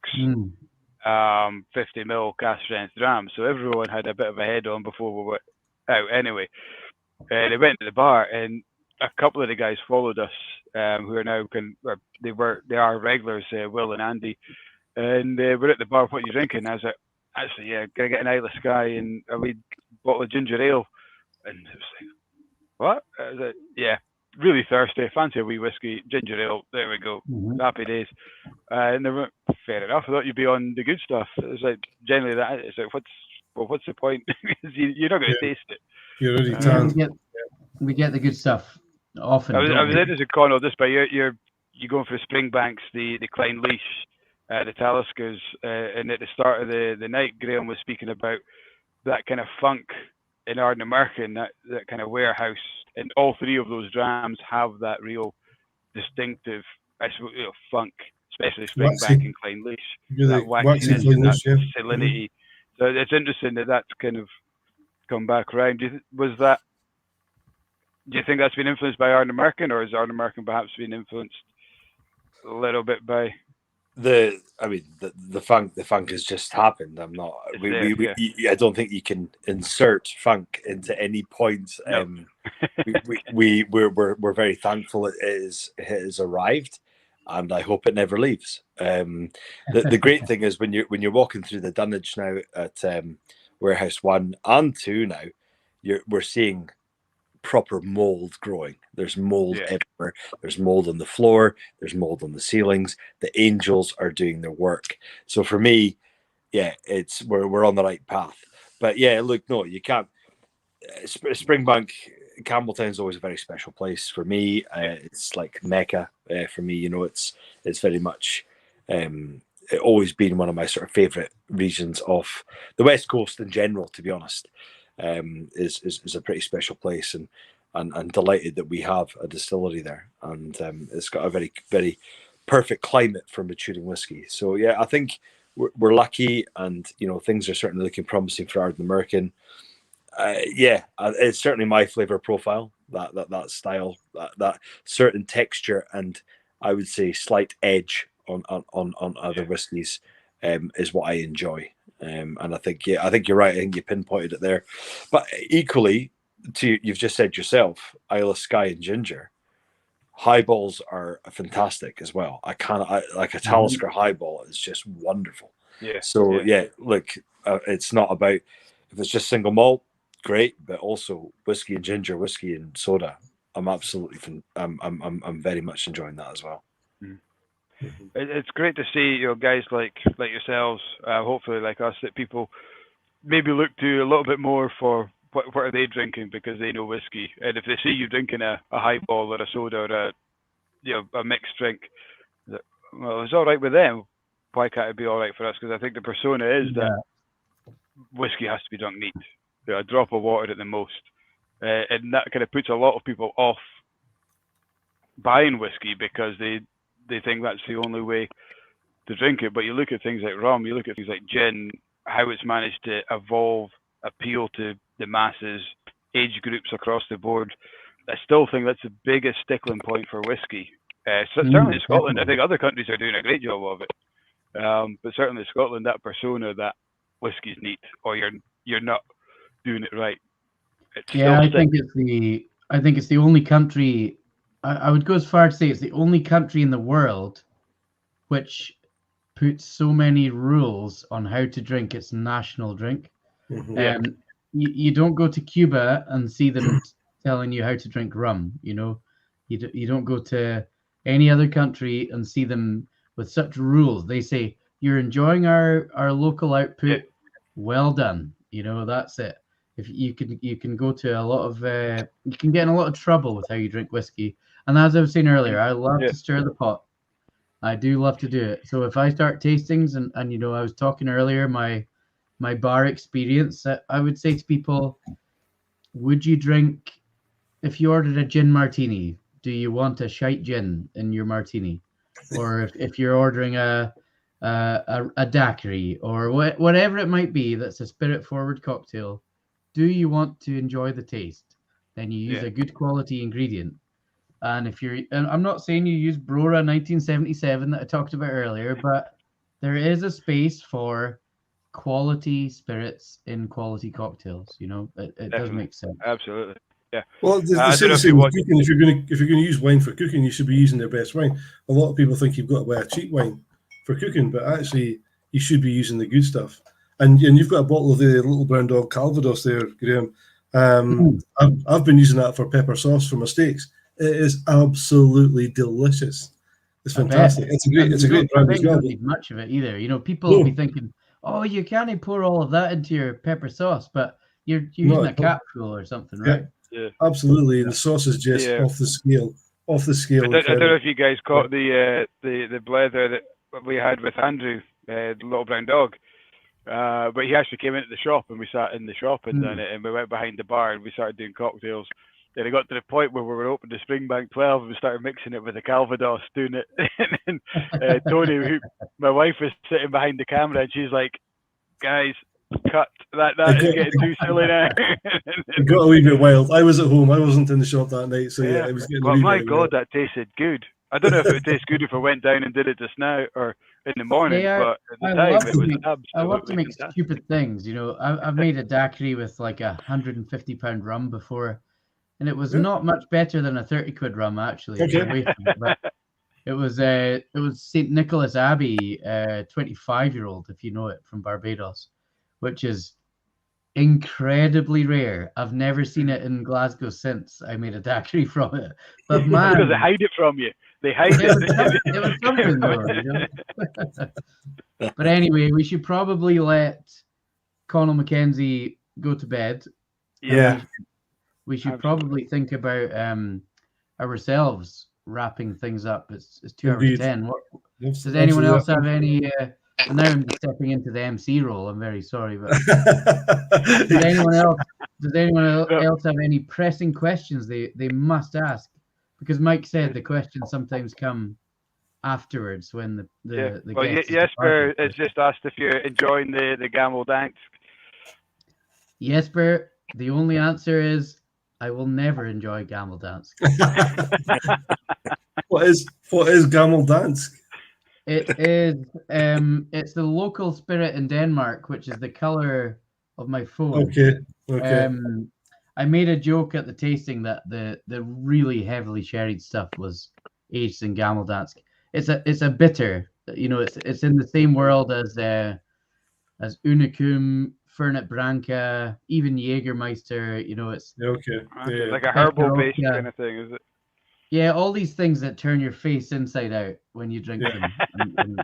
50ml cask strength dram. So everyone had a bit of a head on before we were out anyway. They went to the bar, and a couple of the guys followed us, who are now they are regulars, Will and Andy, and we're at the bar. What are you drinking? I was like, actually, gonna get an Isle of Skye and a wee bottle of ginger ale. And it was like, what? I was like, yeah, really thirsty, fancy a wee whiskey, ginger ale. There we go, happy days. And they were fair enough. I thought you'd be on the good stuff. It was like generally that. It's like, what's the point? You're not going to taste it. You're already tanned. We get the good stuff often. I was don't we? interested, Connal, just by you're going for the Springbanks, the Klein Leash, the Taliskers, and at the start of the night, Graeme was speaking about that kind of funk in Ardnamurchan, that kind of warehouse, and all three of those drams have that real distinctive, I suppose, funk, especially Springbank and Klein Leash, that waxiness and that salinity. So it's interesting that that's kind of come back around. Do you think that's been influenced by Ardnamurchan, or is Ardnamurchan perhaps been influenced a little bit by the funk has just happened. I'm not. I don't think you can insert funk into any point. No. We're very thankful it has arrived, and I hope it never leaves. The great thing is when you're walking through the dunnage now at Warehouse 1 and 2 now, we're seeing proper mold growing. There's mold everywhere. There's mold on the floor. There's mold on the ceilings. The angels are doing their work. So for me, we're on the right path. But look, no, you can't. Springbank, Campbelltown is always a very special place for me. It's like Mecca for me. It's very much always been one of my sort of favourite regions of the West Coast in general. To be honest. Is a pretty special place, and delighted that we have a distillery there, and it's got a very, very perfect climate for maturing whiskey. So I think we're lucky, and things are certainly looking promising for Ardnamurchan. It's certainly my flavour profile, that style, that certain texture, and I would say slight edge on other whiskies is what I enjoy. And I think you're right. I think you pinpointed it there. But equally, you've just said yourself, Isle of Skye and ginger highballs are fantastic as well. Like a Talisker highball is just wonderful. Look, it's not about if it's just single malt, great, but also whiskey and ginger, whiskey and soda. I'm very much enjoying that as well. It's great to see guys like yourselves, hopefully like us, that people maybe look to a little bit more for what are they drinking, because they know whiskey, and if they see you drinking a highball or a soda or a mixed drink, well, it's all right with them. Why can't it be all right for us? Because I think the persona is that whiskey has to be drunk neat, a drop of water at the most, and that kind of puts a lot of people off buying whiskey because they think that's the only way to drink it. But you look at things like rum, you look at things like gin, how it's managed to evolve, appeal to the masses, age groups across the board. I still think that's the biggest stickling point for whiskey. Certainly in Scotland, I think other countries are doing a great job of it. But certainly in Scotland, that persona that whiskey's neat or you're not doing it right. I think it's the only country. I would go as far to say it's the only country in the world which puts so many rules on how to drink its national drink. You don't go to Cuba and see them telling you how to drink rum. You don't go to any other country and see them with such rules. They say, you're enjoying our local output. Well done. That's it. If you can go to a lot of you can get in a lot of trouble with how you drink whiskey. And as I was saying earlier, I love to stir the pot. I do love to do it. So if I start tastings and I was talking earlier, my bar experience, I would say to people, would you drink, if you ordered a gin martini, do you want a shite gin in your martini? Or if you're ordering a daiquiri or whatever it might be that's a spirit forward cocktail, do you want to enjoy the taste? Then you use a good quality ingredient. And and I'm not saying you use Brora 1977 that I talked about earlier, but there is a space for quality spirits in quality cocktails. It does make sense. Absolutely. Yeah. Well, the same with cooking. If you're going to use wine for cooking, you should be using their best wine. A lot of people think you've got to buy a cheap wine for cooking, but actually you should be using the good stuff. And you've got a bottle of the Little Brown Dog Calvados there, Graeme. I've been using that for pepper sauce for my steaks. It is absolutely delicious. It's fantastic. It's a great brand as well. You don't need much of it either. People will be thinking, "Oh, you can't pour all of that into your pepper sauce," but you're using a capsule or something, right? Yeah. Absolutely. The sauce is just off the scale. Off the scale. I don't know if you guys caught the blether that we had with Andrew, the little brown dog. But he actually came into the shop and we sat in the shop and done it, and we went behind the bar and we started doing cocktails. Then it got to the point where we were open to Springbank 12 and we started mixing it with the Calvados, doing it. And Tony, my wife, was sitting behind the camera and she's like, "Guys, cut that is getting too silly now." It got a wee bit wild. I was at home. I wasn't in the shop that night, so it was getting. Well, my God, that tasted good. I don't know if it would taste good if I went down and did it just now or in the morning, but at the time it was absolutely. I love to make stupid things. You know, I've made a daiquiri with like £150 rum before, and it was not much better than a 30 quid rum actually. Okay. But it was St. Nicholas Abbey, 25-year-old, if you know it, from Barbados, which is incredibly rare. I've never seen it in Glasgow since I made a daiquiri from it. But man, because they hide it from you. They hide it. It was something though, you know? But anyway, we should probably let Connal McKenzie go to bed. Yeah. We should probably think about ourselves wrapping things up. It's 2:10. Does anyone else have any? Now I'm stepping into the MC role. I'm very sorry, but does anyone else have any pressing questions they must ask? Because Mike said the questions sometimes come afterwards when the guest. Jesper has just asked if you're enjoying the Gamble Dance. Jesper, the only answer is I will never enjoy Gamble Dance. What is Gamble Dance? It is it's the local spirit in Denmark, which is the color of my phone. Okay. I made a joke at the tasting that the really heavily sherried stuff was aged in Gamble Dance. It's a bitter, you know. It's in the same world as Unicum, Fernet Branca, even Jägermeister. You know, it's like a herbal based kind of thing, is it? Yeah, all these things that turn your face inside out when you drink them.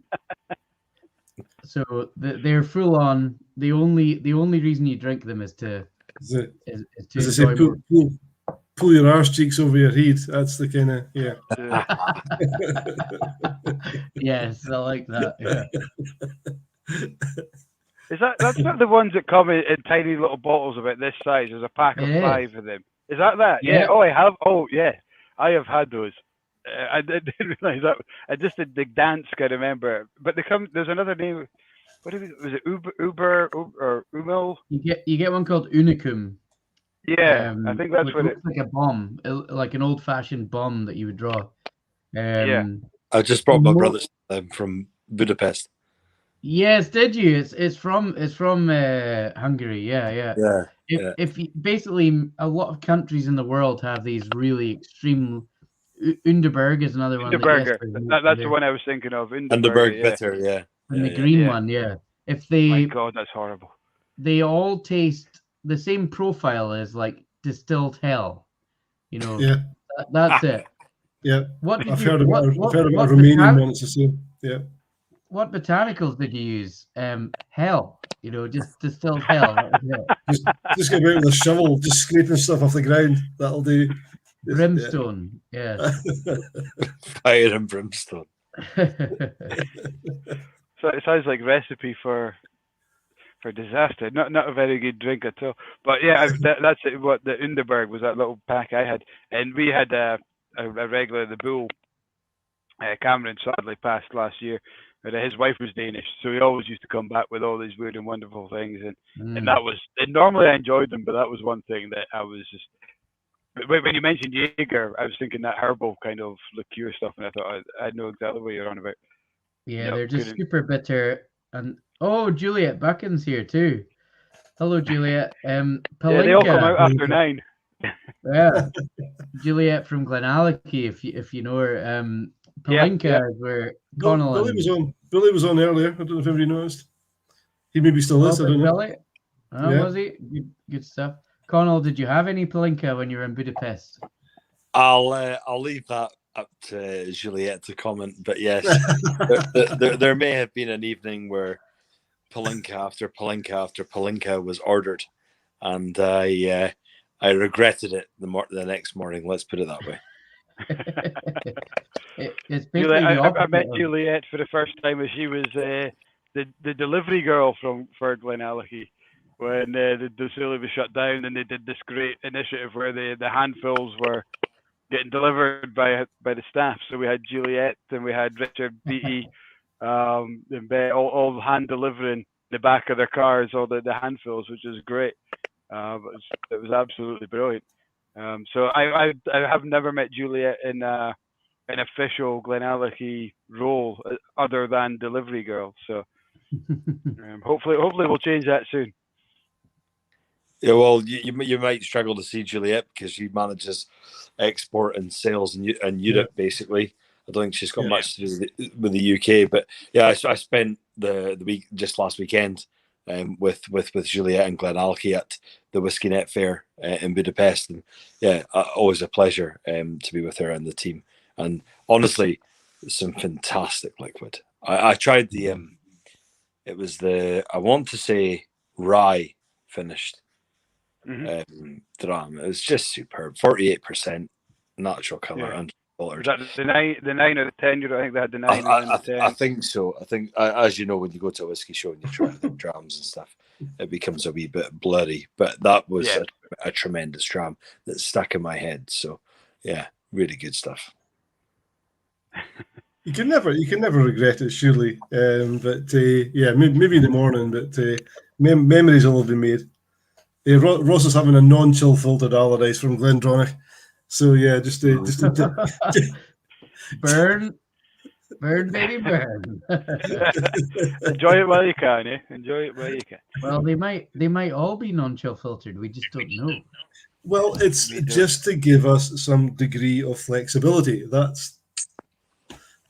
So they're full on. The only reason you drink them is to pull your arse cheeks over your head. That's the kind of Yes, I like that. Yeah. That's not the ones that come in tiny little bottles about this size? There's a pack of 5 of them. Is that? Yeah. Oh, I have. Oh, yeah. I have had those. I didn't realize that. I just did the dance. I remember, but there's another name. What was it? Uber or Umel? You get one called Unicum. Yeah, I think that's what it's like a bomb, like an old-fashioned bomb that you would draw. I just brought my brothers from Budapest. Yes, did you? It's from Hungary. Yeah. If you, basically a lot of countries in the world have these really extreme. Underberg is another one. Underberger. That's the one I was thinking of. Underberg bitter, yeah. And the green one, yeah. If they, my God, that's horrible. They all taste the same profile as like distilled hell. You know. Yeah. That's it. Yeah. I've heard about Romanian one. It's the same. Yeah. What botanicals did you use? Hell. You know, just distilled hell. Just go about with a shovel, just scraping stuff off the ground. That'll do. Brimstone, yeah. Fire and brimstone. So it sounds like recipe for disaster. Not a very good drink at all. But yeah, that's it. What the Underberg was, that little pack I had, and we had a regular, the Bull. Cameron sadly passed last year, but his wife was Danish, so he always used to come back with all these weird and wonderful things, and that was. And normally I enjoyed them, but that was one thing that I was just. When you mentioned Jaeger, I was thinking that herbal kind of liqueur stuff, and I thought I know exactly what you're on about. Yeah, they're just super bitter. And Juliet Buchan's here too. Hello, Juliet. Palinka. Yeah, they all come out after 9. Yeah, Juliet from Glenallachie, if you know her. Palinka is where Connal. Billy was on earlier. I don't know if everybody noticed. He maybe still is. I don't know. Billy? Was he? Good stuff. Connal, did you have any Palinka when you were in Budapest? I'll leave that up to Juliet to comment, but yes, there may have been an evening where Palinka after Palinka after Palinka was ordered, and I I regretted it the next morning. Let's put it that way. It's basically I met Juliet for the first time as she was the delivery girl for Glenallachie when the distillery was shut down, and they did this great initiative where the handfuls were getting delivered by the staff. So we had Juliet and we had Richard Beattie, and all hand delivering the back of their cars, all the handfuls, which is great. It was absolutely brilliant. So I have never met Juliet in an official Glenallachie role other than delivery girl. So hopefully we'll change that soon. Yeah, well, you might struggle to see Juliet because she manages export and sales in Europe, basically. I don't think she's got much to do with the UK. But yeah, I spent the week just last weekend with Juliet and Glenallachie at the Whisky Net Fair in Budapest, and yeah, always a pleasure to be with her and the team. And honestly, some fantastic liquid. I tried the it was I want to say rye finished dram. It was just superb. 48% natural colour and filtered. Was that the 9 or the 10? I think they had the 9 and the 10. I think so. I think, as you know, when you go to a whiskey show and you try the drams and stuff, it becomes a wee bit blurry. But that was a tremendous dram that stuck in my head. So yeah, really good stuff. You can never regret it, surely. But maybe in the morning. But memories will have been made. Ross is having a non-chill filtered Allardyce from Glendronach. So yeah, just burn, baby, burn. Enjoy it while you can, eh? Enjoy it while you can. Well, they might all be non-chill filtered. We just don't know. Well, it's just to give us some degree of flexibility. That's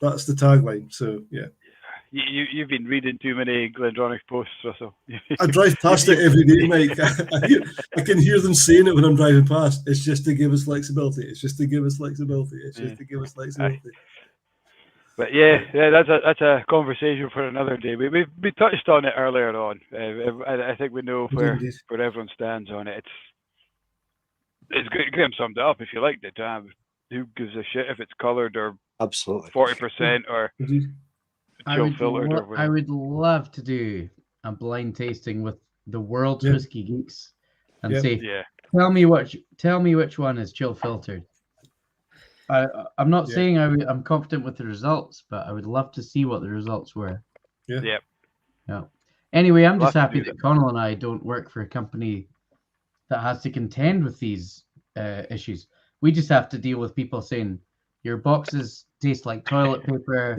the tagline. So yeah. You've been reading too many Glendronach posts, Russell. I drive past it every day, Mike. I can hear them saying it when I'm driving past. It's just to give us flexibility. It's just to give us flexibility. It's just to give us flexibility. But yeah, that's a conversation for another day. We touched on it earlier on. I think we know where everyone stands on it. It's good. Graeme summed it up. If you liked it, who gives a shit if it's coloured or absolutely 40% or I would love to do a blind tasting with the world's whiskey geeks and say, tell me which one is chill filtered. I'm not saying I'm confident with the results, but I would love to see what the results were. Yeah. Anyway, I'm just happy that Connal and I don't work for a company that has to contend with these issues. We just have to deal with people saying your boxes taste like toilet paper.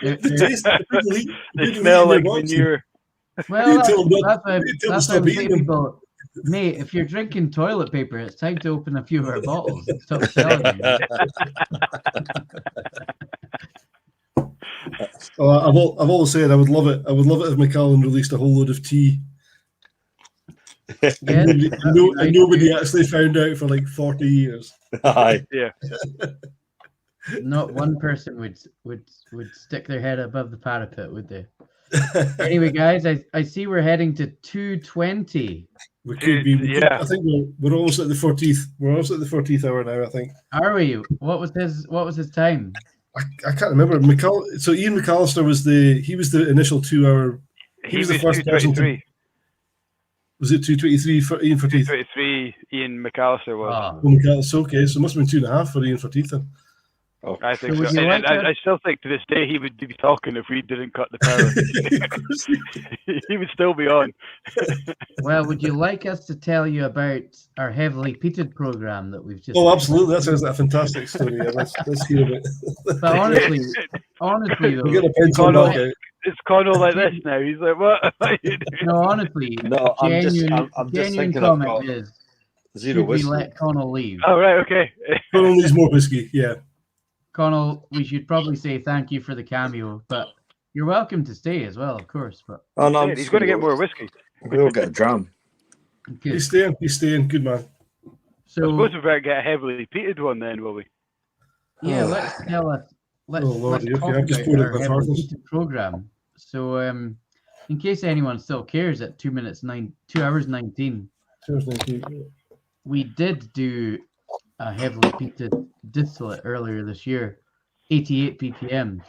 They smell like manure. Well, that's why I'm saying people, mate, if you're drinking toilet paper, it's time to open a few of our bottles and stop selling them. I've always said I would love it. I would love it if Macallan released a whole load of tea. And nobody actually found out for like 40 years. Yeah. Not one person would stick their head above the parapet, would they? Anyway, guys, I see we're heading to 2:20. We could be. I think we're almost at the 40th. We're almost at the 40th hour now, I think. Are we? What was his time? I can't remember. So Ian McAllister was the initial 2 hour. He was the first person. Was it 2:23 for Ian Forteeth? 2:23 Ian McAllister was. Oh, okay, so it must have been 2.5 for Ian Forteeth then. Oh. I think so. And I still think to this day he would be talking if we didn't cut the power. He would still be on. Well, would you like us to tell you about our heavily peated program that we've just? Oh, absolutely! That sounds like a fantastic story. Yeah, let's hear it. But honestly, though, we get a pencil back out. It's Connal like this now. He's like, what? No, honestly, I'm just thinking comment is zero whiskey. We let Connal leave? Oh, right, okay. Connal needs more whiskey. Yeah. Connal, we should probably say thank you for the cameo, but you're welcome to stay as well, of course. But he's going to get more whiskey. We'll get a dram. Okay. He's staying. Good man. So I suppose we better get a heavily peated one then, will we? Yeah, let's talk about our heavily peated program. So, in case anyone still cares, at 2 hours 19, Cheers, thank you. We did do a heavily peated distillate earlier this year, 88 ppm.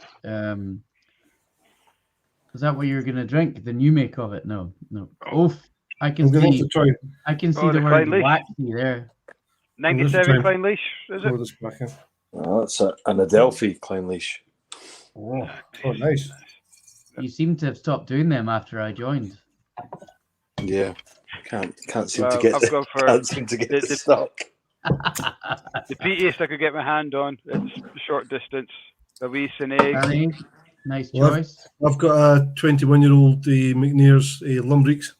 Is that what you're going to drink? The new make of it? No. Oh, I can I'm going to have see. to try. I can see Oh, the the word Clyde waxy there. 97 Klein Leash, is Pour it? this back in. Oh, that's an Adelphi clean leash. Oh, Oh, nice. you seem to have stopped doing them after I joined. Yeah, can't seem Well, to get I've gone for can't seem to get the stock. the peatiest I could get my hand on. It's short distance. A wee egg. Danny, nice Well, choice. I've got a 21-year-old McNair's Lumbriks.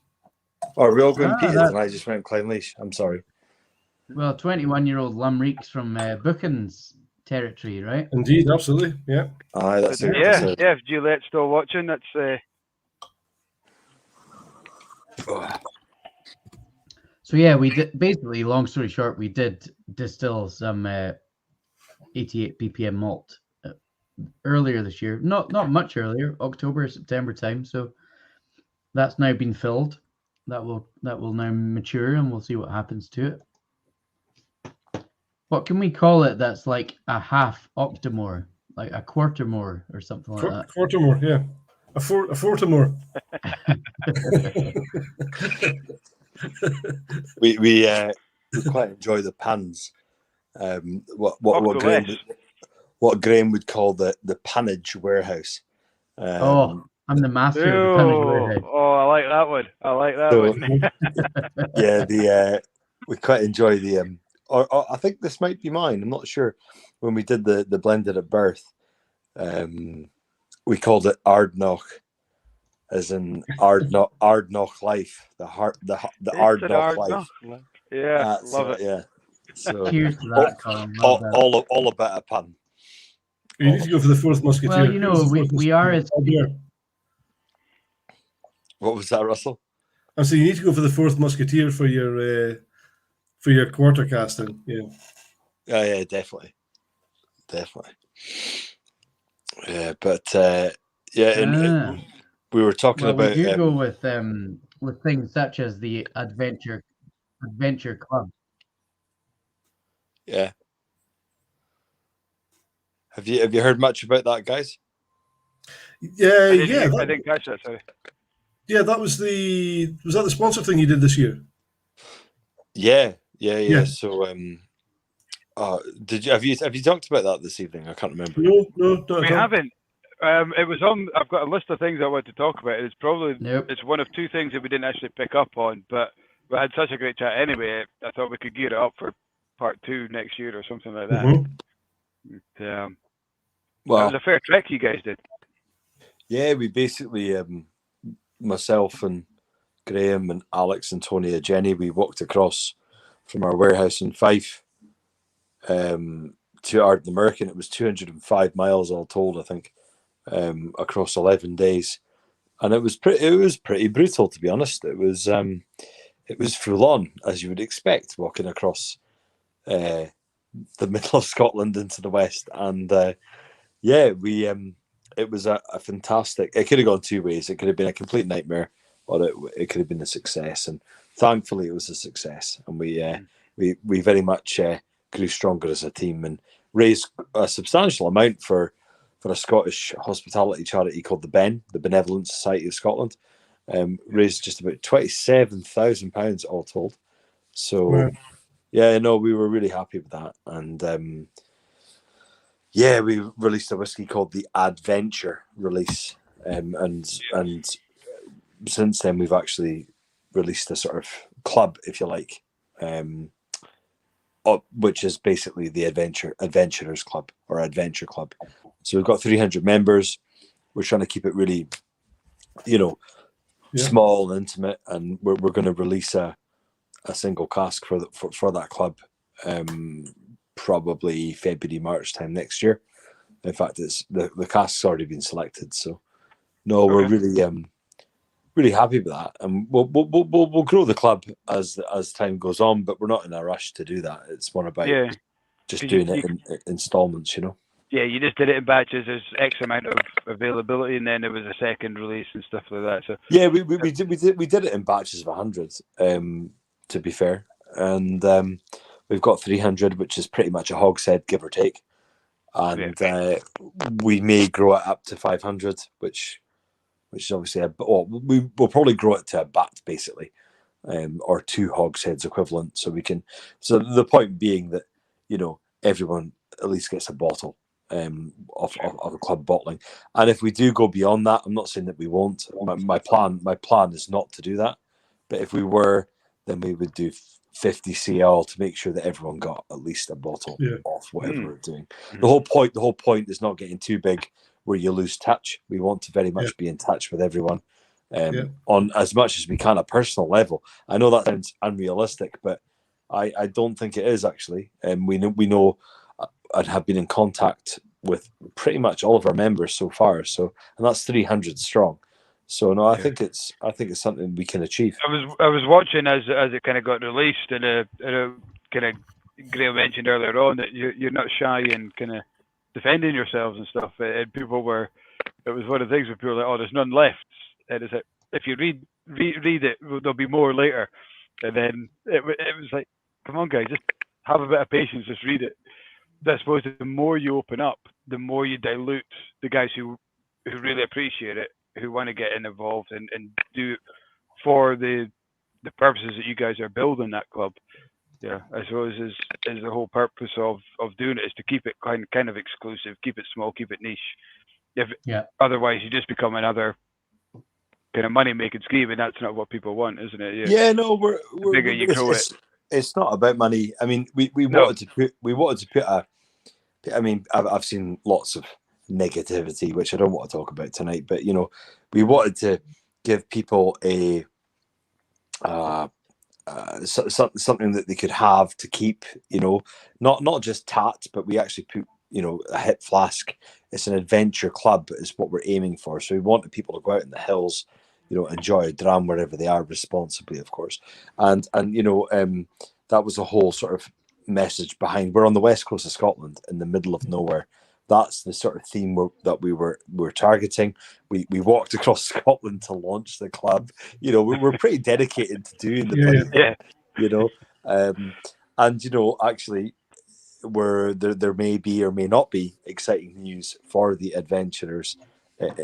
Oh, are we all going Peters that- and I just went clean leash? I'm sorry. Well, 21-year-old Lumreeks from Buchan's territory, right? Indeed, absolutely. Yeah. Aye, that's it. Yeah. If Juliet's still watching, that's So yeah, we did basically. Long story short, we did distill some 88 ppm malt earlier this year. Not much earlier, October, September time. So that's now been filled. That will now mature, and we'll see what happens to it. What can we call it? That's like a half octomore, like a quarter more, or something like that. Quarter more, yeah. A forta more. We quite enjoy the pans. What Graeme would call the pannage warehouse. I'm the master of the pannage warehouse. Oh, I like that one. I like that one. Yeah, we quite enjoy the or I think this might be mine. I'm not sure. When we did the blended at birth, we called it Ardnoch, as in Ardnoch life, the Ardnoch life. Yeah, love it. Yeah. So Cheers to that, Colin. Love that. all about a pun. You need to go for the fourth musketeer. Well, you know, we are as What was that, Russell? I say you need to go for the fourth musketeer for your quarter casting. Yeah. Yeah, definitely. Yeah, but we were talking about. We do go with things such as the Adventure Club. Yeah. Have you heard much about that, guys? Yeah, I yeah. didn't catch that. Sorry. Yeah, was that the sponsor thing you did this year? Yeah. Yeah. So, have you talked about that this evening? I can't remember. No, We haven't. It was on. I've got a list of things I want to talk about. It's probably it's one of two things that we didn't actually pick up on, but we had such a great chat anyway. I thought we could gear it up for part 2 next year or something like that. Mm-hmm. Well, it was a fair trek you guys did. Yeah, we basically myself and Graeme and Alex and Tony and Jenny, we walked across from our warehouse in Fife to Ardnamurchan. It was 205 miles all told, I think, across 11 days, and it was pretty brutal, to be honest. It was full on, as you would expect, walking across the middle of Scotland into the west, and it was a fantastic. It could have gone two ways. It could have been a complete nightmare, or it could have been a success. And thankfully, it was a success. And we very much grew stronger as a team and raised a substantial amount for a Scottish hospitality charity called the Benevolent Society of Scotland. Raised just about £27,000 all told. So, we were really happy with that. And we released a whiskey called the Adventure release, and since then we've actually released a sort of club, if you like, which is basically the Adventurers Club or Adventure Club. So we've got 300 members. We're trying to keep it really, small and intimate, and we're going to release a single cask for that club. Probably February, March time next year. In fact, it's the cask's already been selected. So, we're really happy with that, and we'll grow the club as time goes on. But we're not in a rush to do that. It's more about just doing it in installments, Yeah, you just did it in batches. There's X amount of availability, and then there was a second release and stuff like that. So yeah, we did it in batches of 100. to be fair, and we've got 300, which is pretty much a hogshead, give or take, and we may grow it up to 500, which is obviously we will probably grow it to a bat basically, or 2 hogsheads equivalent, so we can. So the point being that everyone at least gets a bottle of a club bottling, and if we do go beyond that, I'm not saying that we won't. My plan is not to do that, but if we were, then we would do 50 cl to make sure that everyone got at least a bottle of whatever we're doing. The whole point is not getting too big where you lose touch. We want to very much be in touch with everyone on as much as we can at personal level. I know that sounds unrealistic, but I don't think it is actually. We know and have been in contact with pretty much all of our members so far. And that's 300 strong. So no, I think it's something we can achieve. I was watching as it kind of got released, and kind of Graeme mentioned earlier on that you're not shy in kind of defending yourselves and stuff. And it was one of the things where people were like, oh, there's none left. And it's like, if you read it, there'll be more later. And then it was like, come on, guys, just have a bit of patience, just read it. I suppose the more you open up, the more you dilute the guys who really appreciate it, who want to get involved and do it for the purposes that you guys are building that club. Yeah, I suppose is the whole purpose of doing it, is to keep it kind of exclusive, keep it small, keep it niche. Otherwise you just become another kind of money making scheme, and that's not what people want, isn't it? No, we're bigger you grow it. It's not about money. I mean, we wanted to put a. I mean, I've seen lots of negativity, which I don't want to talk about tonight. But we wanted to give people a something that they could have to keep. Not just tat, but we actually put a hip flask. It's an adventure club, is what we're aiming for. So we wanted people to go out in the hills, enjoy a dram wherever they are, responsibly, of course. And that was a whole sort of message behind. We're on the west coast of Scotland, in the middle of nowhere. That's the sort of theme that we were targeting. We walked across Scotland to launch the club. We're pretty dedicated to doing the thing. And actually, where there may be or may not be exciting news for the adventurers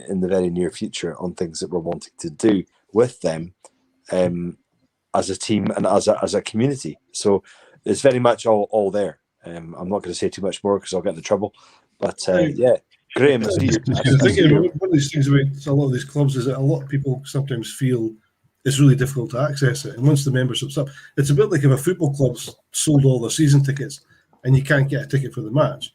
in the very near future on things that we're wanting to do with them as a team and as a community. So it's very much all there. I'm not going to say too much more because I'll get into trouble. But Graeme, I think one of these things about a lot of these clubs is that a lot of people sometimes feel it's really difficult to access it. And once the membership's up, it's a bit like if a football club's sold all their season tickets and you can't get a ticket for the match,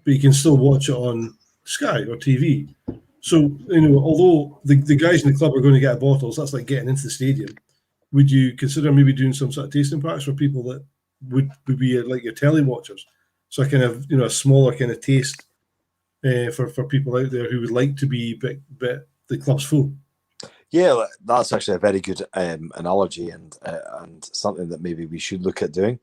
but you can still watch it on Sky or TV. So, although the guys in the club are going to get bottles, that's like getting into the stadium. Would you consider maybe doing some sort of tasting packs for people that would be like your telly watchers? So I kind of, a smaller kind of taste for people out there who would like to be bit the club's full. Yeah, that's actually a very good analogy and something that maybe we should look at doing.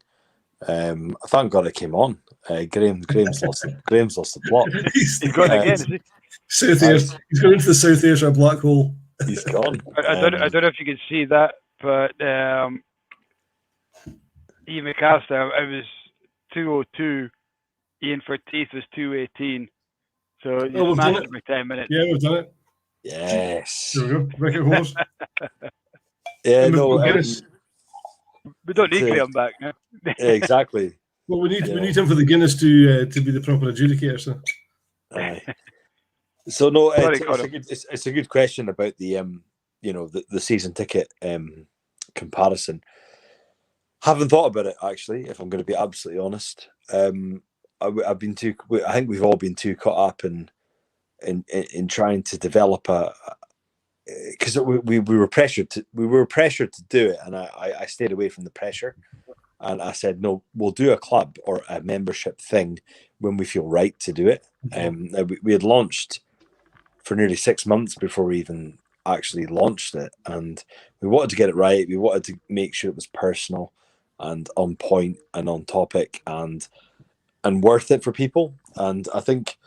Thank God it came on. Graeme's lost the plot. He's gone again, is he? He's gone into the South Ayrshire black hole. He's gone. I don't know if you can see that, but Ian McAllister, I was 2:02. Ian Forteeth was 2:18. So you smashed it for 10 minutes. Yeah, we've done it. Yes. There we go. Record horse. Yeah, no. We don't need Graeme back now. Yeah, exactly. Well, we need him for the Guinness to be the proper adjudicator. So no, it's a good question about the the season ticket comparison. Haven't thought about it actually, if I'm going to be absolutely honest. I've been too. I think we've all been too caught up in trying to develop because we were pressured to do it, and I stayed away from the pressure, and I said no, we'll do a club or a membership thing when we feel right to do it. We had launched for nearly 6 months before we even actually launched it, and we wanted to get it right. We wanted to make sure it was personal and on point and on topic and worth it for people. And I think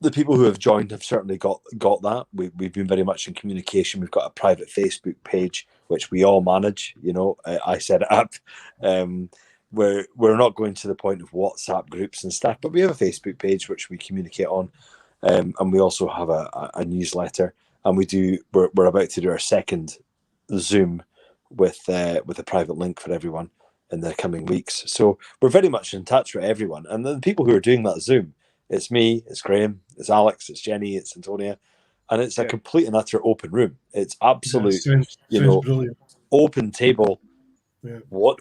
the people who have joined have certainly got that. We've been very much in communication. We've got a private Facebook page which we all manage. You know, I set it up. We're not going to the point of WhatsApp groups and stuff, but we have a Facebook page which we communicate on, and we also have a newsletter. And we're about to do our second Zoom with a private link for everyone in the coming weeks. So we're very much in touch with everyone. And the people who are doing that Zoom, it's me, it's Graeme, it's Alex, it's Jenny, it's Antonia, and it's a complete and utter open room. It's absolute, sounds brilliant. Open table. Yeah. What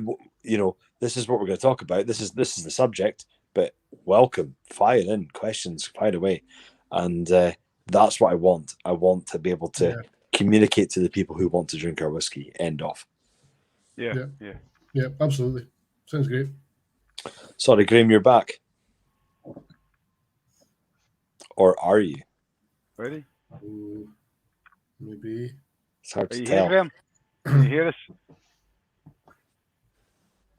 this is what we're going to talk about. This is the subject. But welcome, fire in questions, fire away, and that's what I want. I want to be able to communicate to the people who want to drink our whiskey. End of. Yeah, absolutely. Sounds great. Sorry, Graeme, you're back. Or are you? Ready? Maybe. It's hard Are to you tell. here, Graeme? Can you hear us?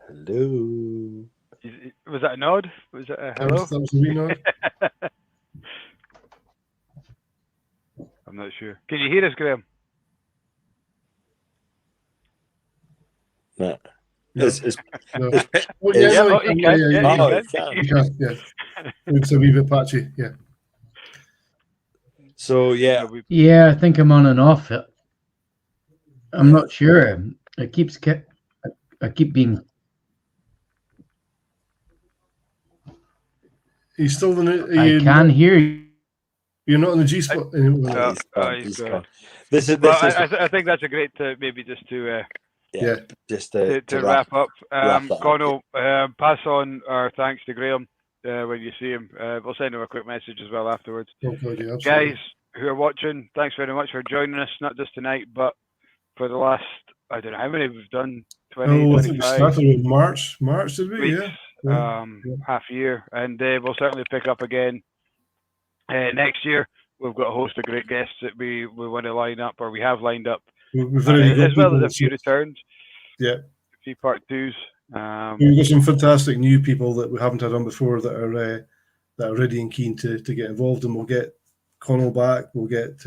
Hello. Was that a nod? Was it a hello? That was a wee nod. I'm not sure. Can you hear us, Graeme? No. No. It's No. You can. It's a wee bit patchy. Yeah. So Yeah, I think I'm on and off. I'm not sure. I keep being. He's still in it. I can hear you. You're not in the G spot. he's gone. This is. I think that's a great maybe just to wrap up. Connal, pass on our thanks to Graeme when you see him. We'll send him a quick message as well afterwards. Guys who are watching, thanks very much for joining us, not just tonight, but for the last, I don't know how many we've done, 20, I think we started in March. March, did we? Weeks, half year. And we'll certainly pick up again next year. We've got a host of great guests that we want to line up, or we have lined up, as well as a few returns. Yeah. A few part twos. We've got some fantastic new people that we haven't had on before that are ready and keen to get involved, and we'll get Connal back. We'll get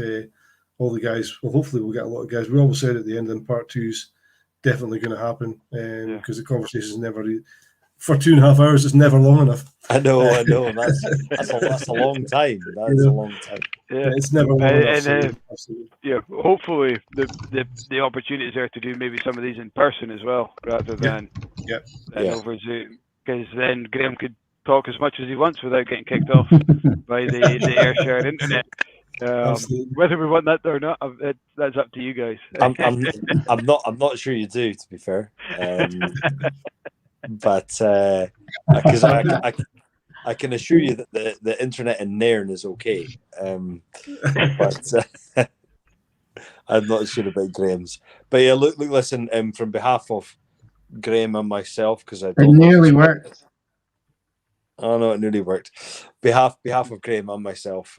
all the guys. Well, hopefully we'll get a lot of guys. We always said at the end, in part two's definitely going to happen, because the conversation is never for 2.5 hours. It's never long enough. I know. That's a long time. That's a long time. Yeah, it's never long enough. Hopefully the opportunity is there to do maybe some of these in person as well, rather than over Zoom, because then Graeme could talk as much as he wants without getting kicked off by the air-shared internet. Whether we want that or not, that's up to you guys. I'm not sure you do, to be fair. But because I can assure you that the internet in Nairn is okay. But I'm not sure about Graeme's. But yeah, look, listen. From behalf of Graeme and myself, because it nearly worked. Oh no, it nearly worked. Behalf of Graeme and myself,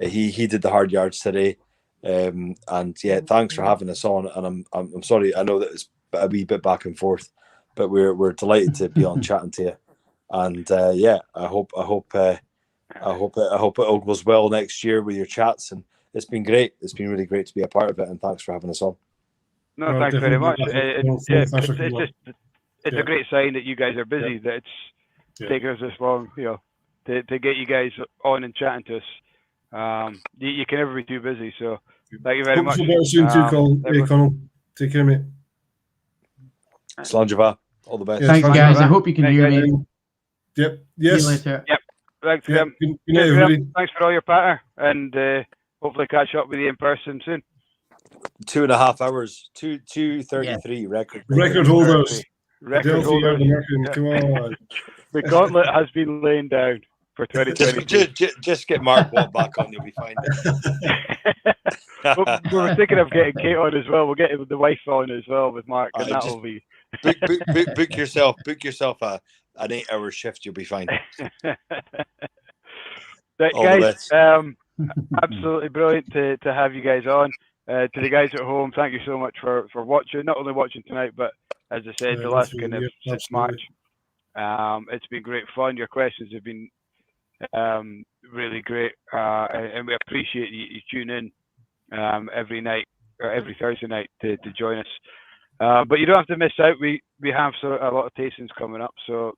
he did the hard yards today, and thanks for having us on. And I'm sorry, I know that it's a wee bit back and forth, but we're delighted to be on chatting to you. And I hope it all goes well next year with your chats. And it's been great. It's been really great to be a part of it. And thanks for having us on. No, thanks very much. It's a great sign that you guys are busy. That it's taken us this long, to get you guys on and chatting to us. You can never be too busy. So thank you very much. Soon too, Connal. Take care, mate. Slàinte all the best. Thanks, guys. I hope you can hear me. Yep. Yes. See you later. Yep. Thanks, Graeme. Good night, everybody. Thanks for all your patter, and hopefully catch up with you in person soon. 2.5 hours. 2:33 record holders. Record holders. Come on. The gauntlet has been laying down for 2020. Just get Mark Watt back on, you'll be fine. We were thinking of getting Kate on as well. We'll get the wife on as well with Mark, and that will be. Book yourself an 8-hour shift. You'll be fine. Guys, absolutely brilliant to have you guys on. To the guys at home, thank you so much for watching. Not only watching tonight, but as I said, the last kind of since March. It's been great fun. Your questions have been really great, and we appreciate you tune in every night or every Thursday night to join us. But you don't have to miss out. We have a lot of tastings coming up, so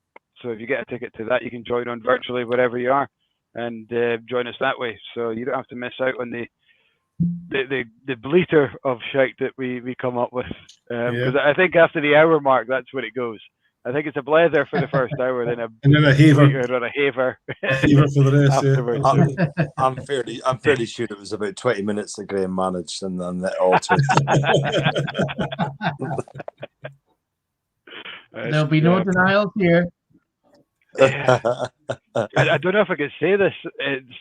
if you get a ticket to that, you can join on virtually wherever you are and join us that way. So you don't have to miss out on the Blether of shite that we come up with, because I think after the hour mark, that's where it goes. I think it's a Blether for the first hour, then a haver, or a haver, haver for the rest. afterwards. I'm fairly sure it was about 20 minutes that Graeme managed, and then that all turned. There'll be no denials here. I don't know if I can say this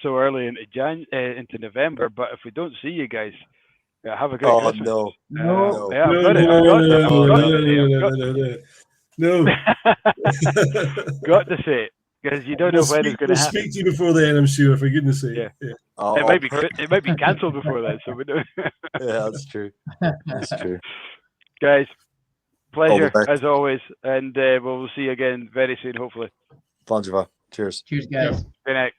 so early into November, but if we don't see you guys, have a great Christmas. No. Got to say it, because you don't know when it's going to happen. Speak to you before then, I'm sure, for goodness sake. Yeah. It might be cancelled before then, so we don't. Yeah, that's true. That's true. Guys, pleasure as always, and we'll see you again very soon, hopefully. Cheers. Cheers, guys. Good night.